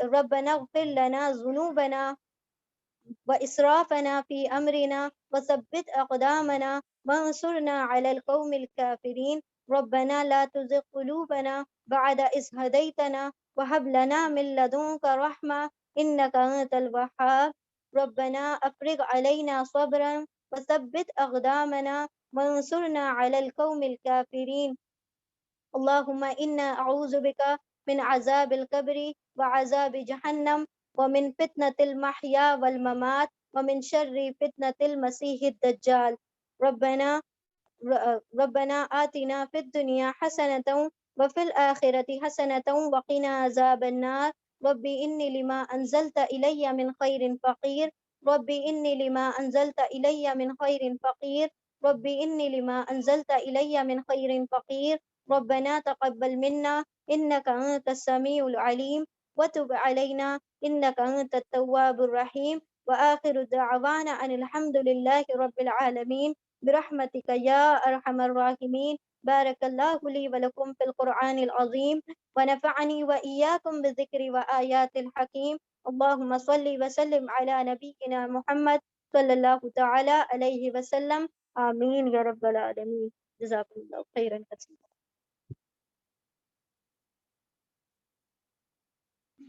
ربنا اغفر لنا ذنوبنا وإسرافنا في أمرنا وثبت أقدامنا وانصرنا على القوم الكافرين ربنا لا تزغ قلوبنا بعد إذ هديتنا وهب لنا من لدنك رحمة إنك أنت الوهاب ربنا أفرغ علينا صبرا وثبت أقدامنا وانصرنا على القوم الكافرين اللهم إنا أعوذ بك من عذاب القبر وعذاب جهنم ومن فتنة المحيا والممات ومن شر فتنة المسيح الدجال ربنا ربنا آتنا في الدنيا حسنة وفي الآخرة حسنة وقنا عذاب النار ربي إني لما أنزلت إلي من خير فقير ربي إني لما أنزلت إلي من خير فقير ربي إني لما أنزلت إلي من خير فقير ربنا تقبل منا إنك أنت السميع العليم وتب علينا إنك أنت التواب الرحيم وآخر دعوانا أن الحمد لله رب العالمين برحمتك يا أرحم الراحمين بارك الله لي ولكم في القرآن العظيم ونفعني وإياكم بذكر وآيات الحكيم اللهم صل وسلم على نبينا محمد صلى الله تعالى عليه وسلم آمين يا رب العالمين جزاكم الله خيرا كثيرا